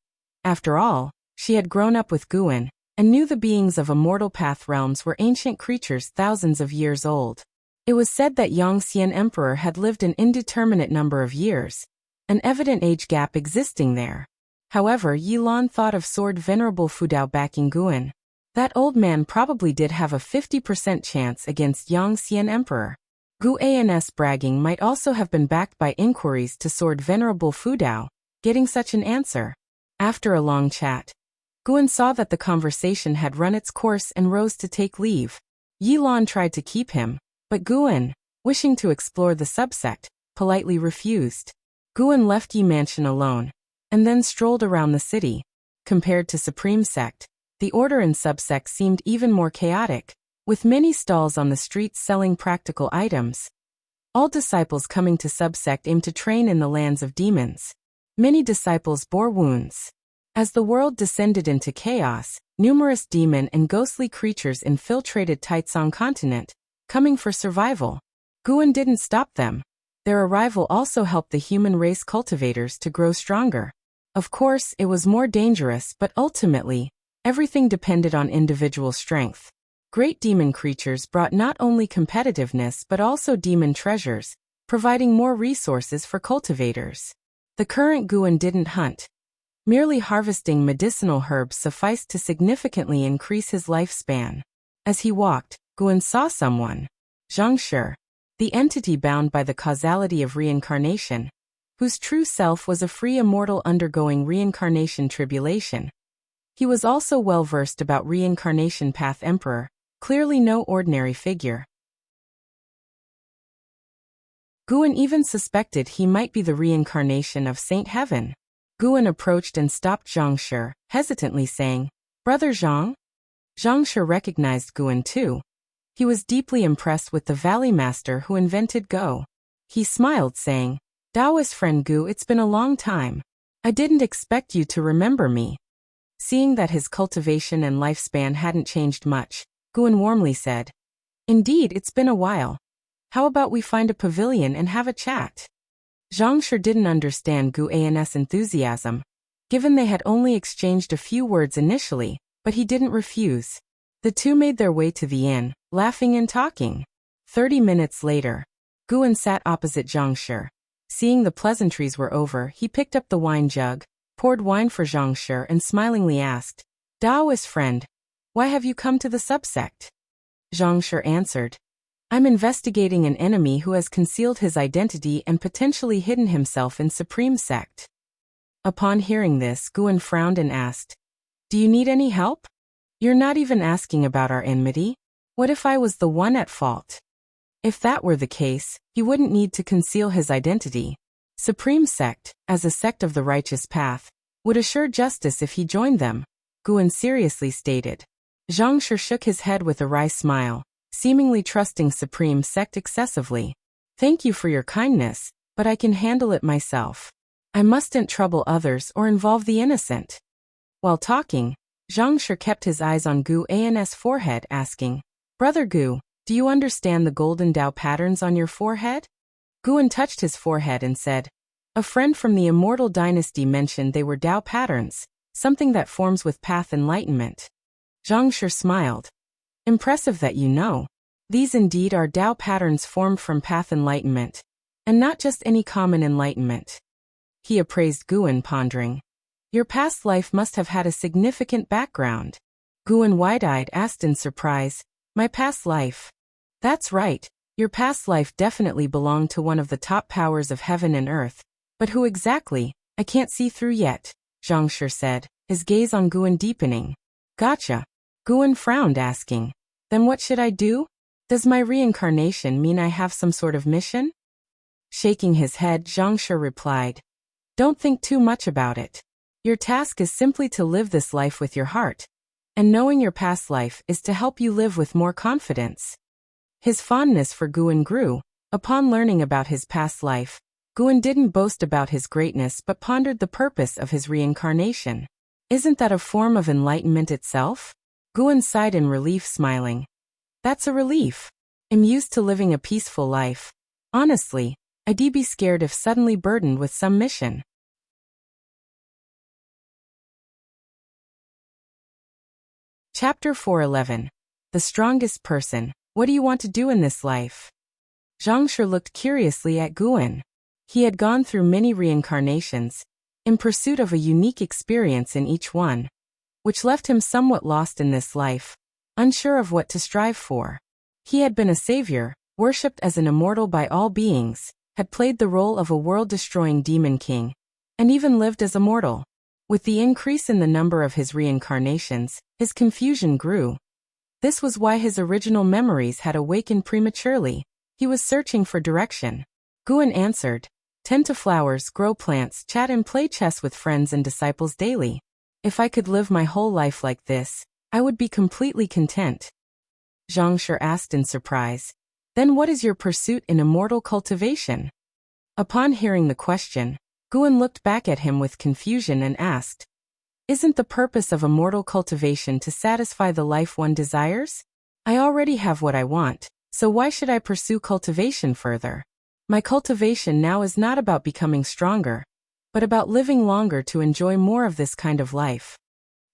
S1: After all, she had grown up with Guan, and knew the beings of immortal path realms were ancient creatures thousands of years old. It was said that Yangxian Emperor had lived an indeterminate number of years, an evident age gap existing there. However, Yilan thought of Sword Venerable Fudao backing Guan. That old man probably did have a 50% chance against Yangxian Emperor. Guan's bragging might also have been backed by inquiries to Sword Venerable Fudao, getting such an answer. After a long chat, Guan saw that the conversation had run its course and rose to take leave. Yilan tried to keep him, but Guan, wishing to explore the subsect, politely refused. Guan left Yi Mansion alone, and then strolled around the city. Compared to Supreme Sect, the order in subsect seemed even more chaotic, with many stalls on the streets selling practical items. All disciples coming to subsect aim to train in the lands of demons. Many disciples bore wounds. As the world descended into chaos, numerous demon and ghostly creatures infiltrated Taitsong continent, coming for survival. Guan didn't stop them. Their arrival also helped the human race cultivators to grow stronger. Of course, it was more dangerous, but ultimately, everything depended on individual strength. Great demon creatures brought not only competitiveness but also demon treasures, providing more resources for cultivators. The current Guan didn't hunt. Merely harvesting medicinal herbs sufficed to significantly increase his lifespan. As he walked, Guan saw someone. Zhang Shi, the entity bound by the causality of reincarnation, whose true self was a free immortal undergoing reincarnation tribulation. He was also well versed about reincarnation path emperor, clearly no ordinary figure. Guan even suspected he might be the reincarnation of Saint Heaven. Guan approached and stopped Zhang Shi, hesitantly saying, Brother Zhang? Zhang Shi recognized Guan too. He was deeply impressed with the Valley Master who invented Go. He smiled, saying, Taoist friend Gu, it's been a long time. I didn't expect you to remember me. Seeing that his cultivation and lifespan hadn't changed much, Guan warmly said, Indeed, it's been a while. How about we find a pavilion and have a chat? Zhang Shi didn't understand Guan's enthusiasm, given they had only exchanged a few words initially, but he didn't refuse. The two made their way to the inn, laughing and talking. 30 minutes later, Guan sat opposite Zhang Shi. Seeing the pleasantries were over, he picked up the wine jug, poured wine for Zhang Shi and smilingly asked, Taoist friend, why have you come to the subsect? Zhang Shi answered, I'm investigating an enemy who has concealed his identity and potentially hidden himself in Supreme Sect. Upon hearing this, Guan frowned and asked, "Do you need any help? You're not even asking about our enmity? What if I was the one at fault?" If that were the case, he wouldn't need to conceal his identity. Supreme Sect, as a sect of the righteous path, would assure justice if he joined them, Guan seriously stated. Zhang Shi shook his head with a wry smile, seemingly trusting Supreme Sect excessively. "Thank you for your kindness, but I can handle it myself. I mustn't trouble others or involve the innocent." While talking, Zhang Shi kept his eyes on Gu An's forehead, asking, "Brother Gu, do you understand the golden Dao patterns on your forehead?" Guan touched his forehead and said, "A friend from the Immortal Dynasty mentioned they were Dao patterns, something that forms with path enlightenment." Zhang Shi smiled. "Impressive that you know. These indeed are Dao patterns formed from path enlightenment, and not just any common enlightenment." He appraised Guan, pondering. "Your past life must have had a significant background." Guan, wide-eyed, asked in surprise, "My past life?" "That's right. Your past life definitely belonged to one of the top powers of heaven and earth. But who exactly, I can't see through yet," Zhang Shi said, his gaze on Guan deepening. "Gotcha." Guan frowned, asking, "Then what should I do? Does my reincarnation mean I have some sort of mission?" Shaking his head, Zhang Shi replied, "Don't think too much about it. Your task is simply to live this life with your heart, and knowing your past life is to help you live with more confidence." His fondness for Guan grew. Upon learning about his past life, Guan didn't boast about his greatness but pondered the purpose of his reincarnation. "Isn't that a form of enlightenment itself?" Guan sighed in relief, smiling. "That's a relief. I'm used to living a peaceful life. Honestly, I'd be scared if suddenly burdened with some mission." Chapter 411. The Strongest Person. What do you want to do in this life? Zhang Shi looked curiously at Guan. He had gone through many reincarnations, in pursuit of a unique experience in each one, which left him somewhat lost in this life, unsure of what to strive for. He had been a savior, worshipped as an immortal by all beings, had played the role of a world-destroying demon king, and even lived as a mortal. With the increase in the number of his reincarnations, his confusion grew. This was why his original memories had awakened prematurely. He was searching for direction. Guan answered, "Tend to flowers, grow plants, chat and play chess with friends and disciples daily. If I could live my whole life like this, I would be completely content." Zhang Shi asked in surprise, "Then what is your pursuit in immortal cultivation?" Upon hearing the question, Guan looked back at him with confusion and asked, "Isn't the purpose of immortal cultivation to satisfy the life one desires? I already have what I want, so why should I pursue cultivation further? My cultivation now is not about becoming stronger, but about living longer to enjoy more of this kind of life."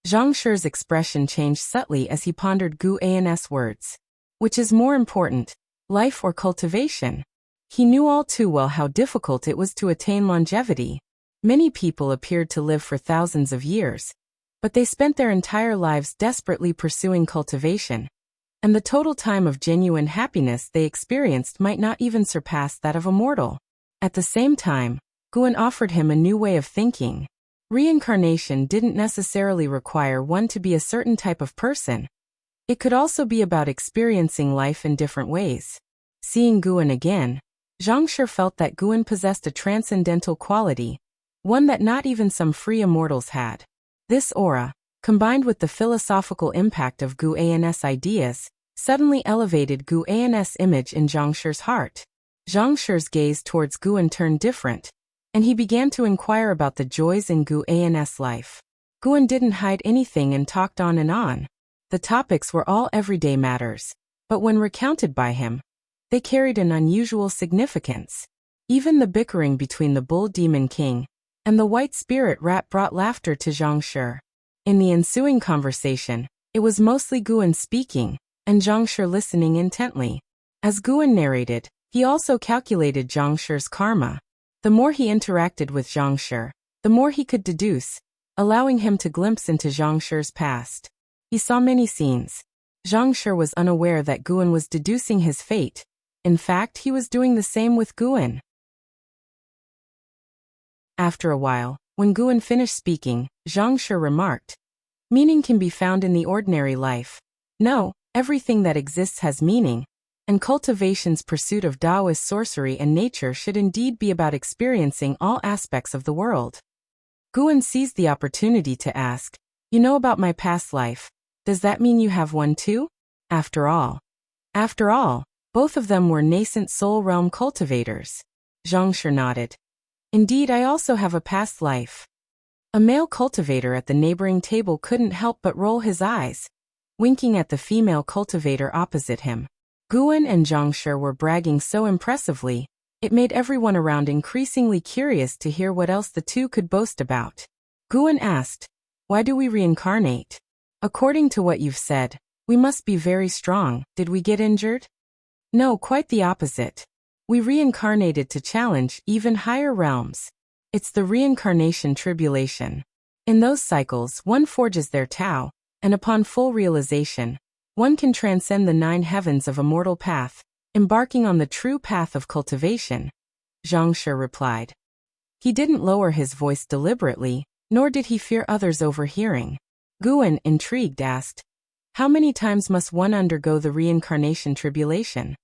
S1: Zhang Shi's expression changed subtly as he pondered Gu An's words. Which is more important, life or cultivation? He knew all too well how difficult it was to attain longevity. Many people appeared to live for thousands of years, but they spent their entire lives desperately pursuing cultivation, and the total time of genuine happiness they experienced might not even surpass that of a mortal. At the same time, Guan offered him a new way of thinking. Reincarnation didn't necessarily require one to be a certain type of person. It could also be about experiencing life in different ways. Seeing Guan again, Zhang Shi felt that Guan possessed a transcendental quality, one that not even some free immortals had. This aura, combined with the philosophical impact of Gu An's ideas, suddenly elevated Gu An's image in Zhang Shi's heart. Zhang Shi's gaze towards Guan turned different, and he began to inquire about the joys in Gu An's life. Guan didn't hide anything and talked on and on. The topics were all everyday matters, but when recounted by him, they carried an unusual significance. Even the bickering between the Bull Demon King and the White Spirit Rat brought laughter to Zhang Shi. In the ensuing conversation, it was mostly Guan speaking, and Zhang Shi listening intently. As Guan narrated, he also calculated Zhang Shi's karma. The more he interacted with Zhang Shi, the more he could deduce, allowing him to glimpse into Zhang Shi's past. He saw many scenes. Zhang Shi was unaware that Guan was deducing his fate. In fact, he was doing the same with Guan. After a while, when Guan finished speaking, Zhang Shi remarked, "Meaning can be found in the ordinary life. No, everything that exists has meaning, and cultivation's pursuit of Taoist sorcery and nature should indeed be about experiencing all aspects of the world." Guan seized the opportunity to ask, "You know about my past life. Does that mean you have one too?" After all, both of them were nascent soul realm cultivators. Zhang Shi nodded. "Indeed, I also have a past life." A male cultivator at the neighboring table couldn't help but roll his eyes, winking at the female cultivator opposite him. Guan and Zhang Shi were bragging so impressively, it made everyone around increasingly curious to hear what else the two could boast about. Guan asked, "Why do we reincarnate? According to what you've said, we must be very strong. Did we get injured?" "No, quite the opposite. We reincarnated to challenge even higher realms. It's the reincarnation tribulation. In those cycles, one forges their Tao, and upon full realization, one can transcend the 9 heavens of a mortal path, embarking on the true path of cultivation," Zhang Shi replied. He didn't lower his voice deliberately, nor did he fear others overhearing. Guan, intrigued, asked, "How many times must one undergo the reincarnation tribulation?"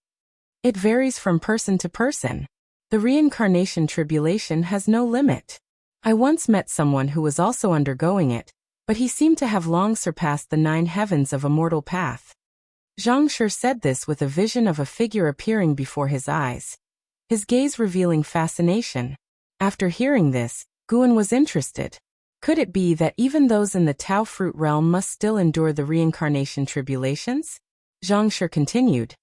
S1: "It varies from person to person. The reincarnation tribulation has no limit. I once met someone who was also undergoing it, but he seemed to have long surpassed the 9 heavens of a mortal path." Zhang Shi said this with a vision of a figure appearing before his eyes, his gaze revealing fascination. After hearing this, Guan was interested. Could it be that even those in the Tao fruit realm must still endure the reincarnation tribulations? Zhang Shi continued,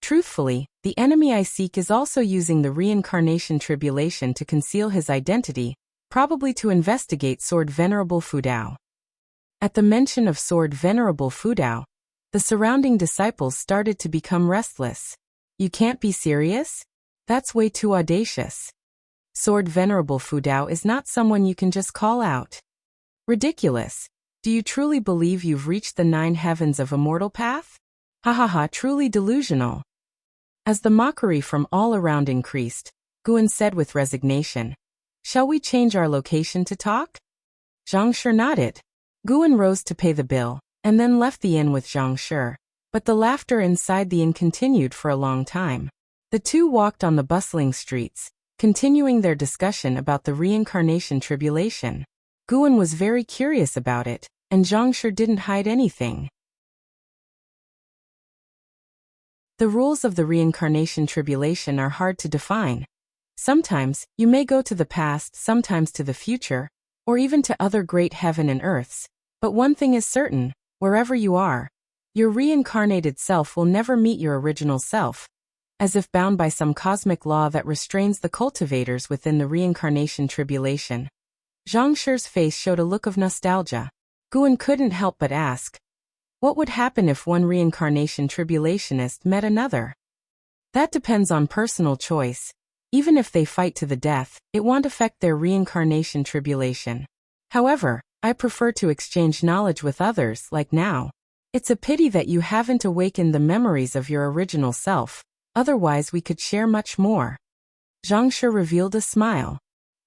S1: "Truthfully, the enemy I seek is also using the reincarnation tribulation to conceal his identity, probably to investigate Sword Venerable Fudao." At the mention of Sword Venerable Fudao, the surrounding disciples started to become restless. "You can't be serious? That's way too audacious. Sword Venerable Fudao is not someone you can just call out. Ridiculous. Do you truly believe you've reached the 9 heavens of a mortal path? Ha ha ha, truly delusional." As the mockery from all around increased, Guan said with resignation, "Shall we change our location to talk?" Zhang Shi nodded. Guan rose to pay the bill, and then left the inn with Zhang Shi, but the laughter inside the inn continued for a long time. The two walked on the bustling streets, continuing their discussion about the reincarnation tribulation. Guan was very curious about it, and Zhang Shi didn't hide anything. The rules of the reincarnation tribulation are hard to define. Sometimes, you may go to the past, sometimes to the future, or even to other great heaven and earths. But one thing is certain, wherever you are, your reincarnated self will never meet your original self, as if bound by some cosmic law that restrains the cultivators within the reincarnation tribulation. Zhang Shi's face showed a look of nostalgia. Guan couldn't help but ask, what would happen if one reincarnation tribulationist met another? That depends on personal choice. Even if they fight to the death, it won't affect their reincarnation tribulation. However, I prefer to exchange knowledge with others, like now. It's a pity that you haven't awakened the memories of your original self, otherwise we could share much more. Zhang Shi revealed a smile.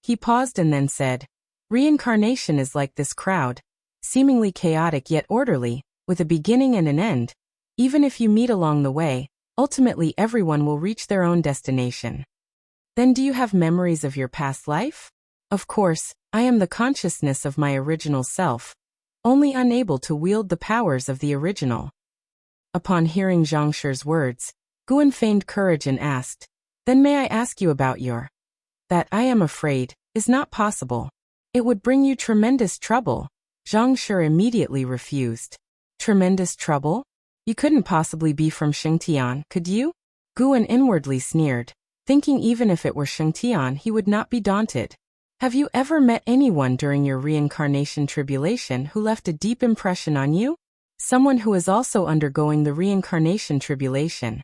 S1: He paused and then said, "Reincarnation is like this crowd, seemingly chaotic yet orderly, with a beginning and an end. Even if you meet along the way, ultimately everyone will reach their own destination." "Then do you have memories of your past life?" "Of course, I am the consciousness of my original self, only unable to wield the powers of the original." Upon hearing Zhang Shi's words, Guan feigned courage and asked, "Then may I ask you about your—" "That, I am afraid, is not possible. It would bring you tremendous trouble." Zhang Shi immediately refused. "Tremendous trouble? You couldn't possibly be from Shengtian, could you?" Guan inwardly sneered, thinking even if it were Shengtian he would not be daunted. "Have you ever met anyone during your reincarnation tribulation who left a deep impression on you? Someone who is also undergoing the reincarnation tribulation?"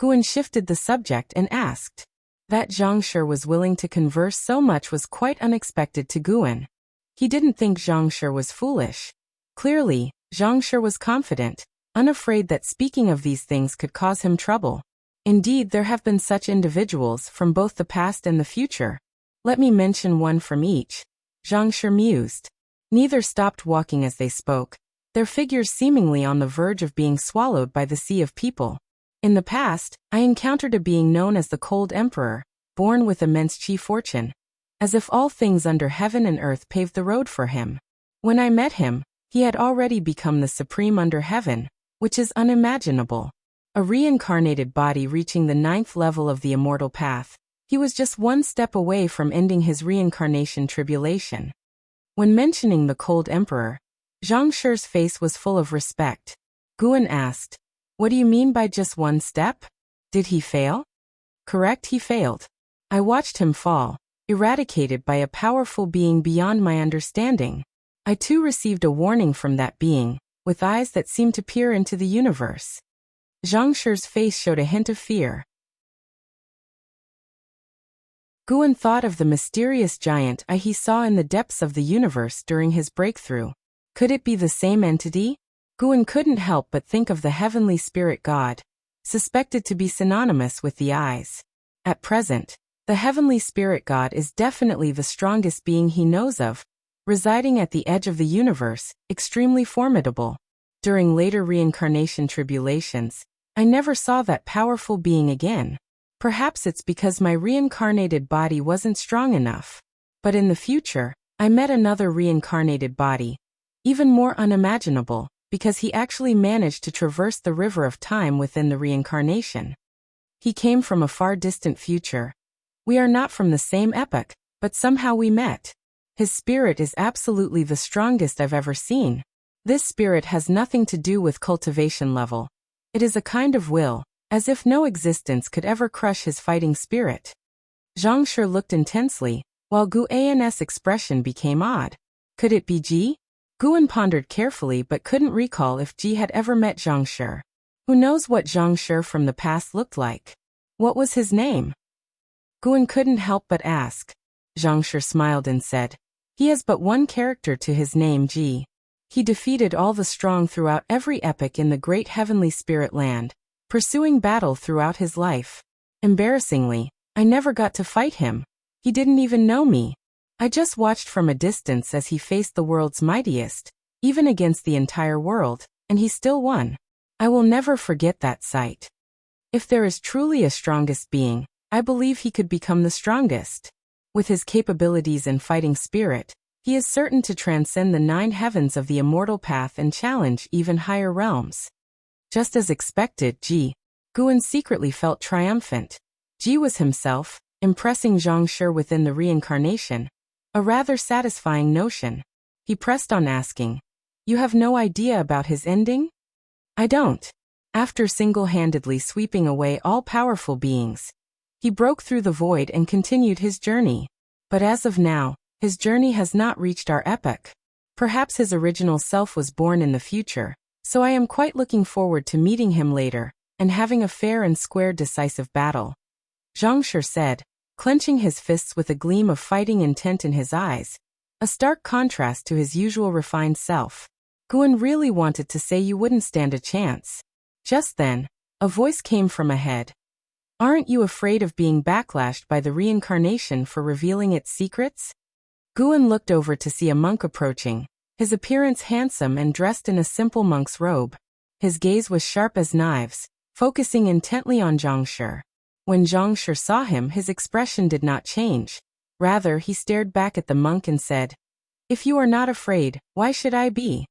S1: Guan shifted the subject and asked. That Zhang Shi was willing to converse so much was quite unexpected to Guan. He didn't think Zhang Shi was foolish. Clearly, Zhang Shi was confident. unafraid that speaking of these things could cause him trouble. Indeed, there have been such individuals from both the past and the future. Let me mention one from each. Zhang Shi mused. Neither stopped walking as they spoke, their figures seemingly on the verge of being swallowed by the sea of people. In the past, I encountered a being known as the Cold Emperor, born with immense chi fortune, as if all things under heaven and earth paved the road for him. When I met him, he had already become the supreme under heaven, which is unimaginable. A reincarnated body reaching the 9th level of the immortal path, he was just one step away from ending his reincarnation tribulation. When mentioning the Cold Emperor, Zhang Shi's face was full of respect. Guan asked, "What do you mean by just one step? Did he fail?" "Correct, he failed. I watched him fall, eradicated by a powerful being beyond my understanding. I too received a warning from that being, with eyes that seemed to peer into the universe." Zhang Shi's face showed a hint of fear. Guan thought of the mysterious giant eye he saw in the depths of the universe during his breakthrough. Could it be the same entity? Guan couldn't help but think of the heavenly spirit god, suspected to be synonymous with the eyes. At present, the heavenly spirit god is definitely the strongest being he knows of, residing at the edge of the universe, extremely formidable. During later reincarnation tribulations, I never saw that powerful being again. Perhaps it's because my reincarnated body wasn't strong enough. But in the future, I met another reincarnated body, even more unimaginable, because he actually managed to traverse the river of time within the reincarnation. He came from a far distant future. We are not from the same epoch, but somehow we met. His spirit is absolutely the strongest I've ever seen. This spirit has nothing to do with cultivation level. It is a kind of will, as if no existence could ever crush his fighting spirit. Zhang Shi looked intensely, while Guan's expression became odd. Could it be Ji? Guan pondered carefully but couldn't recall if Ji had ever met Zhang Shi. Who knows what Zhang Shi from the past looked like? What was his name? Guan couldn't help but ask. Zhang Shi smiled and said, "He has but one character to his name, Ji. He defeated all the strong throughout every epoch in the great heavenly spirit land, pursuing battle throughout his life. Embarrassingly, I never got to fight him. He didn't even know me. I just watched from a distance as he faced the world's mightiest, even against the entire world, and he still won. I will never forget that sight. If there is truly a strongest being, I believe he could become the strongest. With his capabilities and fighting spirit, he is certain to transcend the 9 heavens of the immortal path and challenge even higher realms." Just as expected, Guan secretly felt triumphant. Ji was himself, impressing Zhang Shi within the reincarnation. A rather satisfying notion. He pressed on asking, "You have no idea about his ending?" "I don't." After single-handedly sweeping away all powerful beings, he broke through the void and continued his journey. But as of now, his journey has not reached our epoch. Perhaps his original self was born in the future, so I am quite looking forward to meeting him later, and having a fair and square decisive battle," Zhang Shi said, clenching his fists with a gleam of fighting intent in his eyes, a stark contrast to his usual refined self. Guan really wanted to say you wouldn't stand a chance. Just then, a voice came from ahead. "Aren't you afraid of being backlashed by the reincarnation for revealing its secrets?" Guan looked over to see a monk approaching, his appearance handsome and dressed in a simple monk's robe. His gaze was sharp as knives, focusing intently on Zhang Shi. When Zhang Shi saw him, his expression did not change. Rather, he stared back at the monk and said, "If you are not afraid, why should I be?"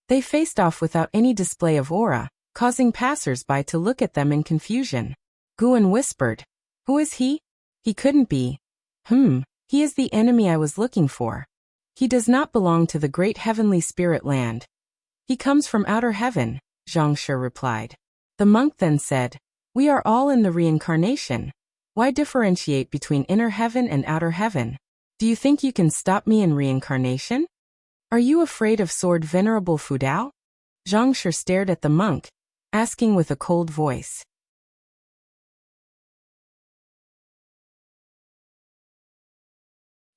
S1: They faced off without any display of aura, causing passers-by to look at them in confusion. Guan whispered, "Who is he? He couldn't be. He is the enemy I was looking for. He does not belong to the great heavenly spirit land. He comes from outer heaven," Zhang Shi replied. The monk then said, "We are all in the reincarnation. Why differentiate between inner heaven and outer heaven? Do you think you can stop me in reincarnation? Are you afraid of sword Venerable Fudao?" Zhang Shi stared at the monk, asking with a cold voice.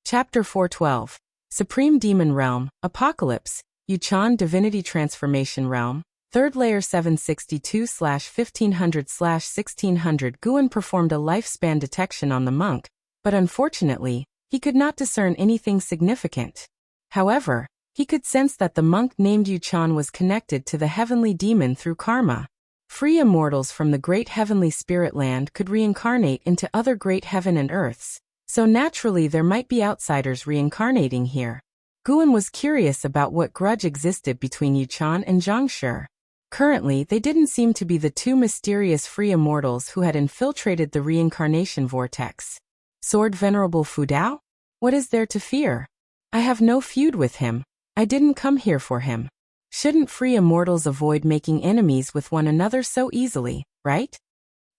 S1: Chapter 412. Supreme Demon Realm, Apocalypse, Yuchan Divinity Transformation Realm, 3rd Layer 762/1500/1600. Guan performed a lifespan detection on the monk, but unfortunately, he could not discern anything significant. However, he could sense that the monk named Yuchan was connected to the heavenly demon through karma. Free immortals from the great heavenly spirit land could reincarnate into other great heaven and earths, so naturally there might be outsiders reincarnating here. Guan was curious about what grudge existed between Yuchan and Zhangshi. Currently, they didn't seem to be the two mysterious free immortals who had infiltrated the reincarnation vortex. Sword Venerable Fudao? What is there to fear? I have no feud with him. I didn't come here for him. Shouldn't free immortals avoid making enemies with one another so easily, right?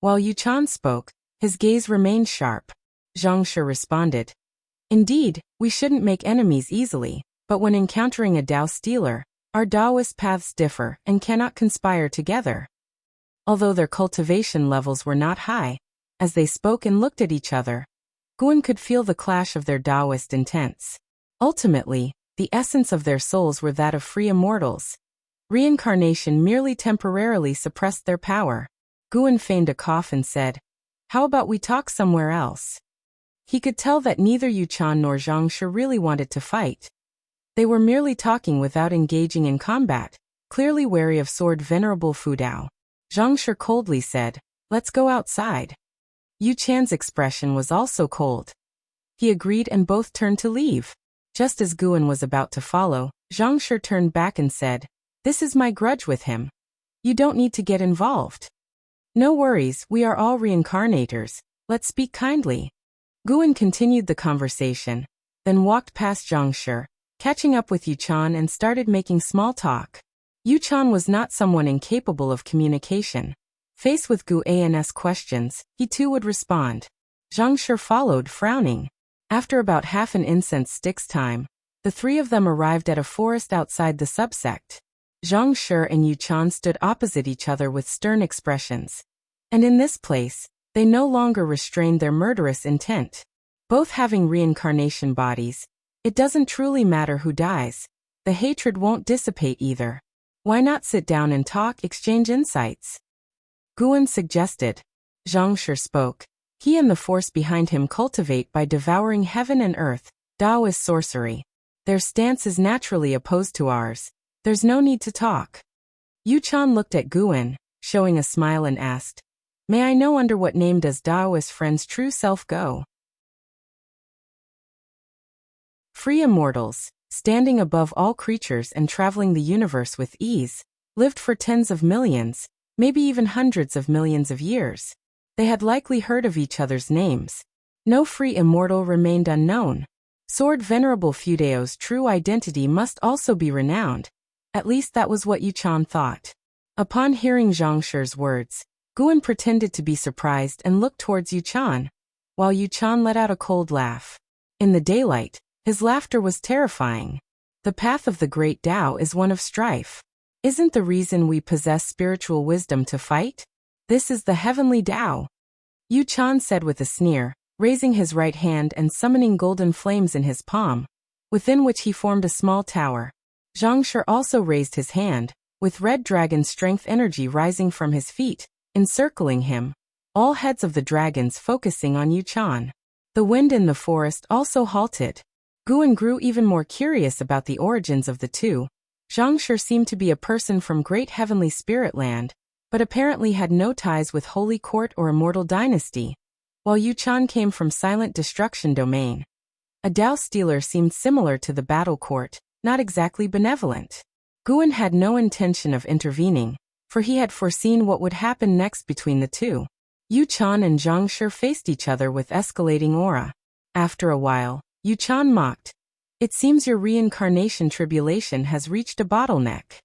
S1: While Yuchan spoke, his gaze remained sharp. Zhangshi responded. Indeed, we shouldn't make enemies easily, but when encountering a Dao stealer, our Daoist paths differ and cannot conspire together. Although their cultivation levels were not high, as they spoke and looked at each other, Guan could feel the clash of their Daoist intents. Ultimately, the essence of their souls were that of free immortals. Reincarnation merely temporarily suppressed their power. Guan feigned a cough and said, "How about we talk somewhere else?" He could tell that neither Yuchan nor Zhangshi really wanted to fight. They were merely talking without engaging in combat, clearly wary of Sword Venerable Fudao. Zhangshi coldly said, "Let's go outside." Yuchan's expression was also cold. He agreed and both turned to leave. Just as Guan was about to follow, Zhangshi turned back and said, "This is my grudge with him. You don't need to get involved." "No worries, we are all reincarnators. Let's speak kindly." Guan continued the conversation, then walked past Zhangshi, catching up with Yuchan and started making small talk. Yuchan was not someone incapable of communication. Faced with Guan's questions, he too would respond. Zhangshi followed, frowning. After about half an incense stick's time, the three of them arrived at a forest outside the subsect. Zhangshi and Yuchan stood opposite each other with stern expressions. And in this place, they no longer restrained their murderous intent. Both having reincarnation bodies, it doesn't truly matter who dies. The hatred won't dissipate either. Why not sit down and talk, exchange insights? Guan suggested. Zhangshi spoke. He and the force behind him cultivate by devouring heaven and earth, Taoist sorcery. Their stance is naturally opposed to ours. There's no need to talk. Yuchan looked at Guan, showing a smile and asked, "May I know under what name does Taoist friend's true self go?" Free immortals, standing above all creatures and traveling the universe with ease, lived for tens of millions, maybe even hundreds of millions of years. They had likely heard of each other's names. No free immortal remained unknown. Sword Venerable Fudao's true identity must also be renowned. At least that was what Yuchan thought. Upon hearing Zhangshi's words, Guan pretended to be surprised and looked towards Yuchan, while Yuchan let out a cold laugh. In the daylight, his laughter was terrifying. The path of the great Tao is one of strife. Isn't the reason we possess spiritual wisdom to fight? This is the heavenly Tao. Yuchan said with a sneer, raising his right hand and summoning golden flames in his palm, within which he formed a small tower. Zhangshi also raised his hand, with red dragon strength energy rising from his feet, encircling him, all heads of the dragons focusing on Yuchan. The wind in the forest also halted. Guan grew even more curious about the origins of the two. Zhangshi seemed to be a person from great heavenly spirit land, but apparently had no ties with Holy Court or Immortal Dynasty, while Yuchan came from Silent Destruction Domain. A Dao stealer seemed similar to the Battle Court, not exactly benevolent. Guan had no intention of intervening, for he had foreseen what would happen next between the two. Yuchan and Zhangshi faced each other with escalating aura. After a while, Yuchan mocked. "It seems your reincarnation tribulation has reached a bottleneck."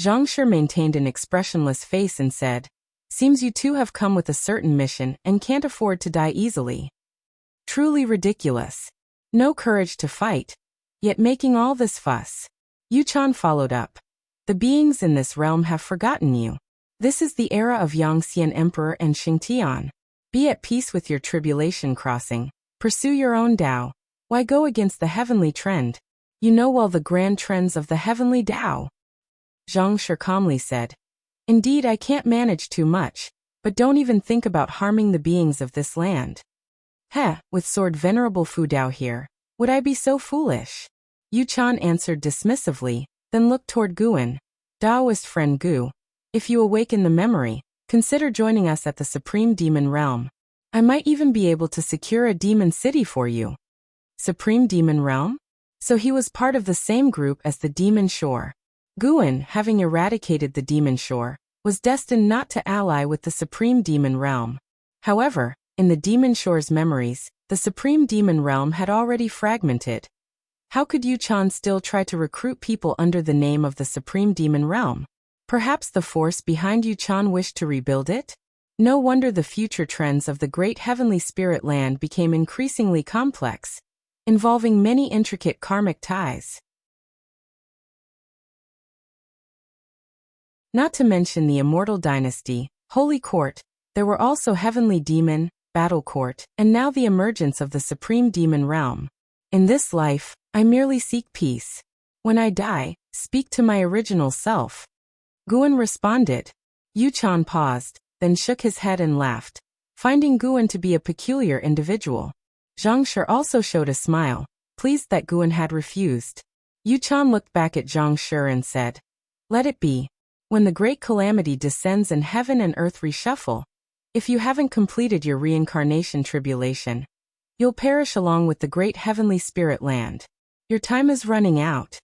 S1: Zhangshi maintained an expressionless face and said, "Seems you two have come with a certain mission and can't afford to die easily. Truly ridiculous. No courage to fight, yet making all this fuss." Yuchan followed up. "The beings in this realm have forgotten you. This is the era of Yangxian Emperor and Xingtian. Be at peace with your tribulation crossing. Pursue your own Tao. Why go against the heavenly trend?" You know well the grand trends of the heavenly Tao. Zhang Shi calmly said. Indeed, I can't manage too much, but don't even think about harming the beings of this land. Heh, with sword Venerable Fu Dao here, would I be so foolish? Yu Chan answered dismissively, then looked toward Guan. Daoist friend Gu, if you awaken the memory, consider joining us at the Supreme Demon Realm. I might even be able to secure a demon city for you. Supreme Demon Realm? So he was part of the same group as the Demon Shore. Guan, having eradicated the Demon Shore, was destined not to ally with the Supreme Demon Realm. However, in the Demon Shore's memories, the Supreme Demon Realm had already fragmented. How could Yu Chan still try to recruit people under the name of the Supreme Demon Realm? Perhaps the force behind Yu Chan wished to rebuild it? No wonder the future trends of the great heavenly spirit land became increasingly complex, involving many intricate karmic ties. Not to mention the Immortal Dynasty, Holy Court, there were also Heavenly Demon, Battle Court, and now the emergence of the Supreme Demon Realm. In this life, I merely seek peace. When I die, speak to my original self. Guan responded. Yu Chan paused, then shook his head and laughed, finding Guan to be a peculiar individual. Zhang Shi also showed a smile, pleased that Guan had refused. Yu Chan looked back at Zhang Shi and said, Let it be. When the great calamity descends and heaven and earth reshuffle, if you haven't completed your reincarnation tribulation, you'll perish along with the great heavenly spirit land. Your time is running out.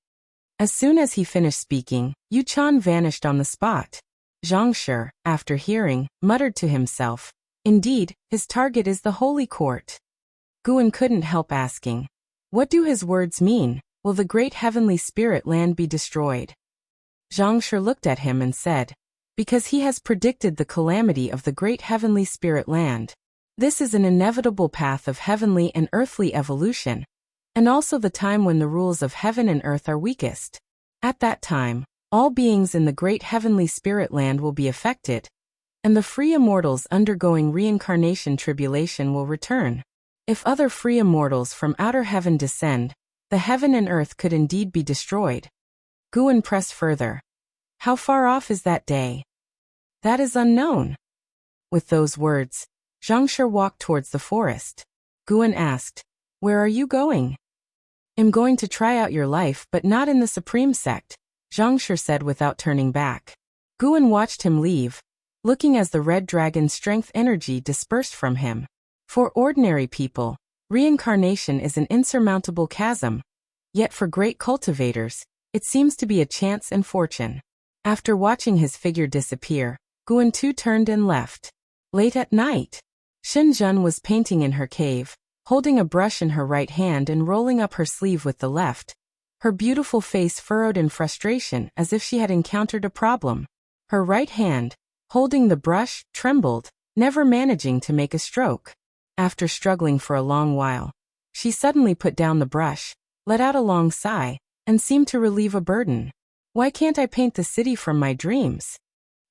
S1: As soon as he finished speaking, Yu Chan vanished on the spot. Zhang Shi, after hearing, muttered to himself, Indeed, his target is the Holy Court. Guan couldn't help asking, what do his words mean? Will the great heavenly spirit land be destroyed? Zhang Shi looked at him and said, Because he has predicted the calamity of the great heavenly spirit land. This is an inevitable path of heavenly and earthly evolution, and also the time when the rules of heaven and earth are weakest. At that time, all beings in the great heavenly spirit land will be affected, and the free immortals undergoing reincarnation tribulation will return. If other free immortals from outer heaven descend, the heaven and earth could indeed be destroyed. Guan pressed further. How far off is that day? That is unknown. With those words, Zhang Shi walked towards the forest. Guan asked, Where are you going? I'm going to try out your life but not in the Supreme Sect, Zhang Shi said without turning back. Guan watched him leave, looking as the red dragon's strength energy dispersed from him. For ordinary people, reincarnation is an insurmountable chasm, yet for great cultivators, it seems to be a chance and fortune. After watching his figure disappear, Guan too turned and left. Late at night, Xinjun was painting in her cave, holding a brush in her right hand and rolling up her sleeve with the left, her beautiful face furrowed in frustration as if she had encountered a problem. Her right hand, holding the brush, trembled, never managing to make a stroke. After struggling for a long while, she suddenly put down the brush, let out a long sigh, and seemed to relieve a burden. Why can't I paint the city from my dreams?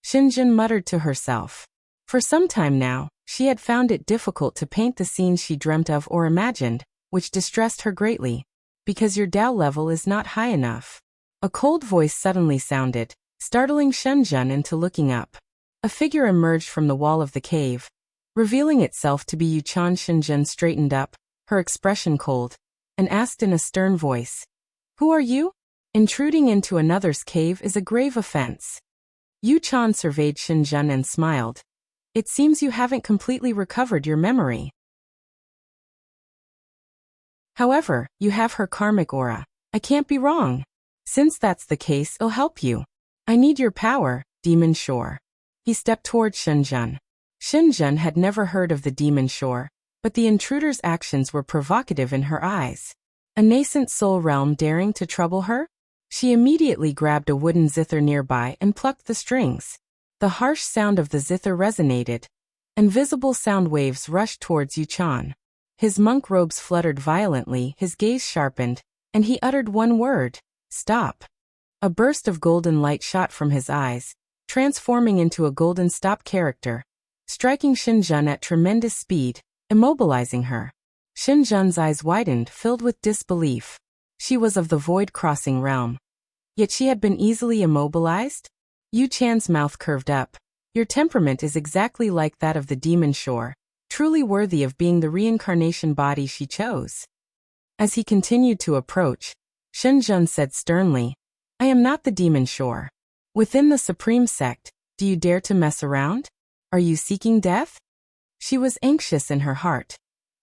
S1: Xinjun muttered to herself. For some time now, she had found it difficult to paint the scenes she dreamt of or imagined, which distressed her greatly. Because your Tao level is not high enough. A cold voice suddenly sounded, startling Xinjun into looking up. A figure emerged from the wall of the cave, revealing itself to be Yu Chan. Xinjun straightened up, her expression cold, and asked in a stern voice, Who are you? Intruding into another's cave is a grave offense. Yu Chan surveyed Xinjun and smiled. It seems you haven't completely recovered your memory. However, you have her karmic aura. I can't be wrong. Since that's the case, I'll help you. I need your power, Demon Shore. He stepped toward Xinjun. Xinjun had never heard of the Demon Shore, but the intruder's actions were provocative in her eyes. A nascent soul realm daring to trouble her? She immediately grabbed a wooden zither nearby and plucked the strings. The harsh sound of the zither resonated, and visible sound waves rushed towards Yu Chan. His monk robes fluttered violently, his gaze sharpened, and he uttered one word, Stop. A burst of golden light shot from his eyes, transforming into a golden stop character, striking Xinjun at tremendous speed, immobilizing her. Xinjun's eyes widened, filled with disbelief. She was of the void-crossing realm. Yet she had been easily immobilized? Yu Chan's mouth curved up. Your temperament is exactly like that of the demon shore, truly worthy of being the reincarnation body she chose. As he continued to approach, Shenzhen said sternly, I am not the demon shore. Within the supreme sect, do you dare to mess around? Are you seeking death? She was anxious in her heart,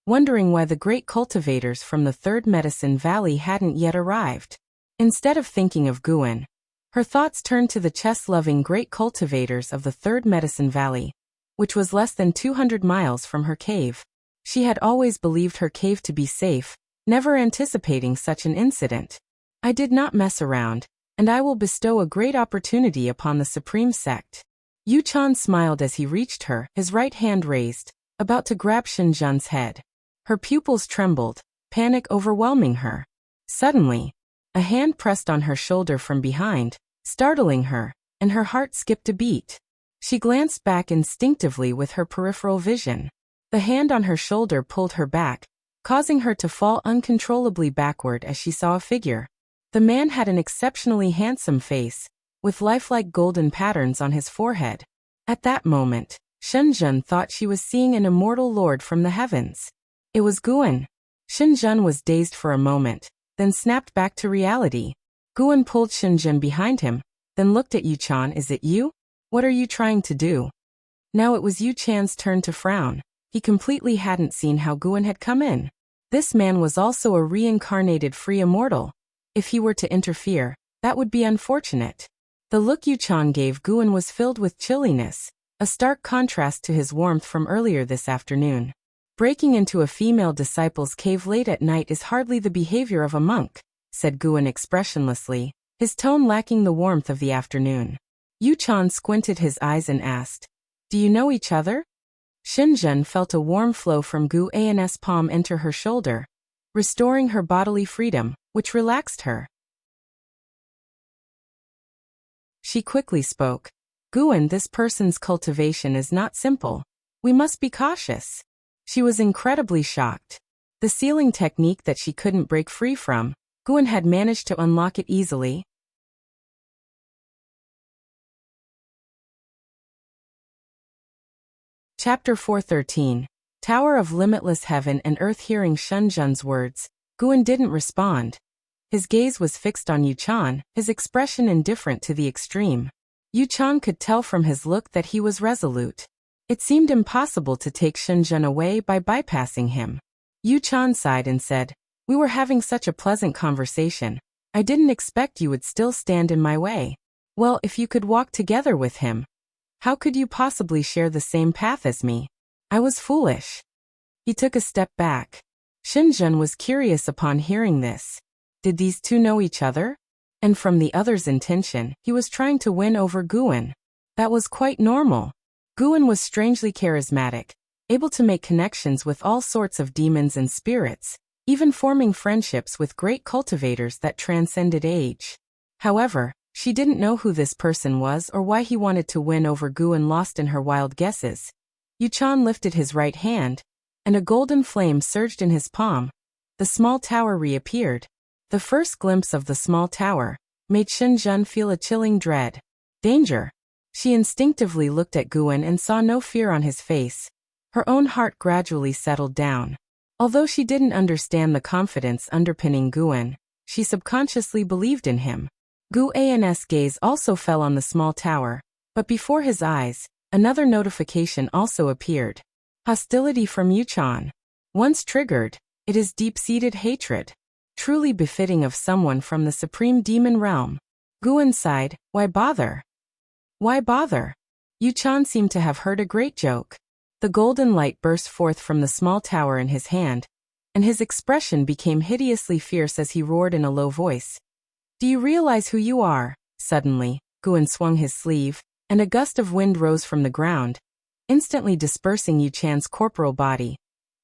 S1: wondering why the great cultivators from the Third Medicine Valley hadn't yet arrived. Instead of thinking of Guan, her thoughts turned to the chess-loving great cultivators of the Third Medicine Valley, which was less than 200 miles from her cave. She had always believed her cave to be safe, never anticipating such an incident. I did not mess around, and I will bestow a great opportunity upon the Supreme Sect. Yu Chan smiled as he reached her, his right hand raised, about to grab Shenzhen's head. Her pupils trembled, panic overwhelming her. Suddenly, a hand pressed on her shoulder from behind, startling her, and her heart skipped a beat. She glanced back instinctively with her peripheral vision. The hand on her shoulder pulled her back, causing her to fall uncontrollably backward as she saw a figure. The man had an exceptionally handsome face, with lifelike golden patterns on his forehead. At that moment, Shenzhen thought she was seeing an immortal lord from the heavens. It was Guan. Shenzhen was dazed for a moment, then snapped back to reality. Guan pulled Shenzhen behind him, then looked at Yu Chan. Is it you? What are you trying to do? Now it was Yu Chan's turn to frown. He completely hadn't seen how Guan had come in. This man was also a reincarnated free immortal. If he were to interfere, that would be unfortunate. The look Yu Chan gave Guan was filled with chilliness, a stark contrast to his warmth from earlier this afternoon. Breaking into a female disciple's cave late at night is hardly the behavior of a monk, said Guan expressionlessly, his tone lacking the warmth of the afternoon. Yu Chan squinted his eyes and asked, Do you know each other? Shenzhen felt a warm flow from Guan's palm enter her shoulder, restoring her bodily freedom, which relaxed her. She quickly spoke. Guan, this person's cultivation is not simple. We must be cautious. She was incredibly shocked. The sealing technique that she couldn't break free from, Guan had managed to unlock it easily. Chapter 413. Tower of Limitless Heaven and Earth. Hearing Shenzhen's words, Guan didn't respond. His gaze was fixed on Yu Chan, his expression indifferent to the extreme. Yu Chan could tell from his look that he was resolute. It seemed impossible to take Shenzhen away by bypassing him. Yu Chan sighed and said, We were having such a pleasant conversation. I didn't expect you would still stand in my way. Well, if you could walk together with him, how could you possibly share the same path as me? I was foolish. He took a step back. Shenzhen was curious upon hearing this. Did these two know each other? And from the other's intention, he was trying to win over Guan. That was quite normal. Guan was strangely charismatic, able to make connections with all sorts of demons and spirits, even forming friendships with great cultivators that transcended age. However, she didn't know who this person was or why he wanted to win over Guan. Lost in her wild guesses, Yu Chan lifted his right hand, and a golden flame surged in his palm. The small tower reappeared. The first glimpse of the small tower made Shenzhen feel a chilling dread. Danger. She instinctively looked at Guan and saw no fear on his face. Her own heart gradually settled down. Although she didn't understand the confidence underpinning Guan, she subconsciously believed in him. Guan's gaze also fell on the small tower, but before his eyes, another notification also appeared. Hostility from Yu Chan. Once triggered, it is deep-seated hatred, truly befitting of someone from the supreme demon realm. Guan sighed, Why bother? Why bother? Yu Chan seemed to have heard a great joke. The golden light burst forth from the small tower in his hand, and his expression became hideously fierce as he roared in a low voice. Do you realize who you are? Suddenly, Guan swung his sleeve, and a gust of wind rose from the ground, instantly dispersing Yu Chan's corporal body.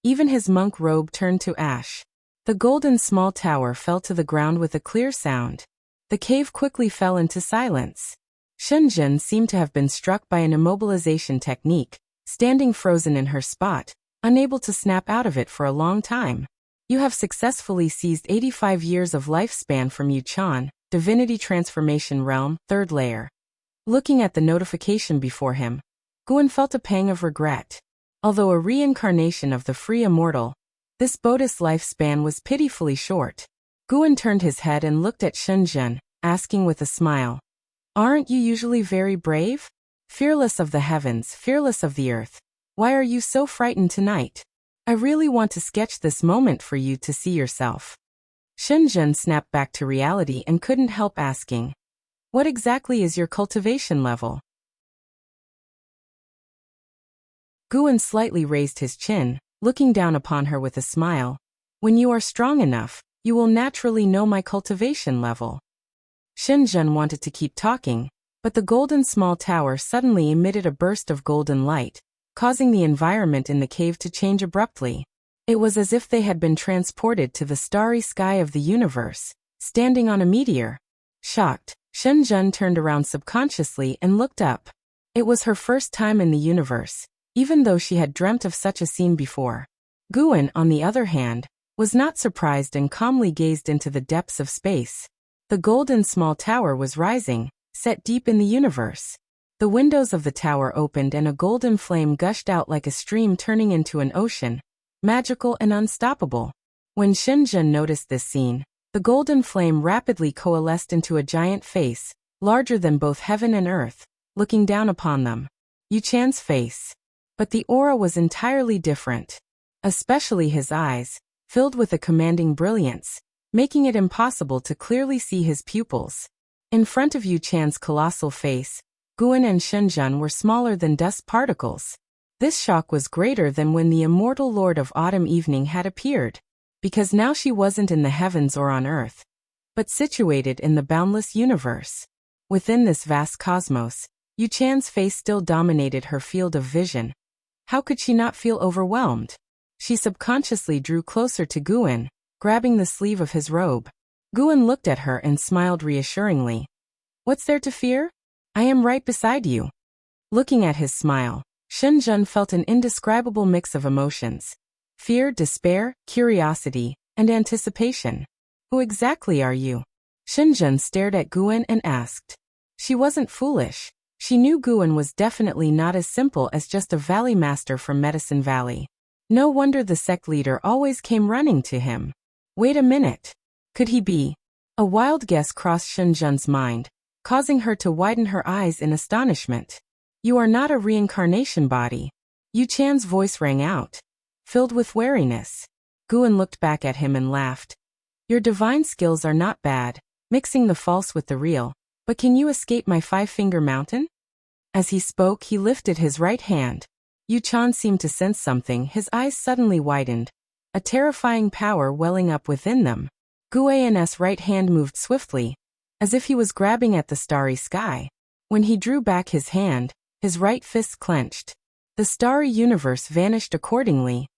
S1: Even his monk robe turned to ash. The golden small tower fell to the ground with a clear sound. The cave quickly fell into silence. Shenzhen seemed to have been struck by an immobilization technique, standing frozen in her spot, unable to snap out of it for a long time. You have successfully seized 85 years of lifespan from Yuchan, Divinity Transformation Realm, 3rd layer. Looking at the notification before him, Guan felt a pang of regret. Although a reincarnation of the free immortal, this Bodhi's lifespan was pitifully short. Guan turned his head and looked at Shenzhen, asking with a smile, "Aren't you usually very brave? Fearless of the heavens, fearless of the earth. Why are you so frightened tonight? I really want to sketch this moment for you to see yourself." Shenzhen snapped back to reality and couldn't help asking, "What exactly is your cultivation level?" Guan slightly raised his chin, looking down upon her with a smile. "When you are strong enough, you will naturally know my cultivation level." Shenzhen wanted to keep talking, but the golden small tower suddenly emitted a burst of golden light, causing the environment in the cave to change abruptly. It was as if they had been transported to the starry sky of the universe, standing on a meteor. Shocked, Shenzhen turned around subconsciously and looked up. It was her first time in the universe, even though she had dreamt of such a scene before. Guan, on the other hand, was not surprised and calmly gazed into the depths of space. The golden small tower was rising, set deep in the universe. The windows of the tower opened and a golden flame gushed out like a stream turning into an ocean, magical and unstoppable. When Shenzhen noticed this scene, the golden flame rapidly coalesced into a giant face, larger than both heaven and earth, looking down upon them. Yuchan's face. But the aura was entirely different. Especially his eyes, filled with a commanding brilliance, making it impossible to clearly see his pupils. In front of Yuchan's colossal face, Guan and Shenzhen were smaller than dust particles. This shock was greater than when the immortal Lord of Autumn Evening had appeared, because now she wasn't in the heavens or on earth, but situated in the boundless universe. Within this vast cosmos, Yuchan's face still dominated her field of vision. How could she not feel overwhelmed? She subconsciously drew closer to Guan, grabbing the sleeve of his robe. Guan looked at her and smiled reassuringly. "What's there to fear? I am right beside you." Looking at his smile, Shenzhen felt an indescribable mix of emotions. Fear, despair, curiosity, and anticipation. "Who exactly are you?" Shenzhen stared at Guan and asked. She wasn't foolish. She knew Guan was definitely not as simple as just a valley master from Medicine Valley. No wonder the sect leader always came running to him. Wait a minute. Could he be? A wild guess crossed Shenzhen's mind, causing her to widen her eyes in astonishment. "You are not a reincarnation body." Yuchan's voice rang out, filled with wariness. Guan looked back at him and laughed. "Your divine skills are not bad, mixing the false with the real, but can you escape my 5-finger mountain?" As he spoke, he lifted his right hand. Yuchan seemed to sense something, his eyes suddenly widened, a terrifying power welling up within them. Guan's right hand moved swiftly, as if he was grabbing at the starry sky. When he drew back his hand, his right fist clenched. The starry universe vanished accordingly,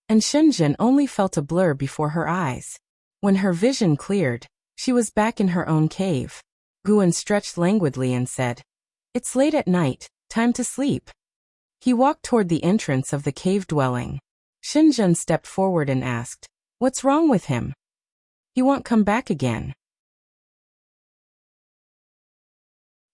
S1: and Shenzhen only felt a blur before her eyes. When her vision cleared, she was back in her own cave. Guan stretched languidly and said, "It's late at night, time to sleep." He walked toward the entrance of the cave dwelling. Shenzhen stepped forward and asked, "What's wrong with him? He won't come back again."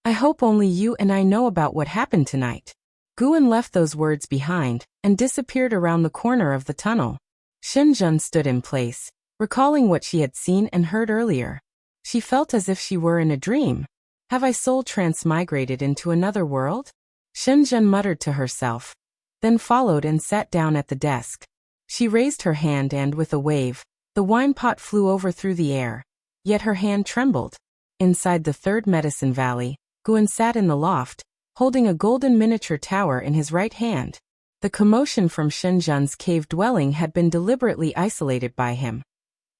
S1: "I hope only you and I know about what happened tonight." Guan left those words behind and disappeared around the corner of the tunnel. Shenzhen stood in place, recalling what she had seen and heard earlier. She felt as if she were in a dream. Have I soul transmigrated into another world? Shenzhen muttered to herself, then followed and sat down at the desk. She raised her hand and with a wave, the wine pot flew over through the air. Yet her hand trembled. Inside the third Medicine Valley, Guan sat in the loft, holding a golden miniature tower in his right hand. The commotion from Shenzhen's cave dwelling had been deliberately isolated by him.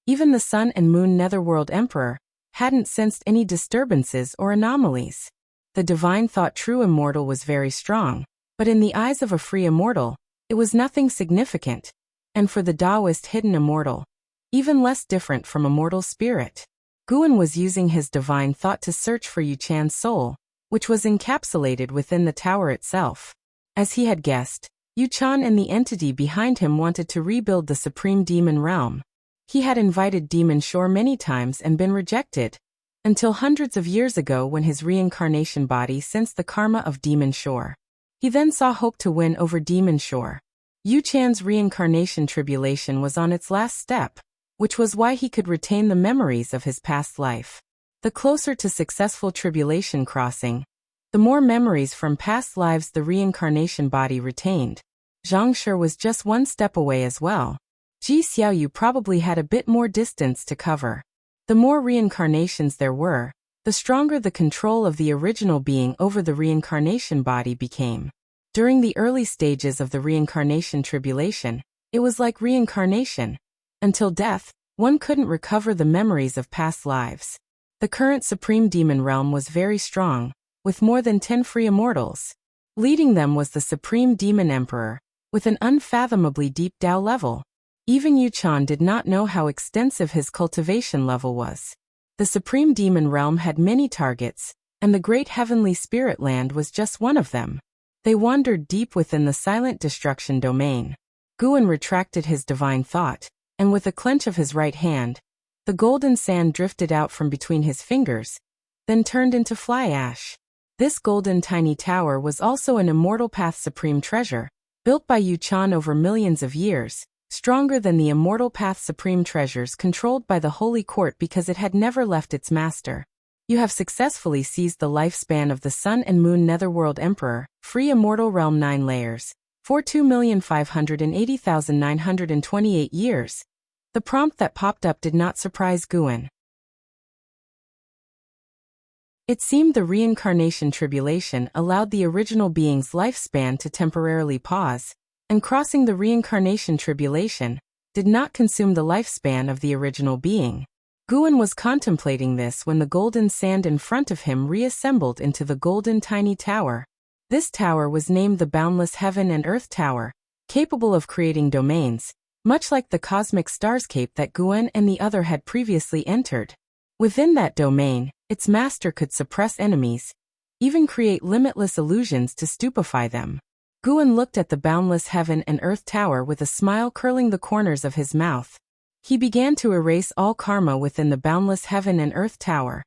S1: Even the Sun and Moon Netherworld Emperor hadn't sensed any disturbances or anomalies. The divine thought true immortal was very strong, but in the eyes of a free immortal, it was nothing significant, and for the Taoist hidden immortal, even less different from a mortal spirit. Guan was using his divine thought to search for Yuchan's soul, which was encapsulated within the tower itself. As he had guessed, Yuchan and the entity behind him wanted to rebuild the supreme demon realm. He had invited Demon Shore many times and been rejected, until hundreds of years ago when his reincarnation body sensed the karma of Demon Shore. He then saw hope to win over Demon Shore. Yu Chan's reincarnation tribulation was on its last step, which was why he could retain the memories of his past life. The closer to successful tribulation crossing, the more memories from past lives the reincarnation body retained. Zhang Shi was just one step away as well. Ji Xiaoyu probably had a bit more distance to cover. The more reincarnations there were, the stronger the control of the original being over the reincarnation body became. During the early stages of the reincarnation tribulation, it was like reincarnation. Until death, one couldn't recover the memories of past lives. The current Supreme Demon Realm was very strong, with more than 10 free immortals. Leading them was the Supreme Demon Emperor, with an unfathomably deep Dao level. Even Yu Chan did not know how extensive his cultivation level was. The Supreme Demon Realm had many targets, and the Great Heavenly Spirit Land was just one of them. They wandered deep within the Silent Destruction domain. Guan retracted his divine thought, and with a clench of his right hand, the golden sand drifted out from between his fingers, then turned into fly ash. This golden tiny tower was also an Immortal Path Supreme treasure, built by Yu Chan over millions of years, stronger than the Immortal Path Supreme treasures controlled by the Holy Court because it had never left its master. You have successfully seized the lifespan of the Sun and Moon Netherworld Emperor, Free Immortal Realm 9 layers, for 2,580,928 years. The prompt that popped up did not surprise Guan. It seemed the reincarnation tribulation allowed the original being's lifespan to temporarily pause, and crossing the reincarnation tribulation did not consume the lifespan of the original being. Guan was contemplating this when the golden sand in front of him reassembled into the golden tiny tower. This tower was named the Boundless Heaven and Earth Tower, capable of creating domains, much like the cosmic starscape that Guan and the other had previously entered. Within that domain, its master could suppress enemies, even create limitless illusions to stupefy them. Guan looked at the Boundless Heaven and Earth Tower with a smile curling the corners of his mouth. He began to erase all karma within the Boundless Heaven and Earth Tower.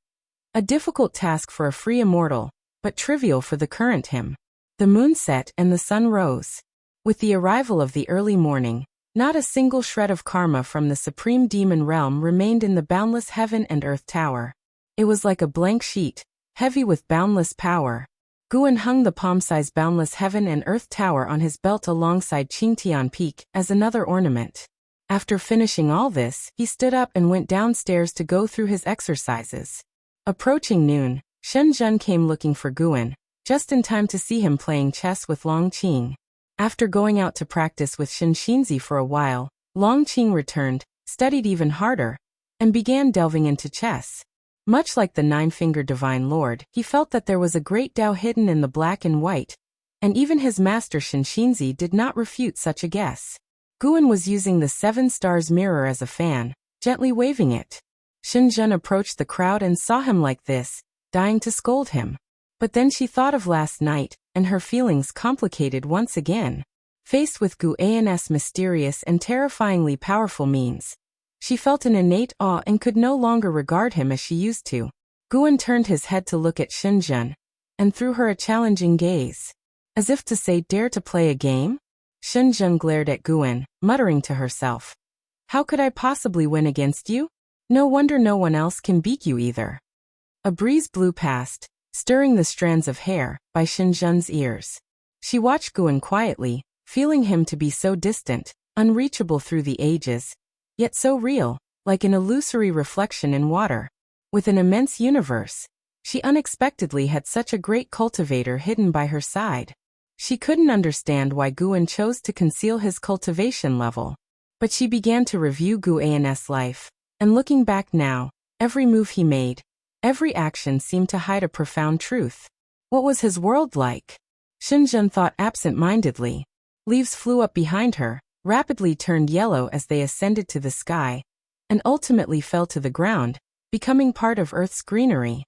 S1: A difficult task for a free immortal, but trivial for the current him. The moon set and the sun rose. With the arrival of the early morning, not a single shred of karma from the Supreme Demon Realm remained in the Boundless Heaven and Earth Tower. It was like a blank sheet, heavy with boundless power. Guan hung the palm-sized Boundless Heaven and Earth Tower on his belt alongside Qingtian Peak as another ornament. After finishing all this, he stood up and went downstairs to go through his exercises. Approaching noon, Shen Zhen came looking for Guan, just in time to see him playing chess with Long Qing. After going out to practice with Shen Xinzi for a while, Long Qing returned, studied even harder, and began delving into chess. Much like the Nine-Fingered Divine Lord, he felt that there was a great Tao hidden in the black and white, and even his master Shen Xinzi did not refute such a guess. Guan was using the Seven Stars mirror as a fan, gently waving it. Shen Zhen approached the crowd and saw him like this, dying to scold him. But then she thought of last night, and her feelings complicated once again. Faced with Gu An's mysterious and terrifyingly powerful means, she felt an innate awe and could no longer regard him as she used to. Guan turned his head to look at Shen Zhen, and threw her a challenging gaze. As if to say, "Dare to play a game?" Shen Zhen glared at Guan, muttering to herself, "How could I possibly win against you? No wonder no one else can beat you either." A breeze blew past, stirring the strands of hair by Shen Zhen's ears. She watched Guan quietly, feeling him to be so distant, unreachable through the ages, yet so real, like an illusory reflection in water. With an immense universe, she unexpectedly had such a great cultivator hidden by her side. She couldn't understand why Guan chose to conceal his cultivation level. But she began to review Guan's life, and looking back now, every move he made, every action seemed to hide a profound truth. What was his world like? Shen Zhen thought absent-mindedly. Leaves flew up behind her, rapidly turned yellow as they ascended to the sky, and ultimately fell to the ground, becoming part of Earth's greenery.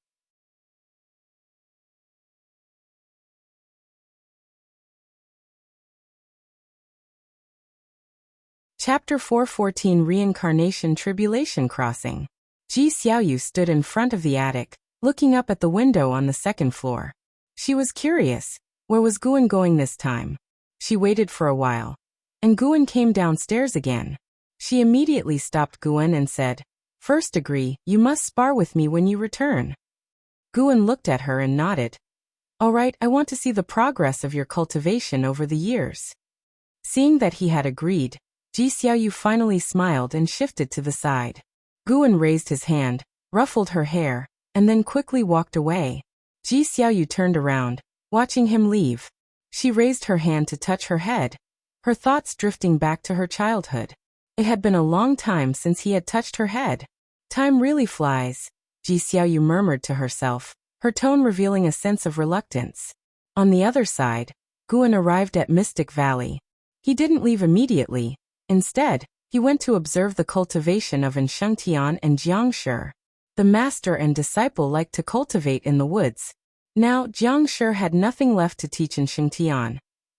S1: Chapter 414 Reincarnation Tribulation Crossing. Ji Xiaoyu stood in front of the attic, looking up at the window on the second floor. She was curious. Where was Guan going this time? She waited for a while. And Guan came downstairs again. She immediately stopped Guan and said, "First degree, you must spar with me when you return." Guan looked at her and nodded. "All right, I want to see the progress of your cultivation over the years." Seeing that he had agreed, Ji Xiaoyu finally smiled and shifted to the side. Guan raised his hand, ruffled her hair, and then quickly walked away. Ji Xiaoyu turned around, watching him leave. She raised her hand to touch her head, her thoughts drifting back to her childhood. It had been a long time since he had touched her head. Time really flies, Ji Xiaoyu murmured to herself, her tone revealing a sense of reluctance. On the other side, Guan arrived at Mystic Valley. He didn't leave immediately. Instead, he went to observe the cultivation of Shengtian and Jiangshi. The master and disciple liked to cultivate in the woods. Now, Jiangshi had nothing left to teach in Shengtian.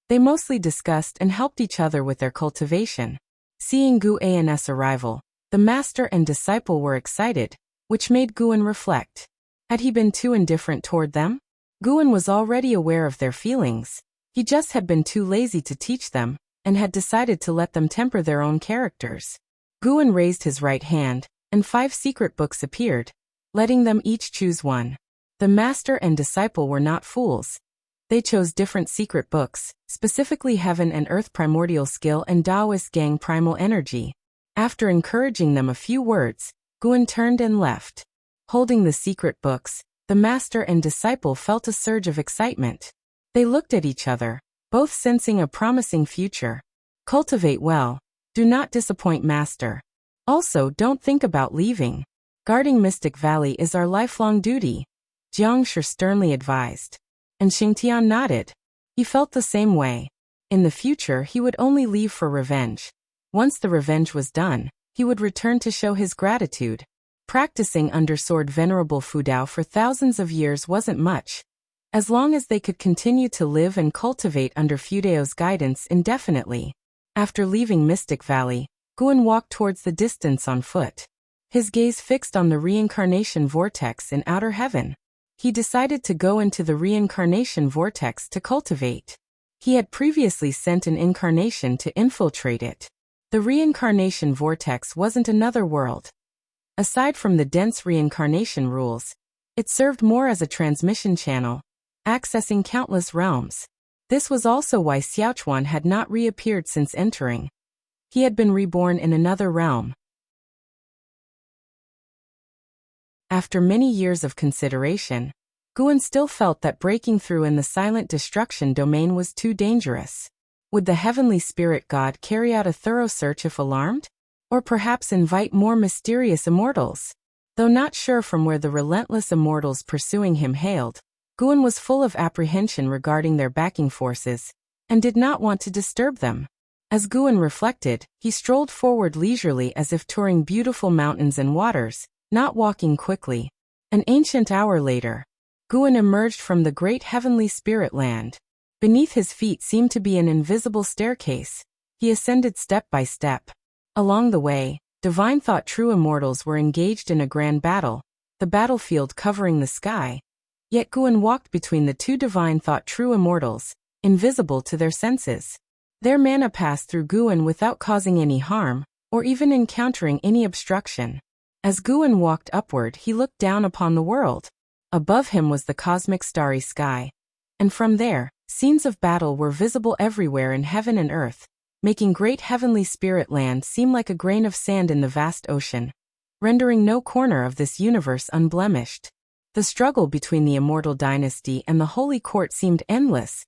S1: They mostly discussed and helped each other with their cultivation. Seeing Gu An's arrival, the master and disciple were excited, which made Guan reflect. Had he been too indifferent toward them? Guan was already aware of their feelings. He just had been too lazy to teach them, and had decided to let them temper their own characters. Guan raised his right hand, and 5 secret books appeared, letting them each choose one. The master and disciple were not fools. They chose different secret books, specifically Heaven and Earth Primordial Skill and Taoist Gang Primal Energy. After encouraging them a few words, Guan turned and left. Holding the secret books, the master and disciple felt a surge of excitement. They looked at each other, both sensing a promising future. Cultivate well. Do not disappoint master. Also, don't think about leaving. Guarding Mystic Valley is our lifelong duty, Jiangshi sternly advised. And Xingtian nodded. He felt the same way. In the future, he would only leave for revenge. Once the revenge was done, he would return to show his gratitude. Practicing under Sword Venerable Fudao for thousands of years wasn't much. As long as they could continue to live and cultivate under Fudao's guidance indefinitely. After leaving Mystic Valley, Guan walked towards the distance on foot. His gaze fixed on the reincarnation vortex in outer heaven. He decided to go into the reincarnation vortex to cultivate. He had previously sent an incarnation to infiltrate it. The reincarnation vortex wasn't another world. Aside from the dense reincarnation rules, it served more as a transmission channel, accessing countless realms. This was also why Xiaochuan had not reappeared since entering. He had been reborn in another realm. After many years of consideration, Guan still felt that breaking through in the silent destruction domain was too dangerous. Would the heavenly spirit god carry out a thorough search if alarmed? Or perhaps invite more mysterious immortals? Though not sure from where the relentless immortals pursuing him hailed, Guan was full of apprehension regarding their backing forces, and did not want to disturb them. As Guan reflected, he strolled forward leisurely as if touring beautiful mountains and waters, not walking quickly. An ancient hour later, Guan emerged from the great heavenly spirit land. Beneath his feet seemed to be an invisible staircase. He ascended step by step. Along the way, divine thought true immortals were engaged in a grand battle, the battlefield covering the sky. Yet Guan walked between the 2 divine thought true immortals, invisible to their senses. Their mana passed through Guan without causing any harm, or even encountering any obstruction. As Guan walked upward, he looked down upon the world. Above him was the cosmic starry sky. And from there, scenes of battle were visible everywhere in heaven and earth, making great heavenly spirit land seem like a grain of sand in the vast ocean, rendering no corner of this universe unblemished. The struggle between the immortal dynasty and the holy court seemed endless,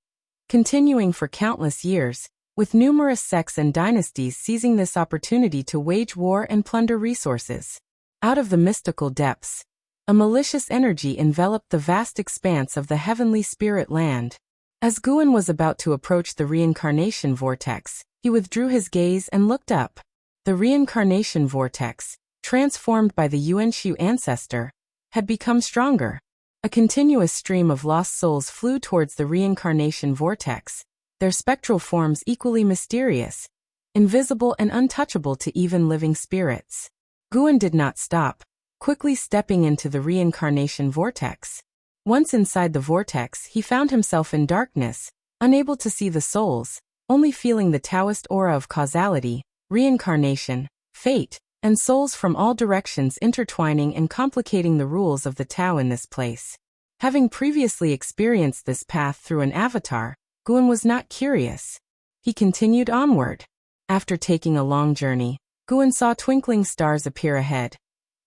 S1: continuing for countless years, with numerous sects and dynasties seizing this opportunity to wage war and plunder resources. Out of the mystical depths, a malicious energy enveloped the vast expanse of the heavenly spirit land. As Guan was about to approach the reincarnation vortex, he withdrew his gaze and looked up. The reincarnation vortex, transformed by the Yuanshu ancestor, had become stronger. A continuous stream of lost souls flew towards the reincarnation vortex, their spectral forms equally mysterious. invisible and untouchable to even living spirits. Guan did not stop, quickly stepping into the reincarnation vortex. Once inside the vortex, he found himself in darkness, unable to see the souls, only feeling the Taoist aura of causality, reincarnation, fate, and souls from all directions intertwining and complicating the rules of the Tao in this place. Having previously experienced this path through an avatar, Guan was not curious. He continued onward. After taking a long journey, Guan saw twinkling stars appear ahead.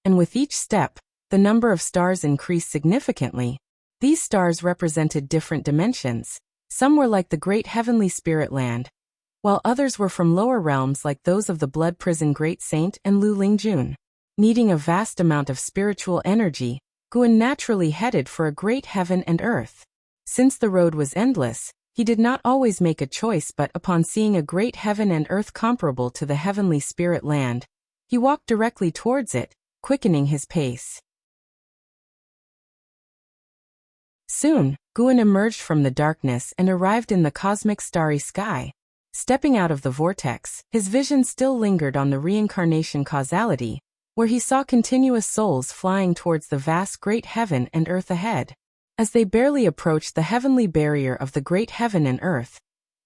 S1: And with each step, the number of stars increased significantly. These stars represented different dimensions. Some were like the great heavenly spirit land, while others were from lower realms like those of the Blood Prison Great Saint and Lu Lingjun. Needing a vast amount of spiritual energy, Guan naturally headed for a great heaven and earth. Since the road was endless, he did not always make a choice, but upon seeing a great heaven and earth comparable to the heavenly spirit land, he walked directly towards it, quickening his pace. Soon, Guan emerged from the darkness and arrived in the cosmic starry sky. Stepping out of the vortex, his vision still lingered on the reincarnation causality, where he saw continuous souls flying towards the vast great heaven and earth ahead. As they barely approached the heavenly barrier of the great heaven and earth,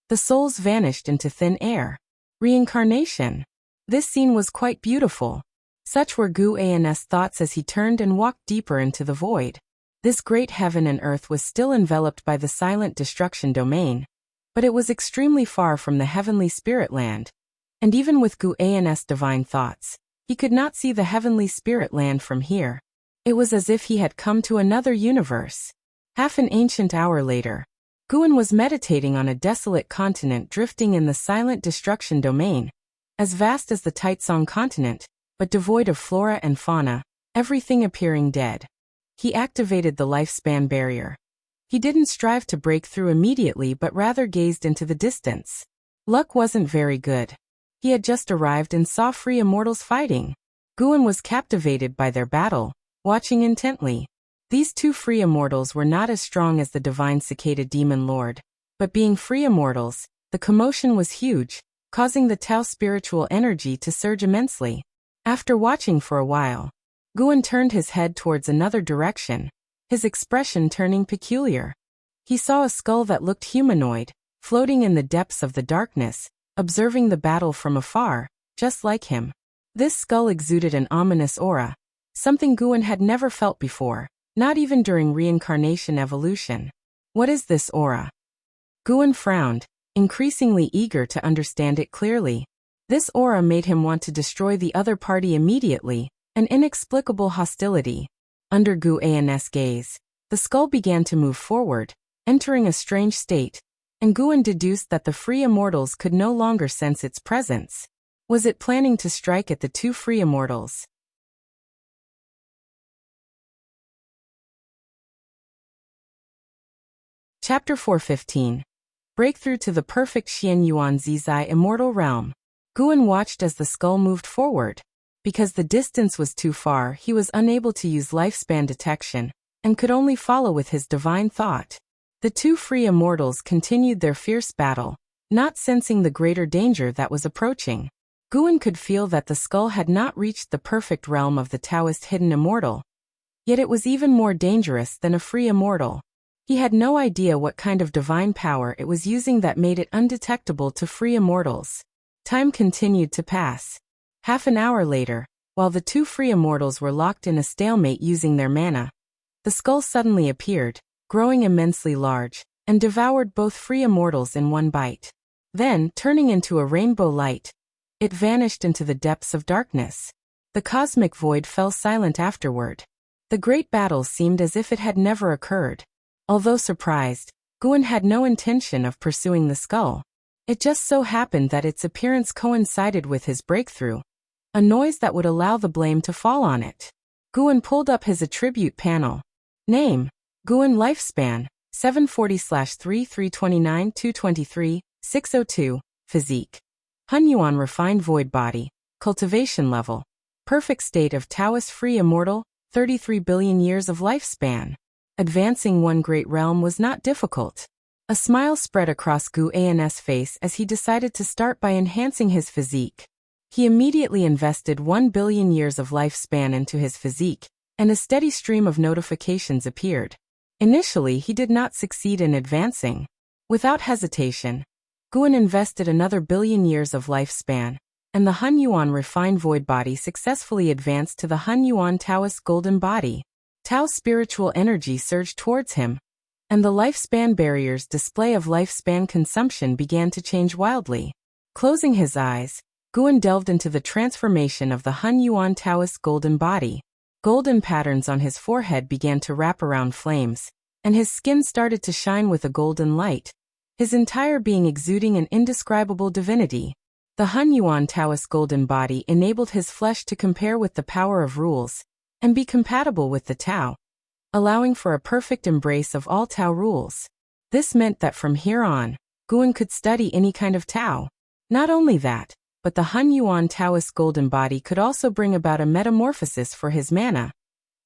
S1: the souls vanished into thin air. Reincarnation. This scene was quite beautiful. Such were Guan's thoughts as he turned and walked deeper into the void. This great heaven and earth was still enveloped by the silent destruction domain, but it was extremely far from the heavenly spirit land. And even with Guan's divine thoughts, he could not see the heavenly spirit land from here. It was as if he had come to another universe. Half an ancient hour later, Guan was meditating on a desolate continent drifting in the silent destruction domain, as vast as the Taitsong continent, but devoid of flora and fauna, everything appearing dead. He activated the lifespan barrier. He didn't strive to break through immediately but rather gazed into the distance. Luck wasn't very good. He had just arrived and saw free immortals fighting. Guan was captivated by their battle, watching intently. These two free immortals were not as strong as the divine cicada demon lord, but being free immortals, the commotion was huge, causing the Tao spiritual energy to surge immensely. After watching for a while, Guan turned his head towards another direction, his expression turning peculiar. He saw a skull that looked humanoid, floating in the depths of the darkness, observing the battle from afar, just like him. This skull exuded an ominous aura, something Guan had never felt before, not even during reincarnation evolution. What is this aura? Guan frowned, increasingly eager to understand it clearly. This aura made him want to destroy the other party immediately, an inexplicable hostility. Under Guan's gaze, the skull began to move forward, entering a strange state, and Guan deduced that the free immortals could no longer sense its presence. Was it planning to strike at the two free immortals? Chapter 415. Breakthrough to the perfect Xian Yuan Zizai immortal realm. Guan watched as the skull moved forward. Because the distance was too far, he was unable to use lifespan detection, and could only follow with his divine thought. The two free immortals continued their fierce battle, not sensing the greater danger that was approaching. Guan could feel that the skull had not reached the perfect realm of the Taoist hidden immortal. Yet it was even more dangerous than a free immortal. He had no idea what kind of divine power it was using that made it undetectable to free immortals. Time continued to pass. Half an hour later, while the two free immortals were locked in a stalemate using their mana, the skull suddenly appeared, growing immensely large, and devoured both free immortals in one bite. Then, turning into a rainbow light, it vanished into the depths of darkness. The cosmic void fell silent afterward. The great battle seemed as if it had never occurred. Although surprised, Guan had no intention of pursuing the skull. It just so happened that its appearance coincided with his breakthrough, a noise that would allow the blame to fall on it. Guan pulled up his attribute panel. Name: Guan Lifespan, 740/3 329 223 602. Physique: Hunyuan Refined Void Body. Cultivation Level: Perfect State of Taoist Free Immortal, 33 billion years of lifespan. Advancing one great realm was not difficult. A smile spread across Guan's face as he decided to start by enhancing his physique. He immediately invested 1 billion years of lifespan into his physique, and a steady stream of notifications appeared. Initially, he did not succeed in advancing. Without hesitation, Guan invested another billion years of lifespan, and the Hun Yuan refined void body successfully advanced to the Hun Yuan Taoist golden body. Tao's spiritual energy surged towards him, and the lifespan barrier's display of lifespan consumption began to change wildly. Closing his eyes, Guan delved into the transformation of the Hun Yuan Taoist golden body. Golden patterns on his forehead began to wrap around flames, and his skin started to shine with a golden light, his entire being exuding an indescribable divinity. The Hun Yuan Taoist golden body enabled his flesh to compare with the power of rules, and be compatible with the Tao, allowing for a perfect embrace of all Tao rules. This meant that from here on, Guan could study any kind of Tao. Not only that, but the Hun Yuan Taoist golden body could also bring about a metamorphosis for his mana,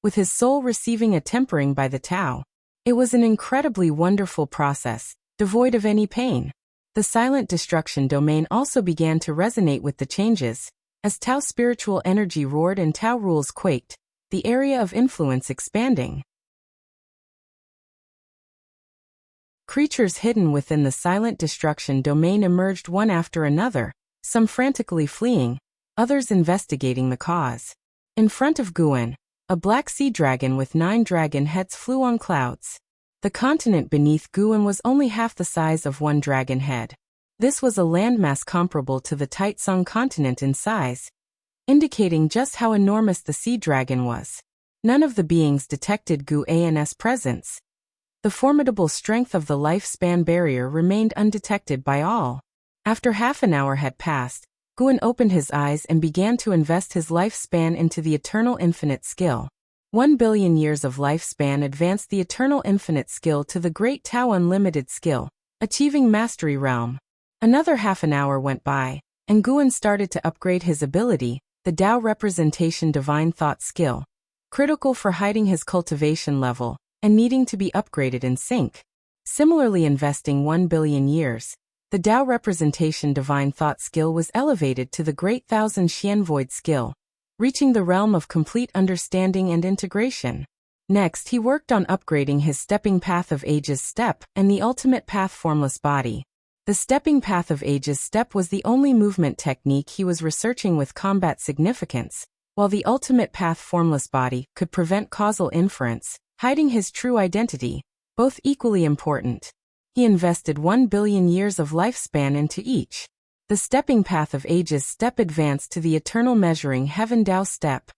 S1: with his soul receiving a tempering by the Tao. It was an incredibly wonderful process, devoid of any pain. The silent destruction domain also began to resonate with the changes. As Tao spiritual energy roared and Tao rules quaked, the area of influence expanding. Creatures hidden within the silent destruction domain emerged one after another, some frantically fleeing, others investigating the cause. In front of Guan, a black sea dragon with 9 dragon heads flew on clouds. The continent beneath Guan was only half the size of one dragon head. This was a landmass comparable to the Taitsong continent in size, indicating just how enormous the sea dragon was. None of the beings detected Guan's presence. The formidable strength of the lifespan barrier remained undetected by all. After half an hour had passed, Guan opened his eyes and began to invest his lifespan into the Eternal Infinite skill. 1 billion years of lifespan advanced the Eternal Infinite skill to the Great Tao Unlimited skill, achieving Mastery Realm. Another half an hour went by, and Guan started to upgrade his ability, the Tao Representation Divine Thought skill, critical for hiding his cultivation level, and needing to be upgraded in sync. Similarly, investing 1 billion years, the Tao Representation Divine Thought skill was elevated to the Great Thousand Xian Void skill, reaching the realm of complete understanding and integration. Next, he worked on upgrading his Stepping Path of Ages step and the Ultimate Path Formless Body. The Stepping Path of Ages step was the only movement technique he was researching with combat significance, while the Ultimate Path Formless Body could prevent causal inference, hiding his true identity, both equally important. He invested 1 billion years of lifespan into each. The Stepping Path of Ages step advanced to the Eternal Measuring Heaven Tao step,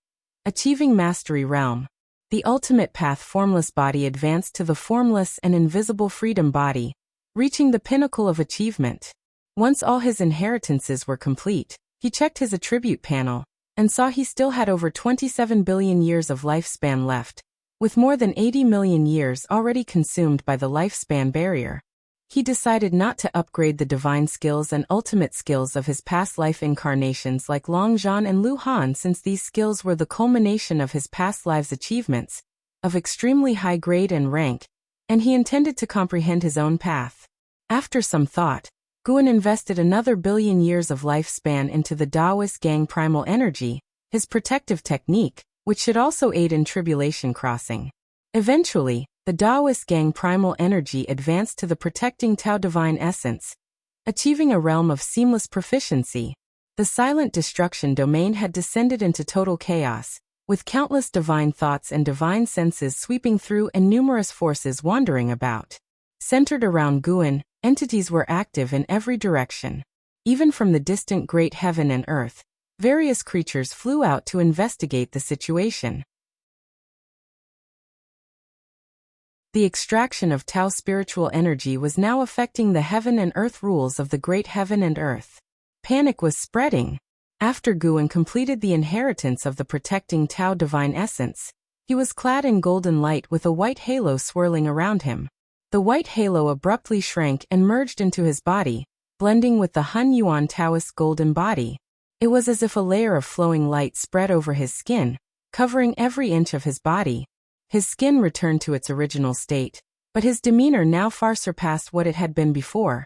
S1: achieving Mastery Realm. The Ultimate Path Formless Body advanced to the Formless and Invisible Freedom Body, reaching the pinnacle of achievement. Once all his inheritances were complete, he checked his attribute panel, and saw he still had over 27 billion years of lifespan left, with more than 80 million years already consumed by the lifespan barrier. He decided not to upgrade the divine skills and ultimate skills of his past life incarnations like Long Zhan and Lu Han, since these skills were the culmination of his past lives' achievements, of extremely high grade and rank, and he intended to comprehend his own path. After some thought, Guan invested another billion years of lifespan into the Taoist Gang Primal Energy, his protective technique, which should also aid in tribulation crossing. Eventually, the Taoist Gang Primal Energy advanced to the Protecting Tao Divine Essence, achieving a realm of seamless proficiency. The silent destruction domain had descended into total chaos, with countless divine thoughts and divine senses sweeping through and numerous forces wandering about. Centered around Guan, entities were active in every direction. Even from the distant great heaven and earth, various creatures flew out to investigate the situation. The extraction of Tao spiritual energy was now affecting the heaven and earth rules of the great heaven and earth. Panic was spreading. After Guan completed the inheritance of the protecting Tao divine essence, he was clad in golden light with a white halo swirling around him. The white halo abruptly shrank and merged into his body, blending with the Hun Yuan Taoist golden body. It was as if a layer of flowing light spread over his skin, covering every inch of his body. His skin returned to its original state, but his demeanor now far surpassed what it had been before.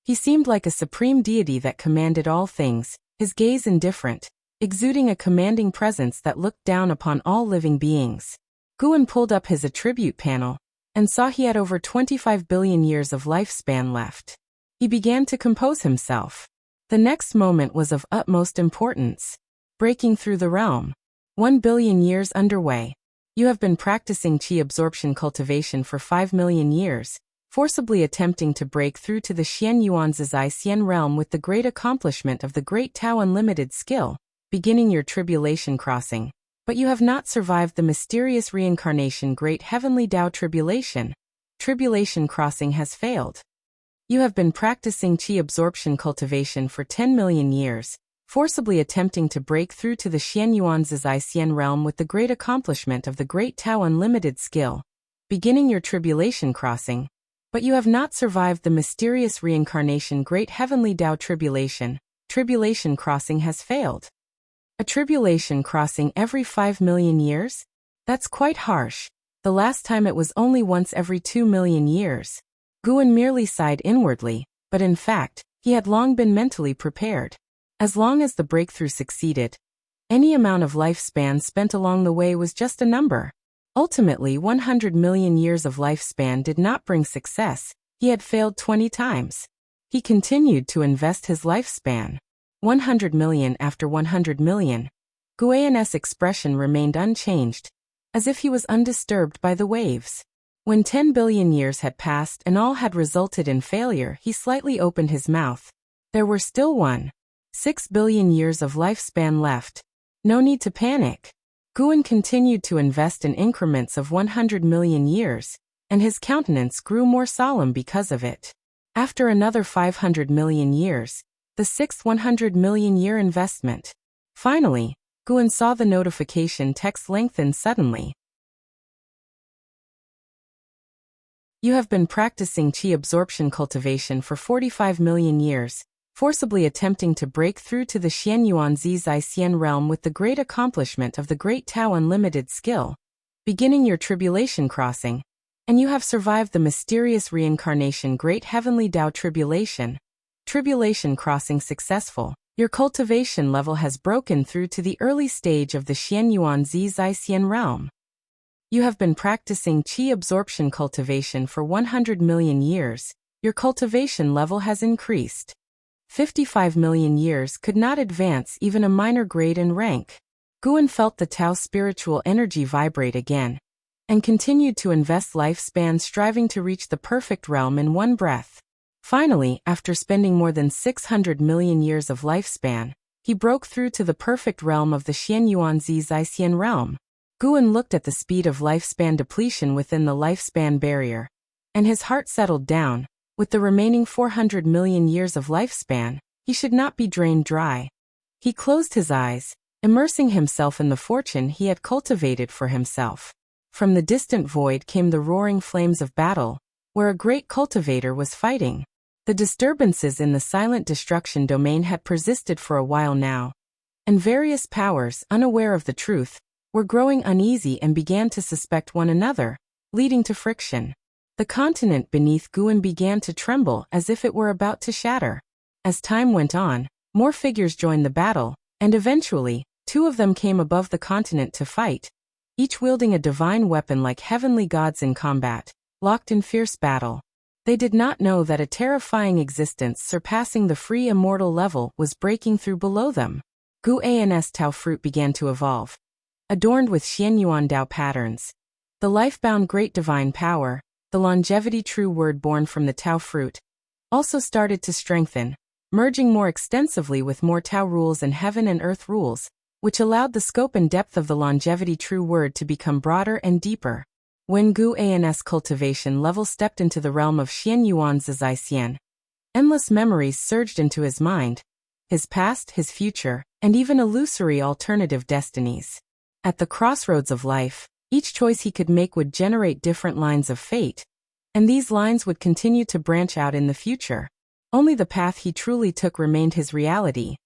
S1: He seemed like a supreme deity that commanded all things, his gaze indifferent, exuding a commanding presence that looked down upon all living beings. Guan pulled up his attribute panel and saw he had over 25 billion years of lifespan left. He began to compose himself. The next moment was of utmost importance. Breaking through the realm. 1 billion years underway. You have been practicing qi absorption cultivation for 5 million years, forcibly attempting to break through to the Xian Yuan Zizai Xian realm with the great accomplishment of the Great Tao Unlimited skill, beginning your tribulation crossing. But you have not survived the mysterious reincarnation Great Heavenly Tao Tribulation. Tribulation crossing has failed. You have been practicing qi absorption cultivation for 10 million years, forcibly attempting to break through to the Xian Yuan Zizai Xian realm with the great accomplishment of the Great Tao Unlimited skill, beginning your tribulation crossing. But you have not survived the mysterious reincarnation Great Heavenly Tao Tribulation. Tribulation crossing has failed. A tribulation crossing every 5 million years? That's quite harsh. The last time it was only once every 2 million years. Guan merely sighed inwardly, but in fact, he had long been mentally prepared. As long as the breakthrough succeeded, any amount of lifespan spent along the way was just a number. Ultimately, 100 million years of lifespan did not bring success. He had failed 20 times. He continued to invest his lifespan. 100 million after 100 million. Guan's expression remained unchanged, as if he was undisturbed by the waves. When 10 billion years had passed and all had resulted in failure, he slightly opened his mouth. There were still 6 billion years of lifespan left. No need to panic. Guan continued to invest in increments of 100 million years, and his countenance grew more solemn because of it. After another 500 million years, the sixth 100 million year investment. Finally, Guan saw the notification text lengthen suddenly. You have been practicing qi absorption cultivation for 45 million years, forcibly attempting to break through to the Xian Yuan Zizai Xian realm with the great accomplishment of the Great Tao Unlimited skill, beginning your tribulation crossing, and you have survived the mysterious reincarnation Great Heavenly Tao Tribulation. Tribulation crossing successful. Your cultivation level has broken through to the early stage of the Xian Yuan Zizai Xian realm. You have been practicing qi absorption cultivation for 100 million years. Your cultivation level has increased. 55 million years could not advance even a minor grade in rank. Guan felt the Tao spiritual energy vibrate again, and continued to invest lifespan striving to reach the perfect realm in one breath. Finally, after spending more than 600 million years of lifespan, he broke through to the perfect realm of the Xian Yuan Zizai Xian realm. Guan looked at the speed of lifespan depletion within the lifespan barrier, and his heart settled down. With the remaining 400 million years of lifespan, he should not be drained dry. He closed his eyes, immersing himself in the fortune he had cultivated for himself. From the distant void came the roaring flames of battle, where a great cultivator was fighting. The disturbances in the silent destruction domain had persisted for a while now, and various powers, unaware of the truth, were growing uneasy and began to suspect one another, leading to friction. The continent beneath Guan began to tremble as if it were about to shatter. As time went on, more figures joined the battle, and eventually, 2 of them came above the continent to fight, each wielding a divine weapon like heavenly gods in combat, locked in fierce battle. They did not know that a terrifying existence surpassing the free immortal level was breaking through below them. Guan's Tao fruit began to evolve, adorned with Xian Yuan Dao patterns. The life-bound great divine power, the longevity true word born from the Tao fruit, also started to strengthen, merging more extensively with more Tao rules and heaven and earth rules, which allowed the scope and depth of the longevity true word to become broader and deeper. When Guan's cultivation level stepped into the realm of Xian Yuan Zizai Xian, endless memories surged into his mind, his past, his future, and even illusory alternative destinies. At the crossroads of life, each choice he could make would generate different lines of fate, and these lines would continue to branch out in the future. Only the path he truly took remained his reality,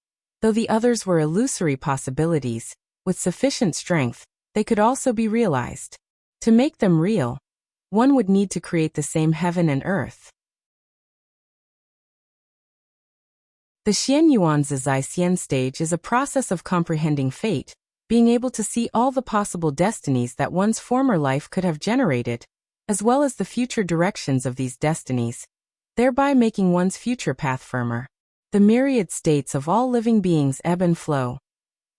S1: though the others were illusory possibilities. With sufficient strength, they could also be realized. To make them real, one would need to create the same heaven and earth. The Xianyuan Zizai Xian stage is a process of comprehending fate, being able to see all the possible destinies that one's former life could have generated, as well as the future directions of these destinies, thereby making one's future path firmer. The myriad states of all living beings ebb and flow.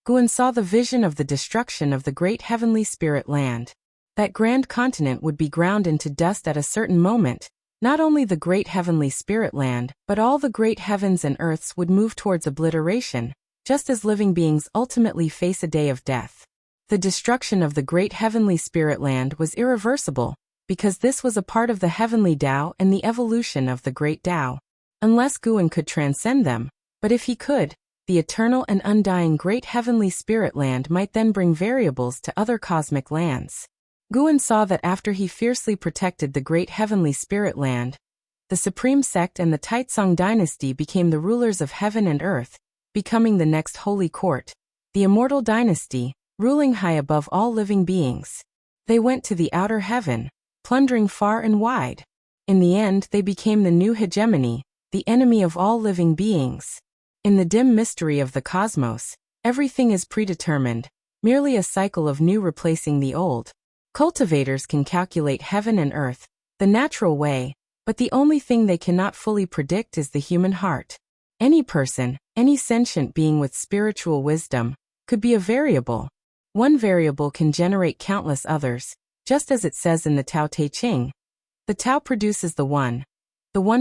S1: Guan saw the vision of the destruction of the great heavenly spirit land. That grand continent would be ground into dust at a certain moment. Not only the great heavenly spirit land, but all the great heavens and earths would move towards obliteration, just as living beings ultimately face a day of death. The destruction of the great heavenly spirit land was irreversible, because this was a part of the heavenly Tao and the evolution of the great Tao. Unless Guan could transcend them, but if he could, the eternal and undying great heavenly spirit land might then bring variables to other cosmic lands. Guan saw that after he fiercely protected the great heavenly spirit land, the supreme sect and the Taizong dynasty became the rulers of heaven and earth, becoming the next holy court, the immortal dynasty, ruling high above all living beings. They went to the outer heaven, plundering far and wide. In the end, they became the new hegemony, the enemy of all living beings. In the dim mystery of the cosmos, everything is predetermined, merely a cycle of new replacing the old. Cultivators can calculate heaven and earth, the natural way, but the only thing they cannot fully predict is the human heart. Any person, any sentient being with spiritual wisdom, could be a variable. One variable can generate countless others, just as it says in the Tao Te Ching. The Tao produces the one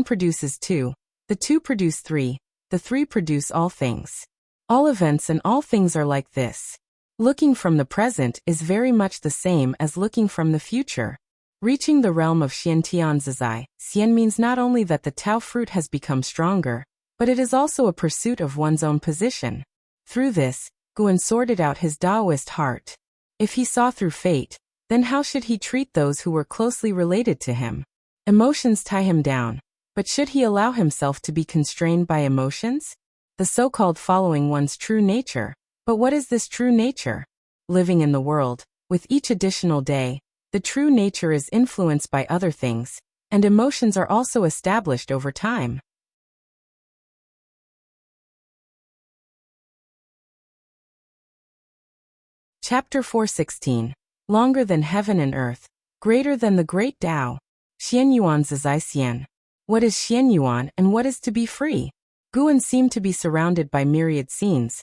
S1: produces two, the two produce three, the three produce all things. All events and all things are like this. Looking from the present is very much the same as looking from the future. Reaching the realm of Xiantian Zizai, Xian means not only that the Tao fruit has become stronger, but it is also a pursuit of one's own position. Through this, Guan sorted out his Taoist heart. If he saw through fate, then how should he treat those who were closely related to him? Emotions tie him down, but should he allow himself to be constrained by emotions? The so-called following one's true nature. But what is this true nature? Living in the world, with each additional day, the true nature is influenced by other things, and emotions are also established over time. Chapter 416. Longer than heaven and earth, greater than the great Tao. Xianyuan Zizai Xian. What is Xianyuan and what is to be free? Guan seemed to be surrounded by myriad scenes,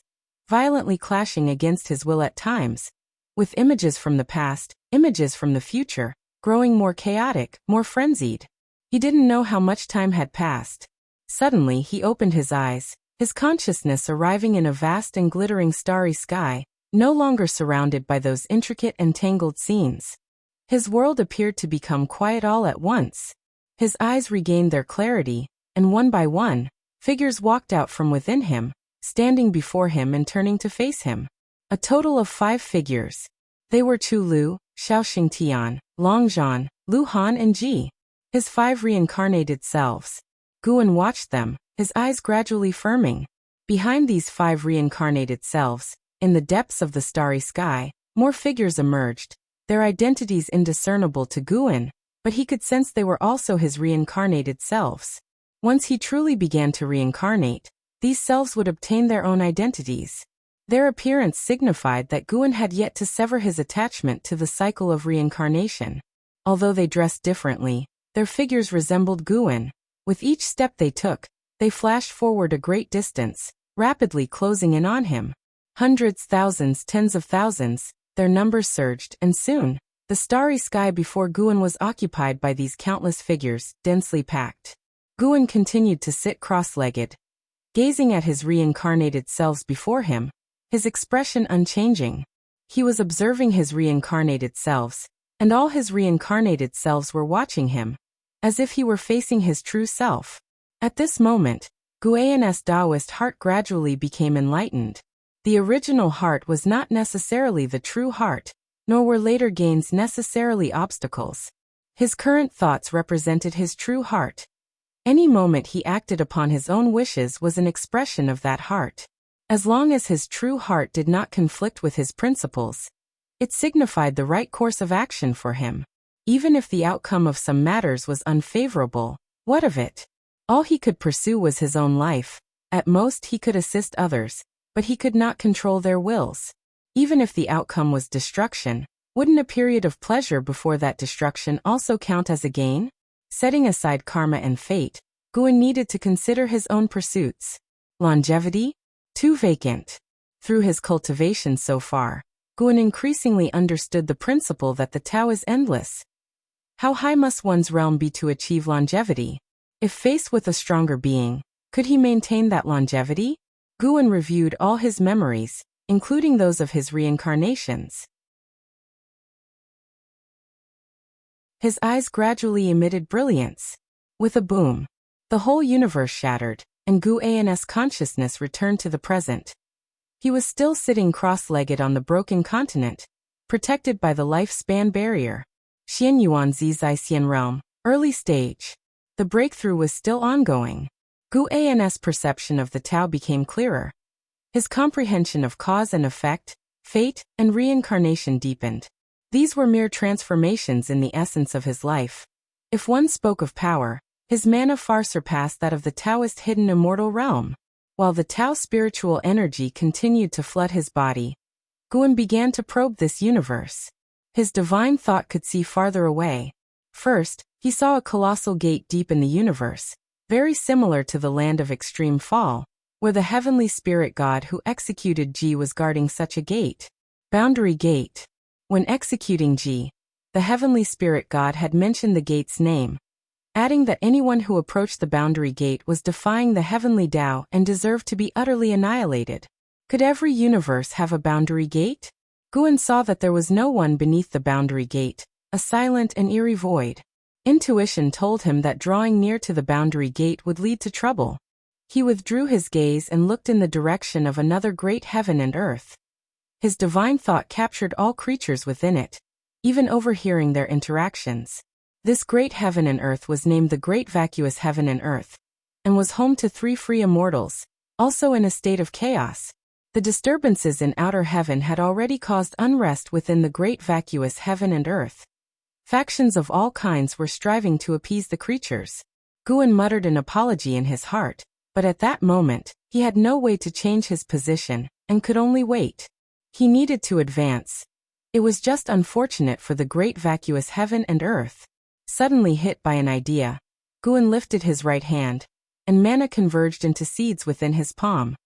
S1: violently clashing against his will at times, with images from the past, images from the future, growing more chaotic, more frenzied. He didn't know how much time had passed. Suddenly he opened his eyes, his consciousness arriving in a vast and glittering starry sky, no longer surrounded by those intricate and tangled scenes. His world appeared to become quiet all at once. His eyes regained their clarity, and one by one, figures walked out from within him, standing before him and turning to face him. A total of 5 figures. They were Chu Lu, Xiao Xingtian, Long Zhan, Lu Han and Ji. His 5 reincarnated selves. Guan watched them, his eyes gradually firming. Behind these 5 reincarnated selves, in the depths of the starry sky, more figures emerged, their identities indiscernible to Guan, but he could sense they were also his reincarnated selves. Once he truly began to reincarnate, these selves would obtain their own identities. Their appearance signified that Guan had yet to sever his attachment to the cycle of reincarnation. Although they dressed differently, their figures resembled Guan. With each step they took, they flashed forward a great distance, rapidly closing in on him. Hundreds, thousands, tens of thousands, their numbers surged, and soon, the starry sky before Guan was occupied by these countless figures, densely packed. Guan continued to sit cross-legged, gazing at his reincarnated selves before him, his expression unchanging. He was observing his reincarnated selves, and all his reincarnated selves were watching him, as if he were facing his true self. At this moment, Guan's Taoist heart gradually became enlightened. The original heart was not necessarily the true heart, nor were later gains necessarily obstacles. His current thoughts represented his true heart. Any moment he acted upon his own wishes was an expression of that heart. As long as his true heart did not conflict with his principles, it signified the right course of action for him. Even if the outcome of some matters was unfavorable, what of it? All he could pursue was his own life. At most he could assist others, but he could not control their wills. Even if the outcome was destruction, wouldn't a period of pleasure before that destruction also count as a gain? Setting aside karma and fate, Guan needed to consider his own pursuits. Longevity? Too vacant. Through his cultivation so far, Guan increasingly understood the principle that the Tao is endless. How high must one's realm be to achieve longevity? If faced with a stronger being, could he maintain that longevity? Guan reviewed all his memories, including those of his reincarnations. His eyes gradually emitted brilliance. With a boom, the whole universe shattered, and Guan's consciousness returned to the present. He was still sitting cross-legged on the broken continent, protected by the lifespan barrier. Xianyuan Zizai Xian realm, early stage. The breakthrough was still ongoing. Guan's perception of the Tao became clearer. His comprehension of cause and effect, fate, and reincarnation deepened. These were mere transformations in the essence of his life. If one spoke of power, his mana far surpassed that of the Taoist hidden immortal realm. While the Tao spiritual energy continued to flood his body, Guan began to probe this universe. His divine thought could see farther away. First, he saw a colossal gate deep in the universe, very similar to the land of extreme fall, where the heavenly spirit god who executed Ji was guarding such a gate. Boundary Gate. When executing Ji, the heavenly spirit god had mentioned the gate's name, adding that anyone who approached the boundary gate was defying the heavenly Tao and deserved to be utterly annihilated. Could every universe have a boundary gate? Guan saw that there was no one beneath the boundary gate, a silent and eerie void. Intuition told him that drawing near to the boundary gate would lead to trouble. He withdrew his gaze and looked in the direction of another great heaven and earth. His divine thought captured all creatures within it, even overhearing their interactions. This great heaven and earth was named the Great Vacuous Heaven and Earth, and was home to 3 free immortals, also in a state of chaos. The disturbances in outer heaven had already caused unrest within the Great Vacuous Heaven and Earth. Factions of all kinds were striving to appease the creatures. Guan muttered an apology in his heart, but at that moment, he had no way to change his position, and could only wait. He needed to advance. It was just unfortunate for the Great Vacuous Heaven and Earth. Suddenly hit by an idea, Guan lifted his right hand, and mana converged into seeds within his palm.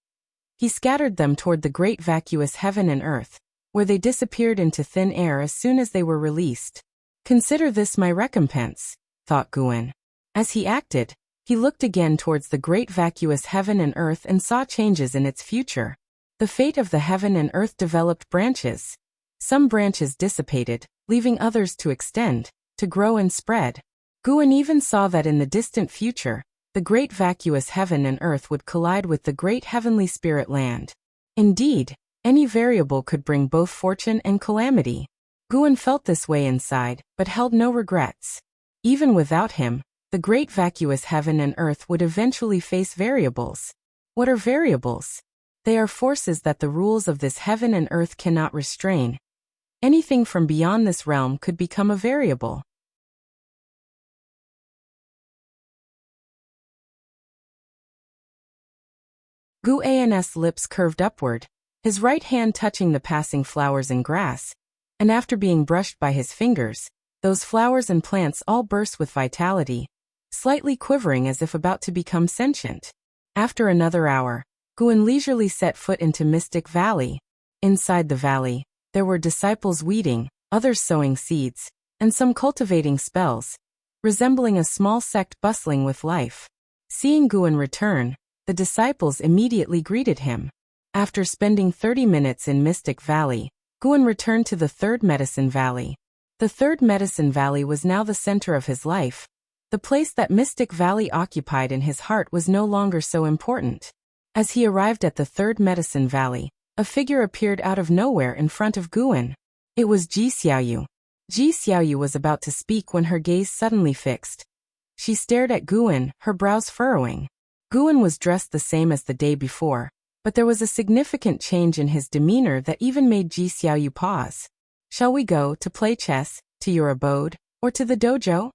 S1: He scattered them toward the Great Vacuous Heaven and Earth, where they disappeared into thin air as soon as they were released. Consider this my recompense, thought Guan. As he acted, he looked again towards the Great Vacuous Heaven and Earth and saw changes in its future. The fate of the heaven and earth developed branches. Some branches dissipated, leaving others to extend, to grow and spread. Guan even saw that in the distant future, the Great Vacuous Heaven and Earth would collide with the Great Heavenly Spirit Land. Indeed, any variable could bring both fortune and calamity. Guan felt this way inside, but held no regrets. Even without him, the Great Vacuous Heaven and Earth would eventually face variables. What are variables? They are forces that the rules of this heaven and earth cannot restrain. Anything from beyond this realm could become a variable. Guan's lips curved upward, his right hand touching the passing flowers and grass, and after being brushed by his fingers, those flowers and plants all burst with vitality, slightly quivering as if about to become sentient. After another hour, Guan leisurely set foot into Mystic Valley. Inside the valley, there were disciples weeding, others sowing seeds, and some cultivating spells, resembling a small sect bustling with life. Seeing Guan return, the disciples immediately greeted him. After spending 30 minutes in Mystic Valley, Guan returned to the Third Medicine Valley. The Third Medicine Valley was now the center of his life. The place that Mystic Valley occupied in his heart was no longer so important. As he arrived at the Third Medicine Valley, a figure appeared out of nowhere in front of Guan. It was Ji Xiaoyu. Ji Xiaoyu was about to speak when her gaze suddenly fixed. She stared at Guan, her brows furrowing. Guan was dressed the same as the day before, but there was a significant change in his demeanor that even made Ji Xiaoyu pause. "Shall we go to play chess, to your abode?" Or to the dojo?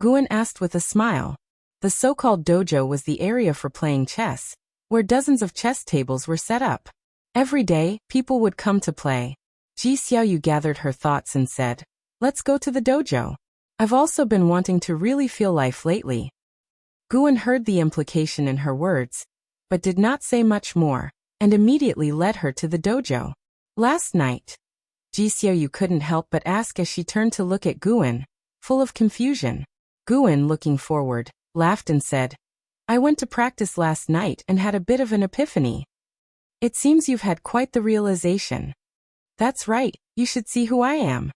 S1: Guan asked with a smile. The so-called dojo was the area for playing chess, where dozens of chess tables were set up. Every day, people would come to play. Ji Xiaoyu gathered her thoughts and said, "Let's go to the dojo. I've also been wanting to really feel life lately." Guan heard the implication in her words, but did not say much more, and immediately led her to the dojo. Last night, Ji Xiaoyu couldn't help but ask as she turned to look at Guan, full of confusion. Guan, looking forward, laughed and said, "I went to practice last night and had a bit of an epiphany." "It seems you've had quite the realization." "That's right, you should see who I am,"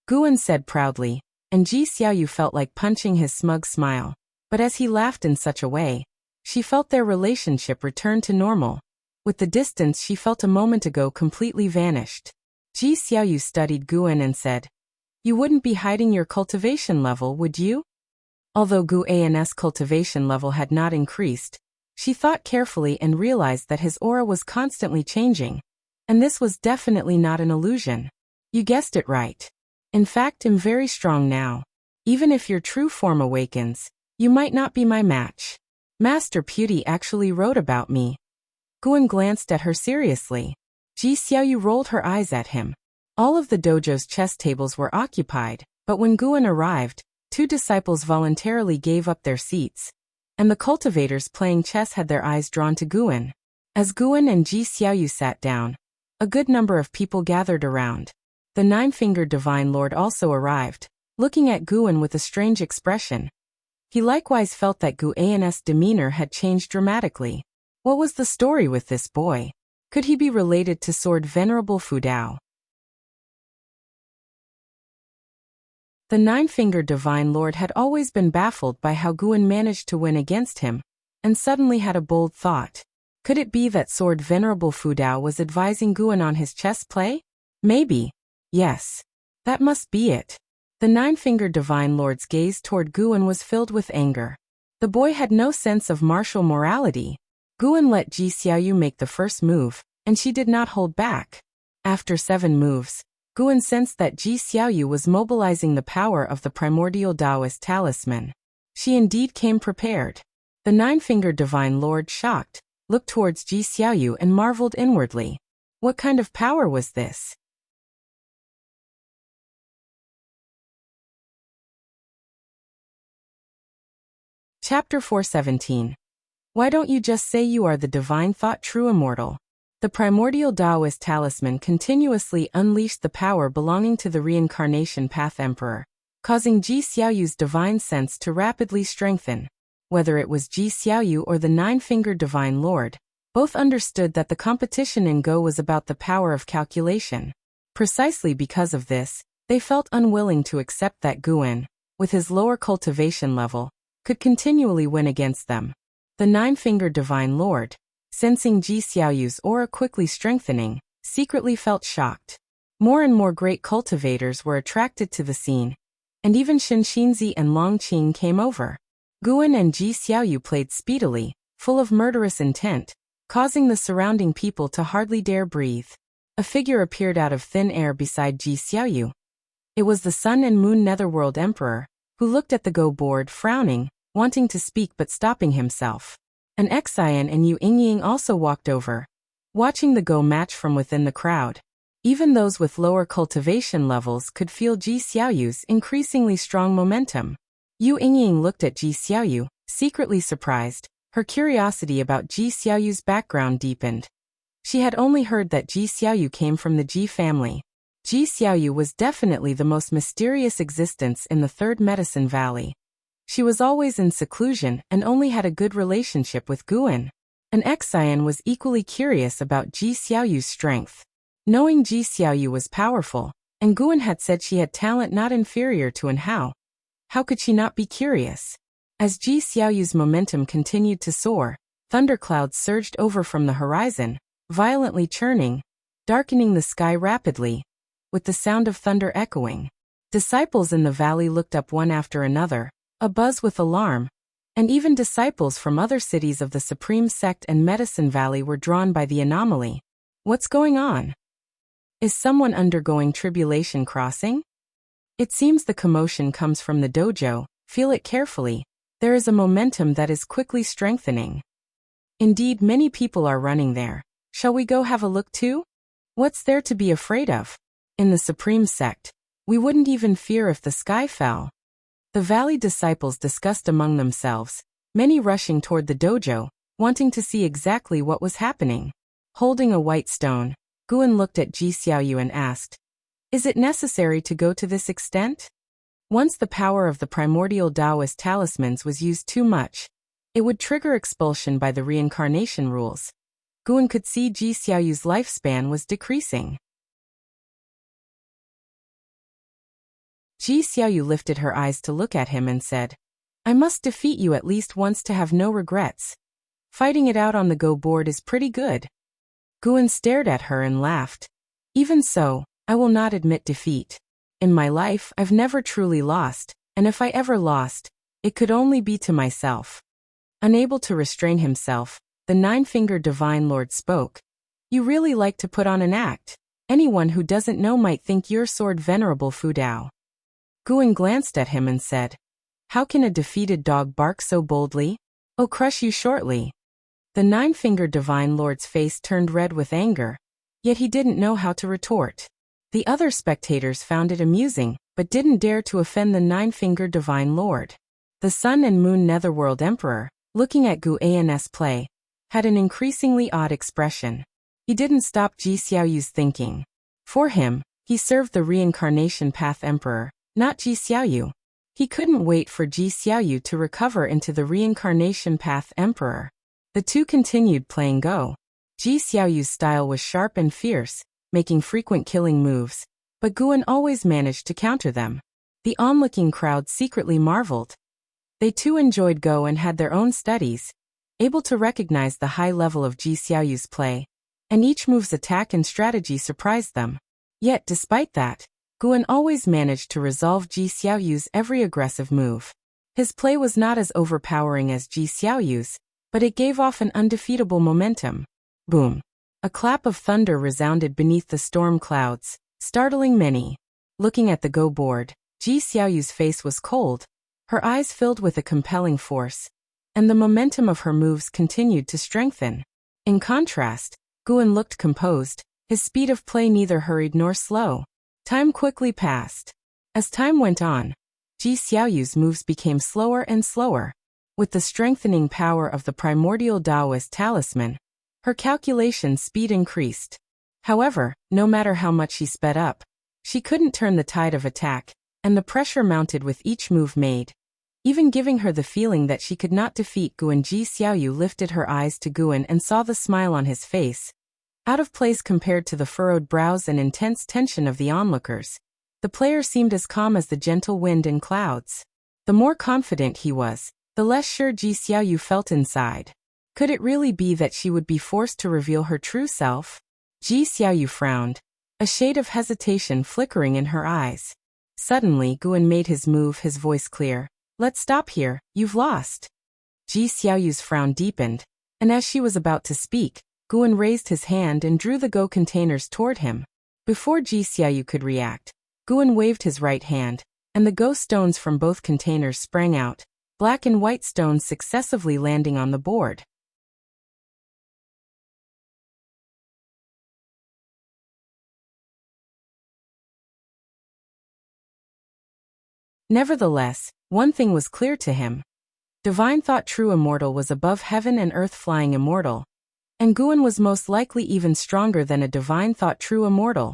S1: Guan said proudly, and Ji Xiaoyu felt like punching his smug smile. But as he laughed in such a way, she felt their relationship return to normal. With the distance she felt a moment ago completely vanished. Ji Xiaoyu studied Guan and said, "You wouldn't be hiding your cultivation level, would you?" Although Guan's cultivation level had not increased, she thought carefully and realized that his aura was constantly changing. And this was definitely not an illusion. "You guessed it right. In fact, I'm very strong now. Even if your true form awakens, you might not be my match. Master Pewdie actually wrote about me." Guan glanced at her seriously. Ji Xiaoyu rolled her eyes at him. All of the dojo's chess tables were occupied, but when Guan arrived, 2 disciples voluntarily gave up their seats, and the cultivators playing chess had their eyes drawn to Guan. As Guan and Ji Xiaoyu sat down, a good number of people gathered around. The 9-fingered Divine Lord also arrived, looking at Guan with a strange expression. He likewise felt that Guan's demeanor had changed dramatically. What was the story with this boy? Could he be related to Sword Venerable Fu Dao? The 9-fingered Divine Lord had always been baffled by how Guan managed to win against him, and suddenly had a bold thought. Could it be that Sword Venerable Fu Dao was advising Guan on his chess play? Maybe. Yes. That must be it. The 9-fingered Divine Lord's gaze toward Guan was filled with anger. The boy had no sense of martial morality. Guan let Ji Xiaoyu make the first move, and she did not hold back. After 7 moves, Guan sensed that Ji Xiaoyu was mobilizing the power of the primordial Taoist talisman. She indeed came prepared. The 9-fingered Divine Lord, shocked, looked towards Ji Xiaoyu and marveled inwardly. What kind of power was this? Chapter 417. Why don't you just say you are the divine thought true immortal? The primordial Taoist talisman continuously unleashed the power belonging to the reincarnation path emperor, causing Ji Xiaoyu's divine sense to rapidly strengthen. Whether it was Ji Xiaoyu or the 9-fingered Divine Lord, both understood that the competition in Go was about the power of calculation. Precisely because of this, they felt unwilling to accept that Guan, with his lower cultivation level, could continually win against them. The 9-fingered Divine Lord, sensing Ji Xiaoyu's aura quickly strengthening, secretly felt shocked. More and more great cultivators were attracted to the scene, and even Shinxinzi and Longqing came over. Guan and Ji Xiaoyu played speedily, full of murderous intent, causing the surrounding people to hardly dare breathe. A figure appeared out of thin air beside Ji Xiaoyu. It was the Sun and Moon Netherworld Emperor, who looked at the Go board frowning, wanting to speak but stopping himself. An Xian and Yu Yingying also walked over, watching the Go match from within the crowd. Even those with lower cultivation levels could feel Ji Xiaoyu's increasingly strong momentum. Yu Yingying looked at Ji Xiaoyu, secretly surprised. Her curiosity about Ji Xiaoyu's background deepened. She had only heard that Ji Xiaoyu came from the Ji family. Ji Xiaoyu was definitely the most mysterious existence in the Third Medicine Valley. She was always in seclusion and only had a good relationship with Guan. An Xian was equally curious about Ji Xiaoyu's strength. Knowing Ji Xiaoyu was powerful, and Guan had said she had talent not inferior to An Hao, how could she not be curious? As Ji Xiaoyu's momentum continued to soar, thunderclouds surged over from the horizon, violently churning, darkening the sky rapidly, with the sound of thunder echoing. Disciples in the valley looked up one after another, abuzz with alarm, and even disciples from other cities of the Supreme Sect and Medicine Valley were drawn by the anomaly. What's going on? Is someone undergoing tribulation crossing? It seems the commotion comes from the dojo. Feel it carefully. There is a momentum that is quickly strengthening. Indeed, many people are running there. Shall we go have a look too? What's there to be afraid of? In the Supreme Sect, we wouldn't even fear if the sky fell. The Valley disciples discussed among themselves, many rushing toward the dojo, wanting to see exactly what was happening. Holding a white stone, Guan looked at Ji Xiaoyu and asked, "Is it necessary to go to this extent?" Once the power of the primordial Taoist talismans was used too much, it would trigger expulsion by the reincarnation rules. Guan could see Ji Xiaoyu's lifespan was decreasing. Ji Xiaoyu lifted her eyes to look at him and said, "I must defeat you at least once to have no regrets. Fighting it out on the Go board is pretty good." Guan stared at her and laughed. "Even so, I will not admit defeat. In my life, I've never truly lost, and if I ever lost, it could only be to myself." Unable to restrain himself, the nine-fingered Divine Lord spoke. "You really like to put on an act. Anyone who doesn't know might think your sword venerable Fu Dao." Guan glanced at him and said, "How can a defeated dog bark so boldly? I'll crush you shortly." The nine-fingered Divine Lord's face turned red with anger, yet he didn't know how to retort. The other spectators found it amusing, but didn't dare to offend the nine-fingered Divine Lord. The Sun and Moon Netherworld Emperor, looking at Guan's play, had an increasingly odd expression. He didn't stop Ji Xiaoyu's thinking. For him, he served the Reincarnation Path Emperor, not Ji Xiaoyu. He couldn't wait for Ji Xiaoyu to recover into the Reincarnation Path Emperor. The two continued playing Go. Ji Xiaoyu's style was sharp and fierce, making frequent killing moves, but Guan always managed to counter them. The onlooking crowd secretly marveled. They too enjoyed Go and had their own studies, able to recognize the high level of Ji Xiaoyu's play, and each move's attack and strategy surprised them. Yet despite that, Guan always managed to resolve Ji Xiaoyu's every aggressive move. His play was not as overpowering as Ji Xiaoyu's, but it gave off an undefeatable momentum. Boom! A clap of thunder resounded beneath the storm clouds, startling many. Looking at the Go board, Ji Xiaoyu's face was cold, her eyes filled with a compelling force, and the momentum of her moves continued to strengthen. In contrast, Guan looked composed, his speed of play neither hurried nor slow. Time quickly passed. As time went on, Ji Xiaoyu's moves became slower and slower. With the strengthening power of the primordial Taoist talisman, her calculation speed increased. However, no matter how much she sped up, she couldn't turn the tide of attack, and the pressure mounted with each move made. Even giving her the feeling that she could not defeat Guan, Ji Xiaoyu lifted her eyes to Guan and saw the smile on his face. Out of place compared to the furrowed brows and intense tension of the onlookers, the player seemed as calm as the gentle wind in clouds. The more confident he was, the less sure Ji Xiaoyu felt inside. Could it really be that she would be forced to reveal her true self? Ji Xiaoyu frowned, a shade of hesitation flickering in her eyes. Suddenly Guan made his move, his voice clear. "Let's stop here, you've lost." Ji Xiaoyu's frown deepened, and as she was about to speak, Guan raised his hand and drew the Go containers toward him. Before Ji Xiaoyu could react, Guan waved his right hand, and the Go stones from both containers sprang out, black and white stones successively landing on the board. Nevertheless, one thing was clear to him. Divine Thought True Immortal was above heaven and earth flying immortal, and Guan was most likely even stronger than a Divine Thought True Immortal.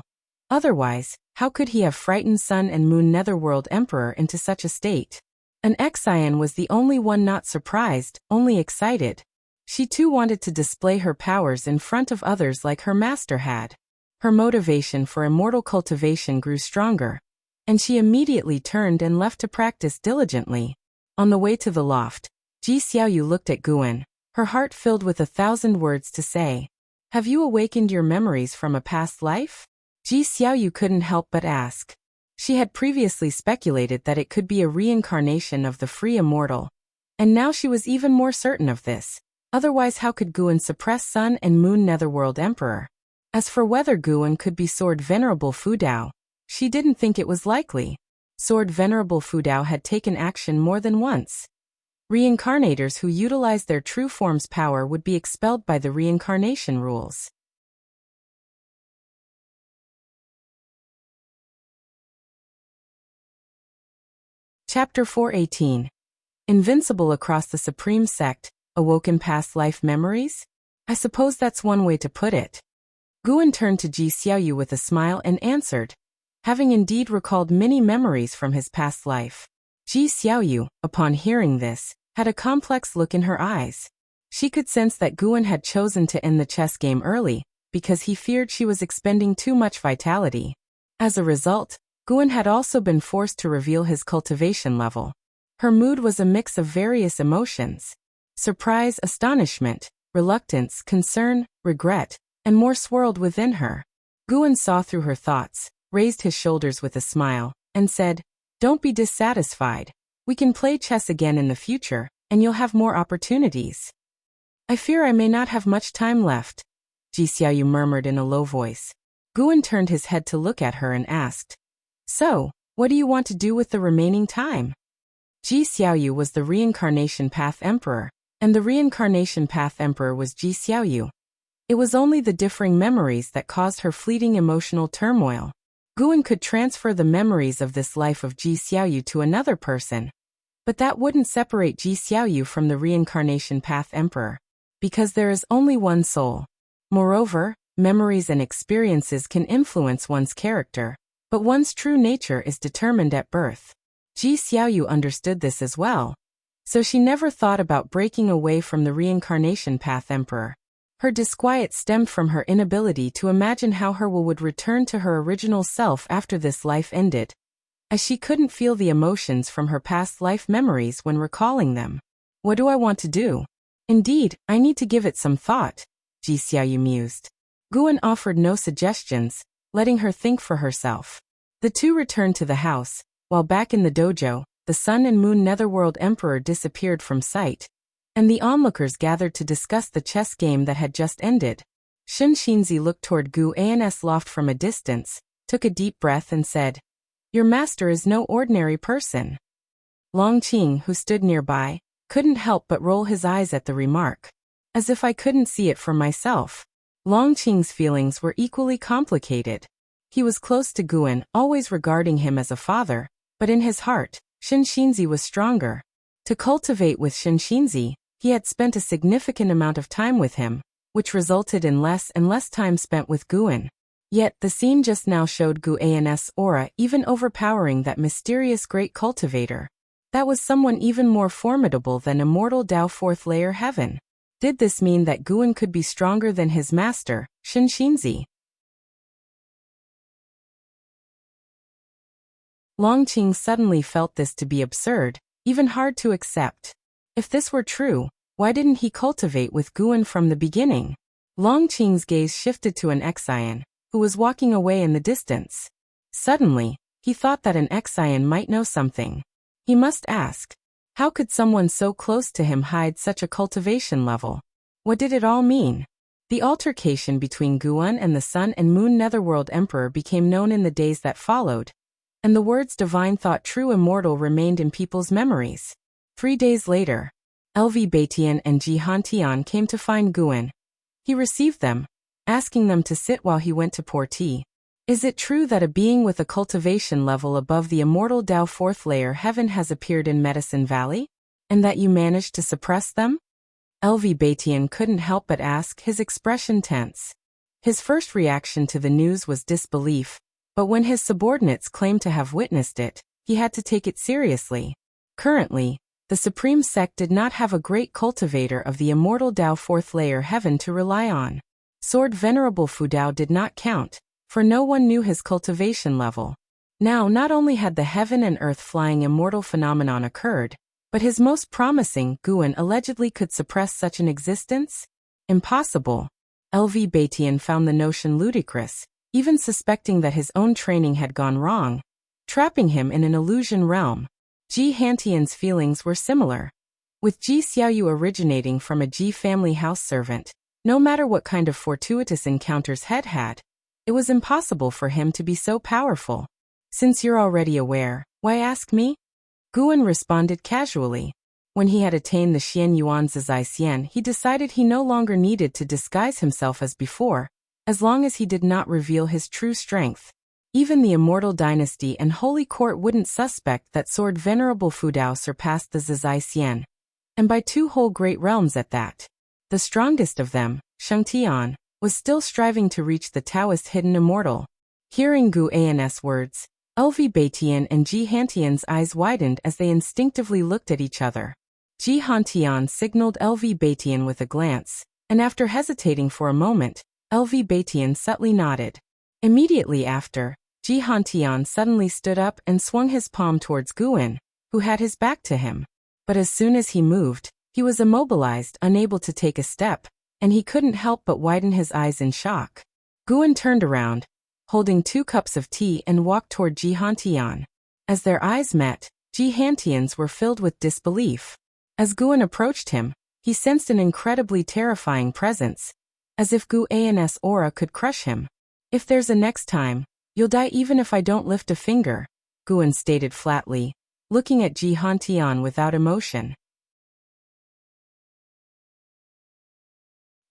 S1: Otherwise, how could he have frightened Sun and Moon Netherworld Emperor into such a state? An Xian was the only one not surprised, only excited. She too wanted to display her powers in front of others like her master had. Her motivation for immortal cultivation grew stronger, and she immediately turned and left to practice diligently. On the way to the loft, Ji Xiaoyu looked at Guan, her heart filled with 1,000 words to say. "Have you awakened your memories from a past life?" Ji Xiaoyu couldn't help but ask. She had previously speculated that it could be a reincarnation of the free immortal, and now she was even more certain of this. Otherwise, how could Guan suppress Sun and Moon Netherworld Emperor? As for whether Guan could be Sword Venerable Fu Dao, she didn't think it was likely. Sword Venerable Fudao had taken action more than once. Reincarnators who utilized their true form's power would be expelled by the reincarnation rules. Chapter 418. Invincible across the Supreme Sect, awoken past life memories? I suppose that's one way to put it. Guan turned to Ji Xiaoyu with a smile and answered, having indeed recalled many memories from his past life. Ji Xiaoyu, upon hearing this, had a complex look in her eyes. She could sense that Guan had chosen to end the chess game early, because he feared she was expending too much vitality. As a result, Guan had also been forced to reveal his cultivation level. Her mood was a mix of various emotions: surprise, astonishment, reluctance, concern, regret, and more swirled within her. Guan saw through her thoughts, raised his shoulders with a smile, and said, "Don't be dissatisfied. We can play chess again in the future, and you'll have more opportunities." "I fear I may not have much time left," Ji Xiaoyu murmured in a low voice. Guan turned his head to look at her and asked, "So, what do you want to do with the remaining time?" Ji Xiaoyu was the Reincarnation Path Emperor, and the Reincarnation Path Emperor was Ji Xiaoyu. It was only the differing memories that caused her fleeting emotional turmoil. Guan could transfer the memories of this life of Ji Xiaoyu to another person, but that wouldn't separate Ji Xiaoyu from the Reincarnation Path Emperor, because there is only one soul. Moreover, memories and experiences can influence one's character, but one's true nature is determined at birth. Ji Xiaoyu understood this as well, so she never thought about breaking away from the Reincarnation Path Emperor. Her disquiet stemmed from her inability to imagine how her will would return to her original self after this life ended, as she couldn't feel the emotions from her past life memories when recalling them. "What do I want to do? Indeed, I need to give it some thought," Ji Xiaoyu mused. Guan offered no suggestions, letting her think for herself. The two returned to the house. While back in the dojo, the Sun and Moon Netherworld Emperor disappeared from sight, and the onlookers gathered to discuss the chess game that had just ended. Shen Xinzi looked toward Gu An's loft from a distance, took a deep breath and said, "Your master is no ordinary person." Long Qing, who stood nearby, couldn't help but roll his eyes at the remark. "As if I couldn't see it for myself." Long Qing's feelings were equally complicated. He was close to Guan, always regarding him as a father, but in his heart, Shen Xinzi was stronger. To cultivate with Shen Xinzi, he had spent a significant amount of time with him, which resulted in less and less time spent with Guan. Yet, the scene just now showed Gu An's aura even overpowering that mysterious great cultivator. That was someone even more formidable than immortal Dao fourth layer heaven. Did this mean that Guan could be stronger than his master, Shen Xinzi? Long Qing suddenly felt this to be absurd, even hard to accept. If this were true, why didn't he cultivate with Guan from the beginning? Long Qing's gaze shifted to an Xian, who was walking away in the distance. Suddenly, he thought that an Xian might know something. He must ask. How could someone so close to him hide such a cultivation level? What did it all mean? The altercation between Guan and the Sun and Moon Netherworld Emperor became known in the days that followed, and the words divine thought true immortal remained in people's memories. 3 days later, LV Baitian and Ji Hantian came to find Guan. He received them, asking them to sit while he went to pour tea. "Is it true that a being with a cultivation level above the immortal Dao fourth layer heaven has appeared in Medicine Valley? And that you managed to suppress them?" LV Baitian couldn't help but ask, his expression tense. His first reaction to the news was disbelief, but when his subordinates claimed to have witnessed it, he had to take it seriously. Currently, the Supreme Sect did not have a great cultivator of the immortal Dao fourth layer heaven to rely on. Sword Venerable Fudao did not count, for no one knew his cultivation level. Now not only had the heaven and earth flying immortal phenomenon occurred, but his most promising, Guan, allegedly could suppress such an existence? Impossible. LV Baitian found the notion ludicrous, even suspecting that his own training had gone wrong, trapping him in an illusion realm. Ji Hantian's feelings were similar. With Ji Xiaoyu originating from a Ji family house servant, no matter what kind of fortuitous encounters had, it was impossible for him to be so powerful. "Since you're already aware, Why ask me? Guan responded casually. When he had attained the Xian Yuan Zizai Xian, he decided he no longer needed to disguise himself as before, as long as he did not reveal his true strength. Even the Immortal Dynasty and Holy Court wouldn't suspect that Sword Venerable Fudao surpassed the Zizai Xian. And by 2 whole great realms at that. The strongest of them, Shengtian, was still striving to reach the Taoist hidden immortal. Hearing Gu An's words, LV Baitian and Ji Hantian's eyes widened as they instinctively looked at each other. Ji Hantian signaled LV Baitian with a glance, and after hesitating for a moment, LV Baitian subtly nodded. Immediately after, Ji Hantian suddenly stood up and swung his palm towards Guan, who had his back to him. But as soon as he moved, he was immobilized, unable to take a step, and he couldn't help but widen his eyes in shock. Guan turned around, holding 2 cups of tea, and walked toward Ji Hantian. As their eyes met, Ji Hantian's were filled with disbelief. As Guan approached him, he sensed an incredibly terrifying presence, as if Gu An's aura could crush him. If there's a next time, you'll die even if I don't lift a finger, Guan stated flatly, looking at Ji Hantian without emotion.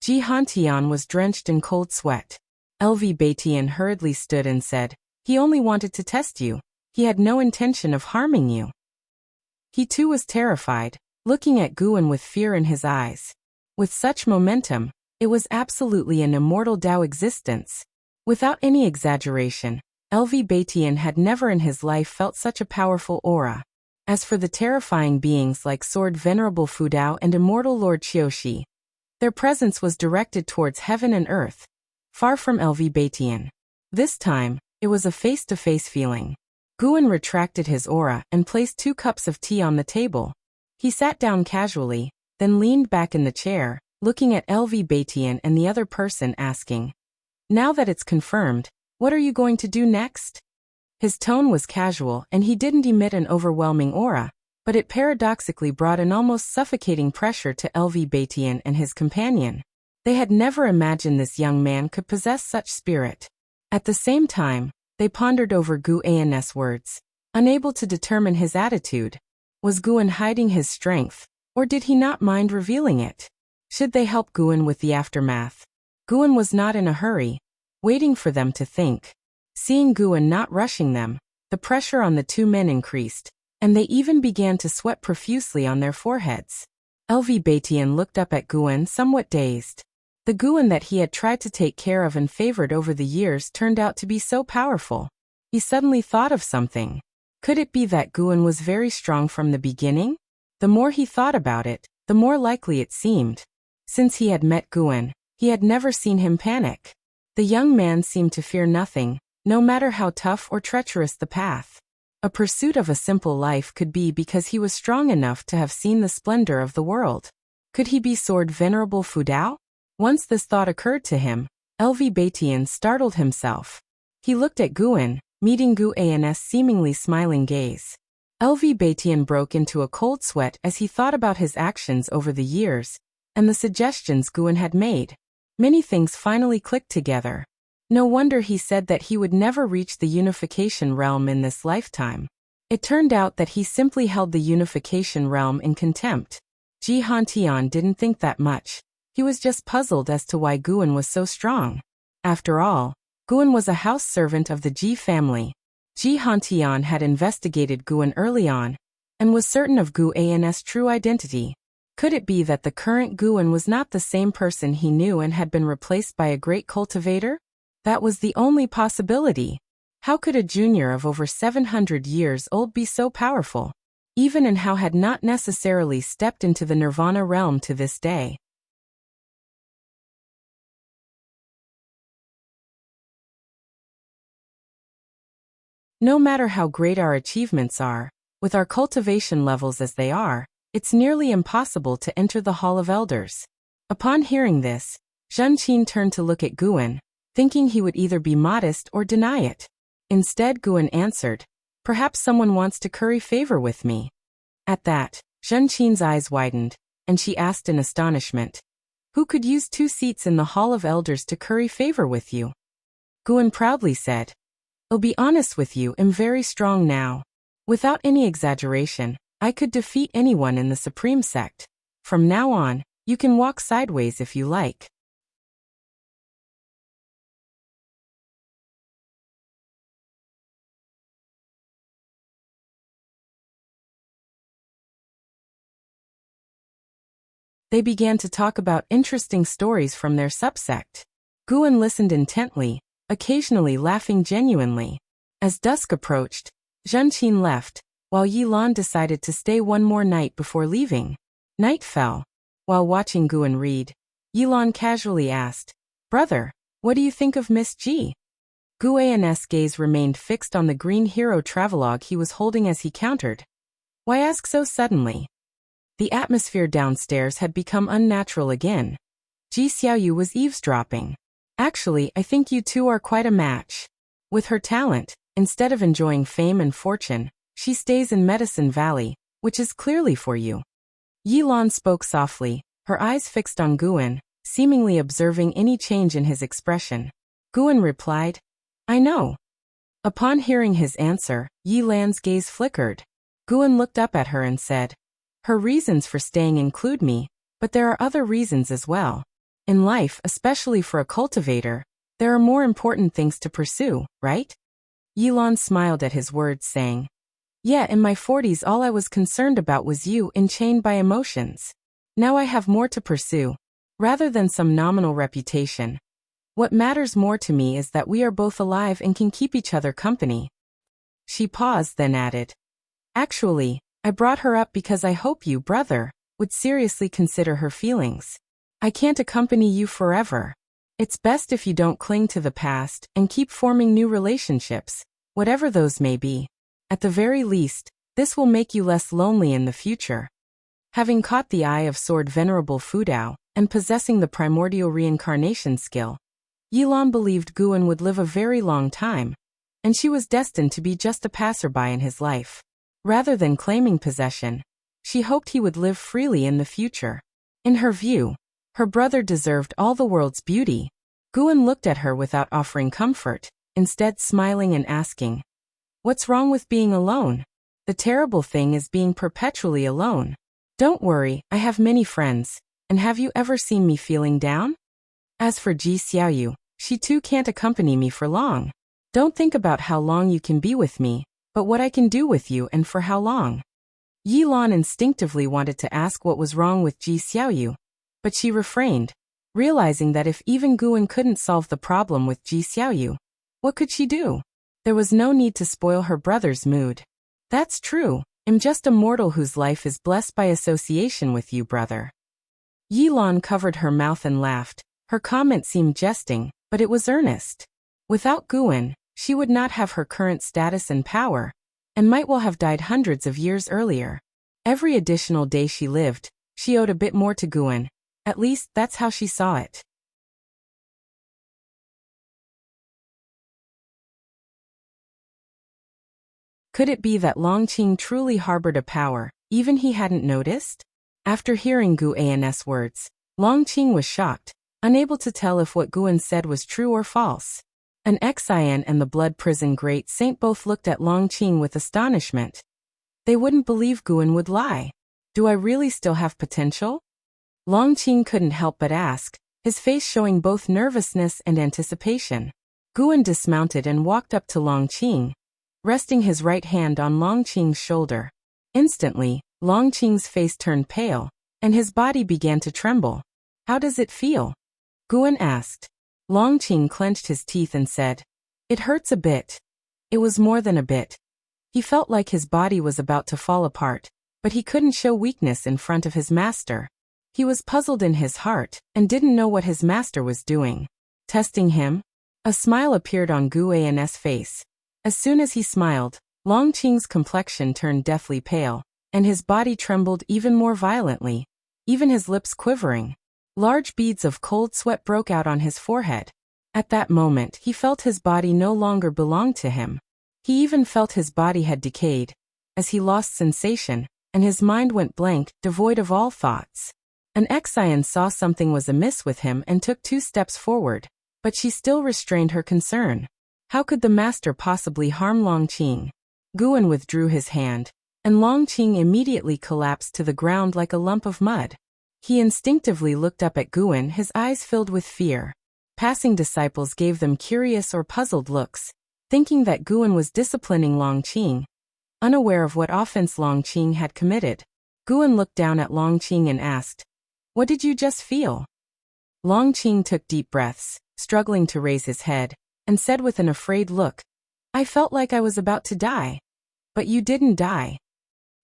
S1: Ji Hantian was drenched in cold sweat. LV Baitian hurriedly stood and said, he only wanted to test you. He had no intention of harming you. He too was terrified, looking at Guan with fear in his eyes. With such momentum, it was absolutely an immortal Tao existence. Without any exaggeration, LV Baitian had never in his life felt such a powerful aura. As for the terrifying beings like Sword Venerable Fudao and Immortal Lord Qiushi, their presence was directed towards heaven and earth, far from LV Baitian. This time, it was a face-to-face feeling. Guan retracted his aura and placed 2 cups of tea on the table. He sat down casually, then leaned back in the chair, looking at LV Baitian and the other person, asking, now that it's confirmed, what are you going to do next? His tone was casual and he didn't emit an overwhelming aura, but it paradoxically brought an almost suffocating pressure to LV Baitian and his companion. They had never imagined this young man could possess such spirit. At the same time, they pondered over Gu An's words, unable to determine his attitude. Was Guan hiding his strength, or did he not mind revealing it? Should they help Guan with the aftermath? Guan was not in a hurry, waiting for them to think. Seeing Guan not rushing them, the pressure on the 2 men increased, and they even began to sweat profusely on their foreheads. LV Baitian looked up at Guan somewhat dazed. The Guan that he had tried to take care of and favored over the years turned out to be so powerful. He suddenly thought of something. Could it be that Guan was very strong from the beginning? The more he thought about it, the more likely it seemed. Since he had met Guan, he had never seen him panic. The young man seemed to fear nothing, no matter how tough or treacherous the path. A pursuit of a simple life could be because he was strong enough to have seen the splendor of the world. Could he be Sword Venerable Fudao? Once this thought occurred to him, LV Baitian startled himself. He looked at Guan, meeting Gu An's seemingly smiling gaze. LV Baitian broke into a cold sweat as he thought about his actions over the years, and the suggestions Guan had made. Many things finally clicked together. No wonder he said that he would never reach the unification realm in this lifetime. It turned out that he simply held the unification realm in contempt. Ji Hantian didn't think that much. He was just puzzled as to why Guan was so strong. After all, Guan was a house servant of the Ji family. Ji Hantian had investigated Guan early on, and was certain of Gu An's true identity. Could it be that the current Guan was not the same person he knew and had been replaced by a great cultivator? That was the only possibility. How could a junior of over 700 years old be so powerful? Even and how had not necessarily stepped into the Nirvana realm to this day. No matter how great our achievements are, with our cultivation levels as they are, it's nearly impossible to enter the Hall of Elders. Upon hearing this, Zhen Qin turned to look at Guan, thinking he would either be modest or deny it. Instead, Guan answered, "Perhaps someone wants to curry favor with me." At that, Zhen Qin's eyes widened, and she asked in astonishment, "Who could use 2 seats in the Hall of Elders to curry favor with you?" Guan proudly said, "I'll be honest with you, I'm very strong now." Without any exaggeration, I could defeat anyone in the Supreme Sect. From now on, you can walk sideways if you like. They began to talk about interesting stories from their subsect. Guan listened intently, occasionally laughing genuinely. As dusk approached, Zhenqin left, while Yilan decided to stay one more night before leaving. Night fell. While watching Guan read, Yilan casually asked, "Brother, what do you think of Miss G?" Guan's gaze remained fixed on the green hero travelogue he was holding as he countered. "Why ask so suddenly?" The atmosphere downstairs had become unnatural again. Ji Xiaoyu was eavesdropping. "Actually, I think you two are quite a match. With her talent, instead of enjoying fame and fortune, she stays in Medicine Valley, which is clearly for you." Yilan spoke softly, her eyes fixed on Guan, seemingly observing any change in his expression. Guan replied, "I know." Upon hearing his answer, Yilan's gaze flickered. Guan looked up at her and said, "Her reasons for staying include me, but there are other reasons as well. In life, especially for a cultivator, there are more important things to pursue, right?" Yilan smiled at his words, saying, "Yeah, in my 40s all I was concerned about was you enchained by emotions. Now I have more to pursue. Rather than some nominal reputation, what matters more to me is that we are both alive and can keep each other company." She paused, then added, "Actually, I brought her up because I hope you, brother, would seriously consider her feelings. I can't accompany you forever. It's best if you don't cling to the past and keep forming new relationships, whatever those may be. At the very least, this will make you less lonely in the future." Having caught the eye of Sword Venerable Fudao and possessing the primordial reincarnation skill, Yilan believed Guan would live a very long time, and she was destined to be just a passerby in his life. Rather than claiming possession, she hoped he would live freely in the future. In her view, her brother deserved all the world's beauty. Guan looked at her without offering comfort, instead smiling and asking, "What's wrong with being alone? The terrible thing is being perpetually alone. Don't worry, I have many friends, and have you ever seen me feeling down? As for Ji Xiaoyu, she too can't accompany me for long. Don't think about how long you can be with me, but what I can do with you and for how long." Yilan instinctively wanted to ask what was wrong with Ji Xiaoyu, but she refrained, realizing that if even Guan couldn't solve the problem with Ji Xiaoyu, what could she do? There was no need to spoil her brother's mood. "That's true, I'm just a mortal whose life is blessed by association with you, brother." Yilan covered her mouth and laughed. Her comment seemed jesting, but it was earnest. Without Guan, she would not have her current status and power, and might well have died hundreds of years earlier. Every additional day she lived, she owed a bit more to Guan. At least, that's how she saw it. Could it be that Longqing truly harbored a power, even he hadn't noticed? After hearing Guan's words, Longqing was shocked, unable to tell if what Guan said was true or false. An Xian and the Blood Prison Great Saint both looked at Longqing with astonishment. They wouldn't believe Guan would lie. "Do I really still have potential?" Longqing couldn't help but ask, his face showing both nervousness and anticipation. Guan dismounted and walked up to Longqing, resting his right hand on Longqing's shoulder. Instantly, Longqing's face turned pale, and his body began to tremble. "How does it feel?" Guan asked. Longqing clenched his teeth and said, "It hurts a bit." It was more than a bit. He felt like his body was about to fall apart, but he couldn't show weakness in front of his master. He was puzzled in his heart, and didn't know what his master was doing. Testing him? A smile appeared on Guan's face. As soon as he smiled, Longqing's complexion turned deathly pale, and his body trembled even more violently, even his lips quivering. Large beads of cold sweat broke out on his forehead. At that moment, he felt his body no longer belonged to him. He even felt his body had decayed, as he lost sensation, and his mind went blank, devoid of all thoughts. An Xian saw something was amiss with him and took 2 steps forward, but she still restrained her concern. How could the master possibly harm Longqing? Guan withdrew his hand, and Longqing immediately collapsed to the ground like a lump of mud. He instinctively looked up at Guan, his eyes filled with fear. Passing disciples gave them curious or puzzled looks, thinking that Guan was disciplining Longqing. Unaware of what offense Longqing had committed, Guan looked down at Longqing and asked, "What did you just feel?" Longqing took deep breaths, struggling to raise his head, and said with an afraid look, "I felt like I was about to die." "But you didn't die."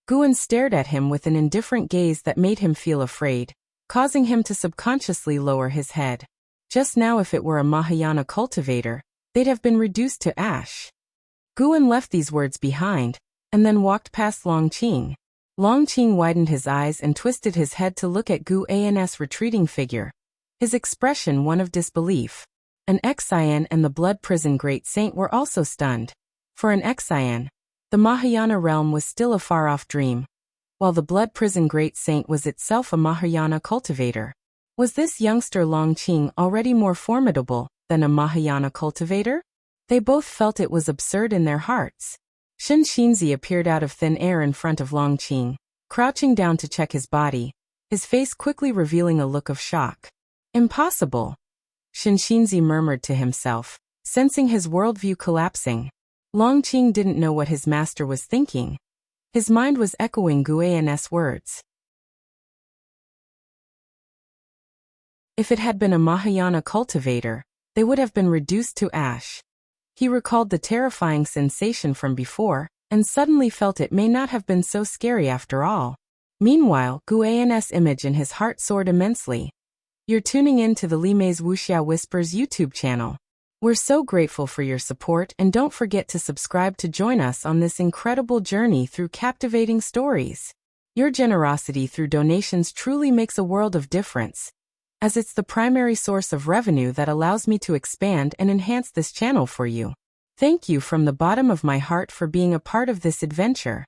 S1: Guan stared at him with an indifferent gaze that made him feel afraid, causing him to subconsciously lower his head. Just now, if it were a Mahayana cultivator, they'd have been reduced to ash. Guan left these words behind, and then walked past Longqing. Longqing widened his eyes and twisted his head to look at Guan's retreating figure, his expression one of disbelief. An Xian and the Blood Prison Great Saint were also stunned. For an Xian, the Mahayana realm was still a far-off dream, while the Blood Prison Great Saint was itself a Mahayana cultivator. Was this youngster Longqing already more formidable than a Mahayana cultivator? They both felt it was absurd in their hearts. Shen Xinzi appeared out of thin air in front of Longqing, crouching down to check his body, his face quickly revealing a look of shock. "Impossible," Shen Xinzi murmured to himself, sensing his worldview collapsing. Longqing didn't know what his master was thinking. His mind was echoing Guan's words. If it had been a Mahayana cultivator, they would have been reduced to ash. He recalled the terrifying sensation from before, and suddenly felt it may not have been so scary after all. Meanwhile, Guan's image in his heart soared immensely. You're tuning in to the Limei's Wuxia Whispers YouTube channel. We're so grateful for your support, and don't forget to subscribe to join us on this incredible journey through captivating stories. Your generosity through donations truly makes a world of difference, as it's the primary source of revenue that allows me to expand and enhance this channel for you. Thank you from the bottom of my heart for being a part of this adventure.